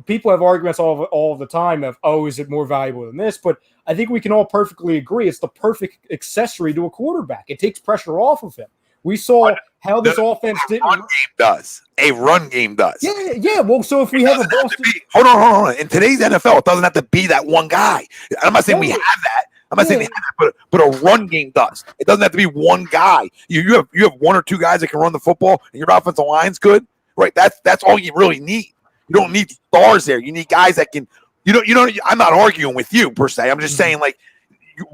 people have arguments all the time of, is it more valuable than this? But I think we can all perfectly agree it's the perfect accessory to a quarterback. It takes pressure off of him. We saw how this offense did. A run game does. Yeah. Well, so if we have a Boston, hold on. In today's NFL, it doesn't have to be that one guy. I'm not saying we have that. I'm not saying they have that, but a run game does. It doesn't have to be one guy. You have one or two guys that can run the football, and your offensive line's good, right? That's all you really need. You don't need stars there. You need guys that can. You know. I'm not arguing with you per se. I'm just saying like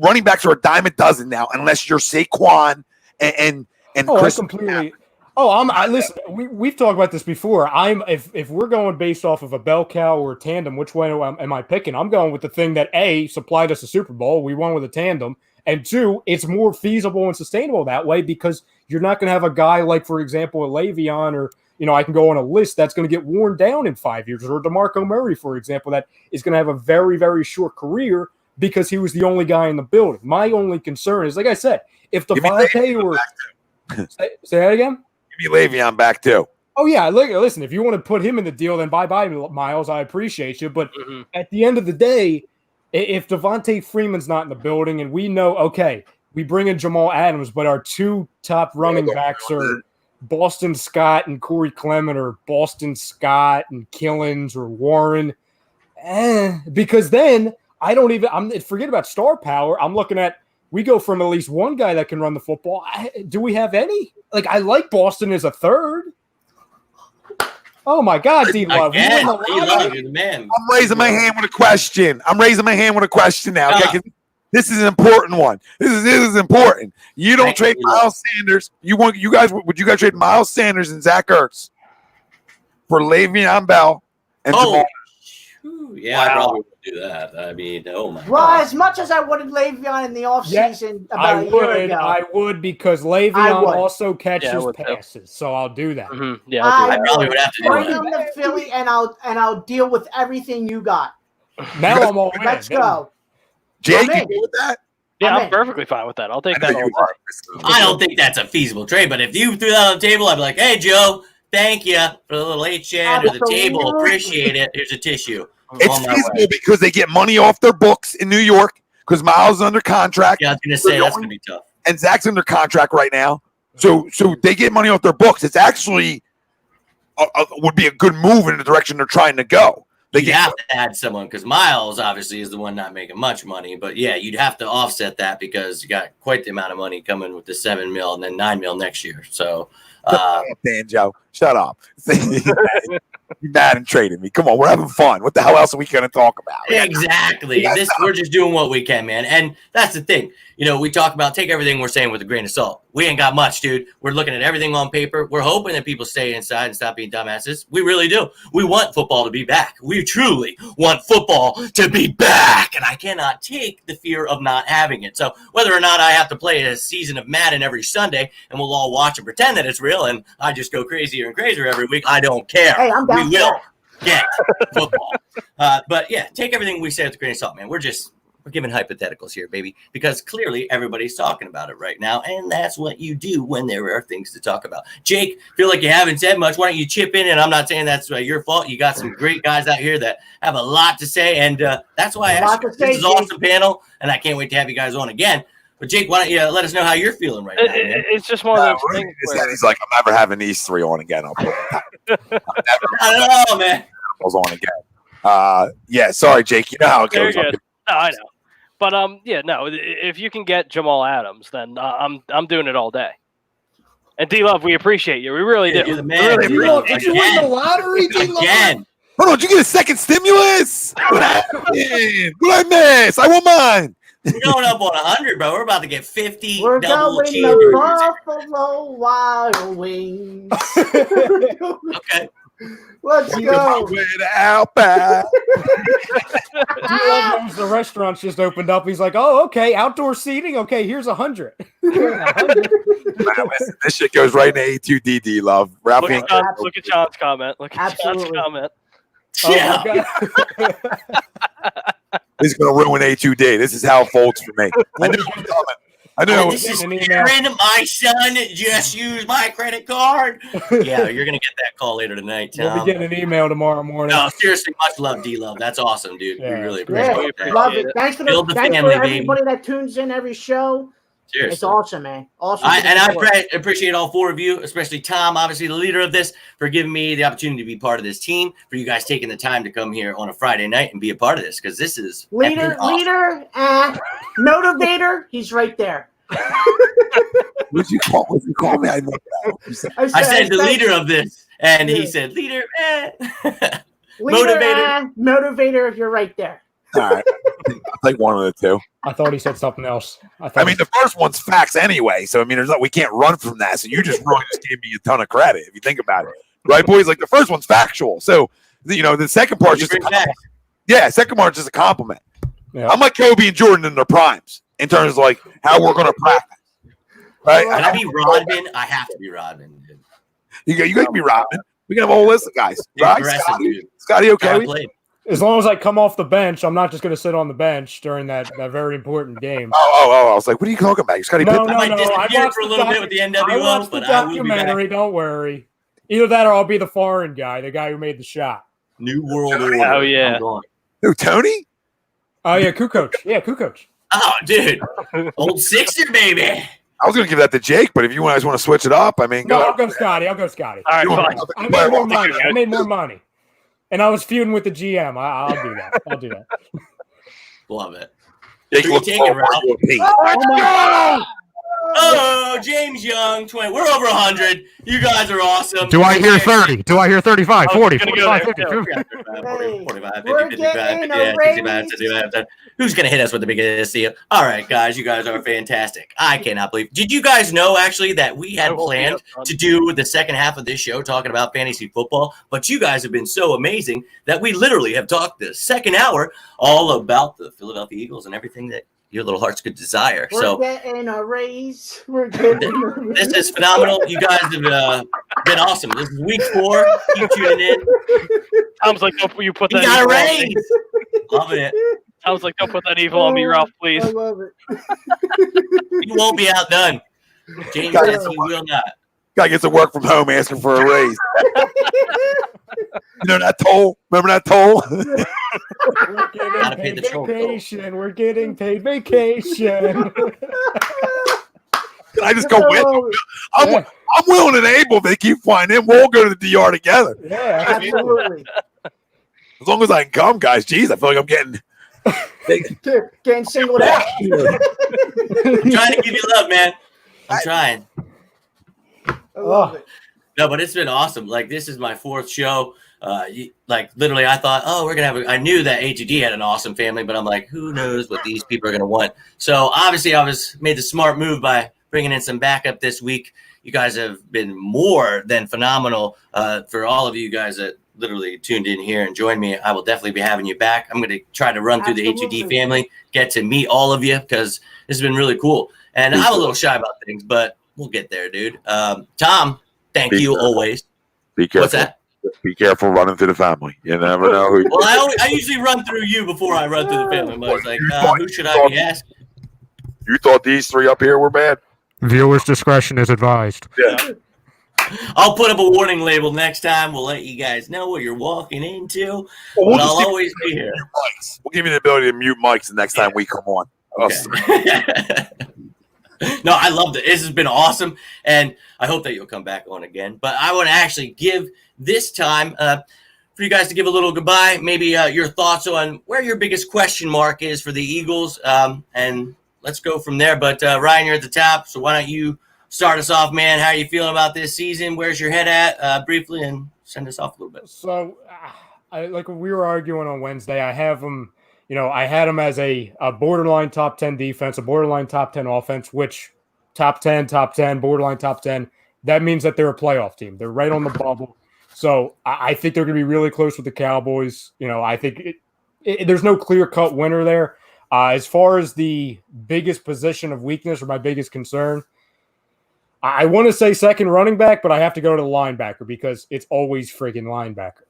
running backs are a dime a dozen now, unless you're Saquon and Chris. Listen. We've talked about this before. If we're going based off of a bell cow or a tandem, which way am I picking? I'm going with the thing that A, supplied us a Super Bowl. We won with a tandem, and two, it's more feasible and sustainable that way because you're not going to have a guy like, for example, a Le'Veon or I can go on a list that's going to get worn down in 5 years, or DeMarco Murray, for example, that is going to have a very, very short career because he was the only guy in the building. My only concern is, like I said, if Devontae were say that again. Give me Le'Veon back too. Oh yeah, listen. If you want to put him in the deal, then bye, Miles. I appreciate you, but at the end of the day, if Devontae Freeman's not in the building, and we know, okay, we bring in Jamal Adams, but our two top running backs are Boston Scott and Corey Clement, or Boston Scott and Killens or Warren, because then forget about star power. I'm looking at. We go from at least one guy that can run the football. Do we have any? I like Boston as a third. Oh, my God, D-Love. You're the man. I'm raising my hand with a question. Now. Okay? This is an important one. This is important. You don't trade Miles Sanders. Would you guys trade Miles Sanders and Zach Ertz for Le'Veon Bell and Jamal? Yeah, I probably would do that. I mean, oh my God. As much as I wanted Le'Veon in the offseason about a year ago. I would, because Le'Veon also catches passes, so I'll do that. Mm-hmm. Yeah, I probably would have to do bring him to Philly, and I'll deal with everything you got. Now I'm all in. Let's go. Jake, you good with that? Yeah, I'm perfectly fine with that. I'll take that all day. I don't think that's a feasible trade, but if you threw that on the table, I'd be like, hey, Joe, thank you for the little 8 under the table. Appreciate it. Here's a tissue. It's feasible because they get money off their books in New York because Miles is under contract. Yeah, I was going to say that's going to be tough. And Zach's under contract right now. So they get money off their books. It's actually would be a good move in the direction they're trying to go. You have to add someone because Miles obviously is the one not making much money. But yeah, you'd have to offset that because you got quite the amount of money coming with the $7 million and then $9 million next year. So, Joe, shut up. You mad and traded me. Come on, we're having fun. What the hell else are we going to talk about? Exactly. We're just doing what we can, man. And that's the thing. We talk about take everything we're saying with a grain of salt. We ain't got much, dude. We're looking at everything on paper. We're hoping that people stay inside and stop being dumbasses. We really do. We want football to be back. We truly want football to be back. And I cannot take the fear of not having it. So whether or not I have to play a season of Madden every Sunday and we'll all watch and pretend that it's real and I just go crazier and crazier every week, I don't care. Hey, I'm down. We will get football. But yeah, take everything we say with a grain of salt, man. We're giving hypotheticals here, baby, because clearly everybody's talking about it right now, and that's what you do when there are things to talk about. Jake, feel like you haven't said much. Why don't you chip in? And I'm not saying that's your fault. You got some great guys out here that have a lot to say, and that's why I asked you. This is an awesome panel, and I can't wait to have you guys on again. But Jake, why don't you let us know how you're feeling right now? It's just one of those things. He's like, I'm never having these three on again. I don't know, man. On again. Yeah, sorry, Jake. You know how it goes. No, I know. But if you can get Jamal Adams, then I'm doing it all day. And D-Love, we appreciate you. We really do. You're the man. D-Love, did you win the lottery, D-Love? Again. Hold on, did you get a second stimulus? What happened? What I miss? I want mine. We're going up on 100, bro. We're about to get 50 We're double going cheeseburgers. to Buffalo Wild Wings. Okay. Let's go. Way to Outback. D-Love knows the restaurant's just opened up. He's like, oh, okay, outdoor seating. Okay, here's 100. This shit goes right in A2D, D-Love. Look at John's comment. John's comment. Yeah. Oh, This is going to ruin A2D. This is how it folds for me. I knew it was coming. I knew. This is Aaron, my son just used my credit card. Yeah, you're going to get that call later tonight, Tom. We'll be getting an email tomorrow morning. No, seriously, much love, D-Love. That's awesome, dude. Yeah. We really appreciate Yeah, that. love it. Thanks for Build the thanks family, for everybody baby. that tunes in every show. Seriously. It's awesome, man. Awesome. I appreciate all four of you, especially Tom, obviously the leader of this, for giving me the opportunity to be part of this team, for you guys taking the time to come here on a Friday night and be a part of this, because this is leader, motivator. He's right there. What'd you call me? I said the leader of this, and he said leader, motivator. Motivator, you're right there. All right. I'll take one of the two. I thought he said something else. I mean, the first one's facts anyway. So, I mean, we can't run from that. So you just really just gave me a ton of credit if you think about it. Right, boys? Like the first one's factual. So, the second part's just a compliment. Yeah, second part's just a compliment. Yeah. I'm like Kobe and Jordan in their primes in terms of like how we're going to practice. Right? Can I be Rodman? I have to be Rodman. Dude. You can be Rodman. We can have a whole list of guys. Right? Scotty, okay? As long as I come off the bench, I'm not just going to sit on the bench during that very important game. Oh! I was like, what are you talking about? You Scotty Pippen? I might disappear for a little bit with the NWO, but I will be back. Don't worry. Either that or I'll be the foreign guy, the guy who made the shot. New World Order. Oh, yeah. Who, Tony? Oh, yeah, Kukoc. Yeah, Kukoc. Oh, dude. Old Sixer, baby. I was going to give that to Jake, but if you guys want to switch it up, I mean, I'll go Scotty. All right, fine. I made more money. And I was feuding with the GM. I'll do that. Love it. Jake, who you taking, Ralph? Oh, James Young, 20. We're over 100. You guys are awesome. Do I hear 30? Do I hear 35, 40, 45, 50? 45, 50, 55, 65. Who's going to hit us with the biggest deal? All right, guys, you guys are fantastic. I cannot believe. Did you guys know, actually, that we had planned to do the second half of this show talking about fantasy football, but you guys have been so amazing that we literally have talked the second hour all about the Philadelphia Eagles and everything that your little hearts could desire. We're getting a raise. This is phenomenal. You guys have been awesome. This is week 4. Keep tuning in. Tom's like, don't you put that. You got a raise. Loving it. Tom's like, don't put that evil on me, Ralph, please. I love it. You won't be outdone. James says he will not. Guy gets to work from home asking for a raise. You know that toll? Remember that toll? We're getting paid vacation. Can I just go with them? I'm willing and able if they keep flying in. We'll all go to the DR together. Yeah, absolutely. As long as I can come, guys. Jeez, I feel like I'm getting singled out. I'm trying to give you love, man. I'm trying. I love it. No, but it's been awesome. Like, this is my 4th show. Literally, I thought, we're going to have I knew that A2D had an awesome family, but I'm like, who knows what these people are going to want. So, obviously, I made the smart move by bringing in some backup this week. You guys have been more than phenomenal. For all of you guys that literally tuned in here and joined me, I will definitely be having you back. I'm going to try to run through the A2D family, get to meet all of you, because this has been really cool. And I'm a little shy about things, but we'll get there, dude. Tom, thank you always. Be careful. What's that? Be careful running through the family. You never know who. Well, I usually run through you before I run through the family. But I was like, who should I be asking? You thought these 3 up here were bad? Viewers' discretion is advised. Yeah. I'll put up a warning label next time. We'll let you guys know what you're walking into. Well, I'll always be here. We'll give you the ability to mute mics the next time we come on. Okay. No, I loved it. This has been awesome, and I hope that you'll come back on again. But I want to actually give this time for you guys to give a little goodbye, maybe your thoughts on where your biggest question mark is for the Eagles, and let's go from there. But Ryan, you're at the top, so why don't you start us off, man? How are you feeling about this season? Where's your head at, briefly, and send us off a little bit. So, like we were arguing on Wednesday, I have them. I had them as a borderline top 10 defense, a borderline top 10 offense, which top 10, borderline top 10. That means that they're a playoff team. They're right on the bubble. So I think they're going to be really close with the Cowboys. I think there's no clear-cut winner there. As far as the biggest position of weakness or my biggest concern, I want to say second running back, but I have to go to the linebacker because it's always freaking linebacker.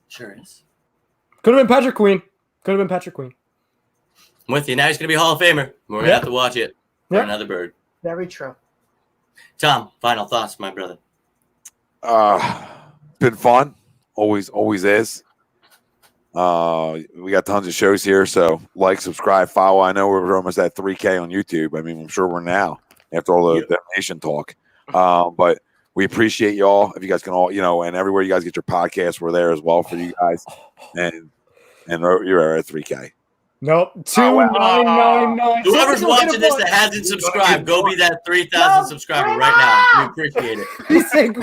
Sure is. Could have been Patrick Queen. I'm with you. Now he's going to be a Hall of Famer. We're going to have to watch it for another bird. Very true. Tom, final thoughts, my brother. Been fun. Always is. We got tons of shows here, so like, subscribe, follow. I know we're almost at 3K on YouTube. I mean, I'm sure we're now after all the donation talk. But we appreciate y'all. If you guys can all, and everywhere you guys get your podcasts, we're there as well for you guys. And you're at 3K. Nope, 2999. Whoever's watching this that hasn't subscribed, go be that 3,000 subscriber right now. We appreciate it. He said,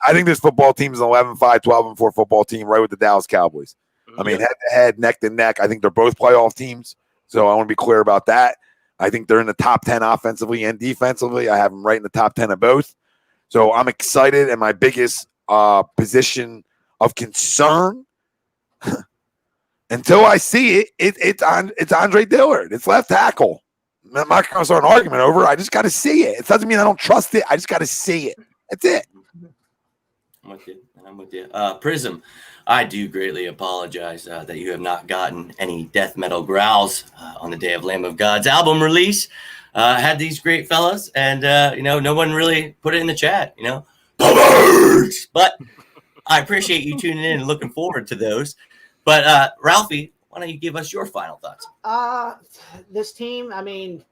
I think this football team is an 11-5, 12-4 football team, right with the Dallas Cowboys. I mean, head-to-head, neck-to-neck. I think they're both playoff teams, so I want to be clear about that. I think they're in the top 10 offensively and defensively. I have them right in the top 10 of both. So I'm excited, and my biggest position of concern until I see it's Andre Dillard. It's left tackle. I'm not going to start an argument over it. I just got to see it. It doesn't mean I don't trust it. I just got to see it. That's it. I'm with you. Prism, I do greatly apologize that you have not gotten any death metal growls on the day of Lamb of God's album release. Had these great fellas, and no one really put it in the chat. But I appreciate you tuning in and looking forward to those. But Ralphie, why don't you give us your final thoughts? This team, I mean,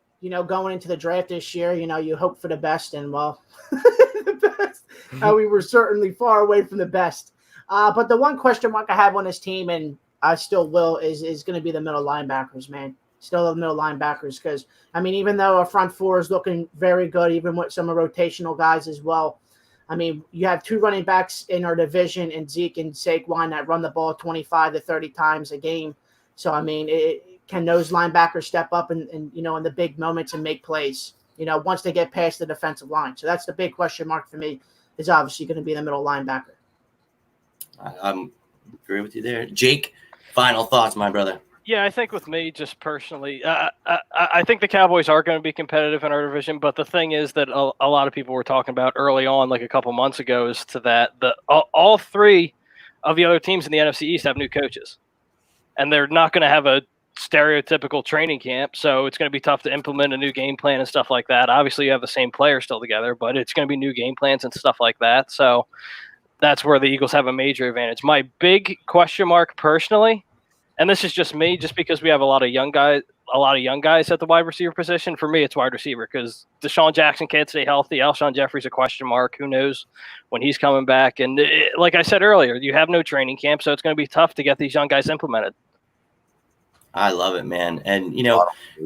going into the draft this year, you hope for the best, and the best. We were certainly far away from the best. But the one question mark I have on this team, and I still will, is going to be the middle linebackers, man. Still the middle linebackers, because, I mean, even though our front four is looking very good, even with some rotational guys as well, I mean, you have two running backs in our division, and Zeke and Saquon, that run the ball 25 to 30 times a game. So, I mean, can those linebackers step up and in the big moments and make plays, once they get past the defensive line? So that's the big question mark for me, is obviously going to be the middle linebacker. I agree with you there. Jake, final thoughts, my brother. Yeah, I think with me, just personally, I think the Cowboys are going to be competitive in our division. But the thing is that a lot of people were talking about early on, like a couple months ago, is to that all three of the other teams in the NFC East have new coaches. And they're not going to have a stereotypical training camp. So it's going to be tough to implement a new game plan and stuff like that. Obviously, you have the same players still together, but it's going to be new game plans and stuff like that. So that's where the Eagles have a major advantage. My big question mark personally, and this is just me, just because we have a lot of young guys at the wide receiver position. For me, it's wide receiver, because Deshaun Jackson can't stay healthy. Alshon Jeffrey's a question mark. Who knows when he's coming back? And like I said earlier, you have no training camp, so it's going to be tough to get these young guys implemented. I love it, man. And,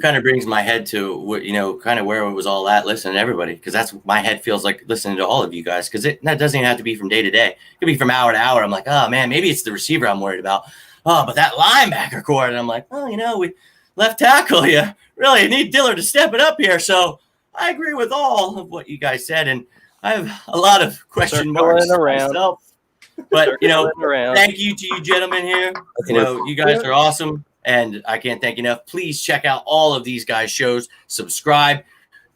kind of brings my head to, kind of where it was all at, listening to everybody, because that's my head feels like listening to all of you guys, because that doesn't even have to be from day to day. It could be from hour to hour. I'm like, oh, man, maybe it's the receiver I'm worried about. Oh, but that linebacker core. And I'm like, oh, we left tackle. You really need Dillard to step it up here. So I agree with all of what you guys said. And I have a lot of question marks myself. But, thank you to you gentlemen here. You guys are awesome. And I can't thank you enough. Please check out all of these guys' shows. Subscribe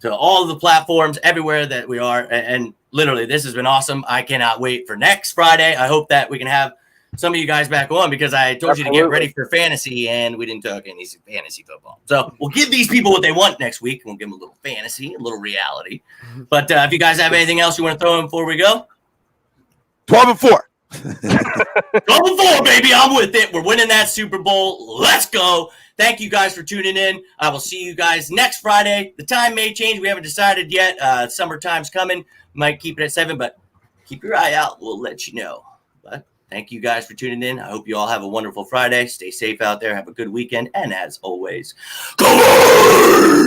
to all of the platforms everywhere that we are. And literally, this has been awesome. I cannot wait for next Friday. I hope that we can have some of you guys back on, because I told you to get ready for fantasy, and we didn't talk any fantasy football. So we'll give these people what they want next week, and we'll give them a little fantasy, a little reality. But if you guys have anything else you want to throw in before we go? 12-4. 12-4, baby. I'm with it. We're winning that Super Bowl. Let's go. Thank you guys for tuning in. I will see you guys next Friday. The time may change. We haven't decided yet. Summertime's coming. Might keep it at 7, but keep your eye out. We'll let you know. But thank you guys for tuning in. I hope you all have a wonderful Friday. Stay safe out there. Have a good weekend. And as always, go on!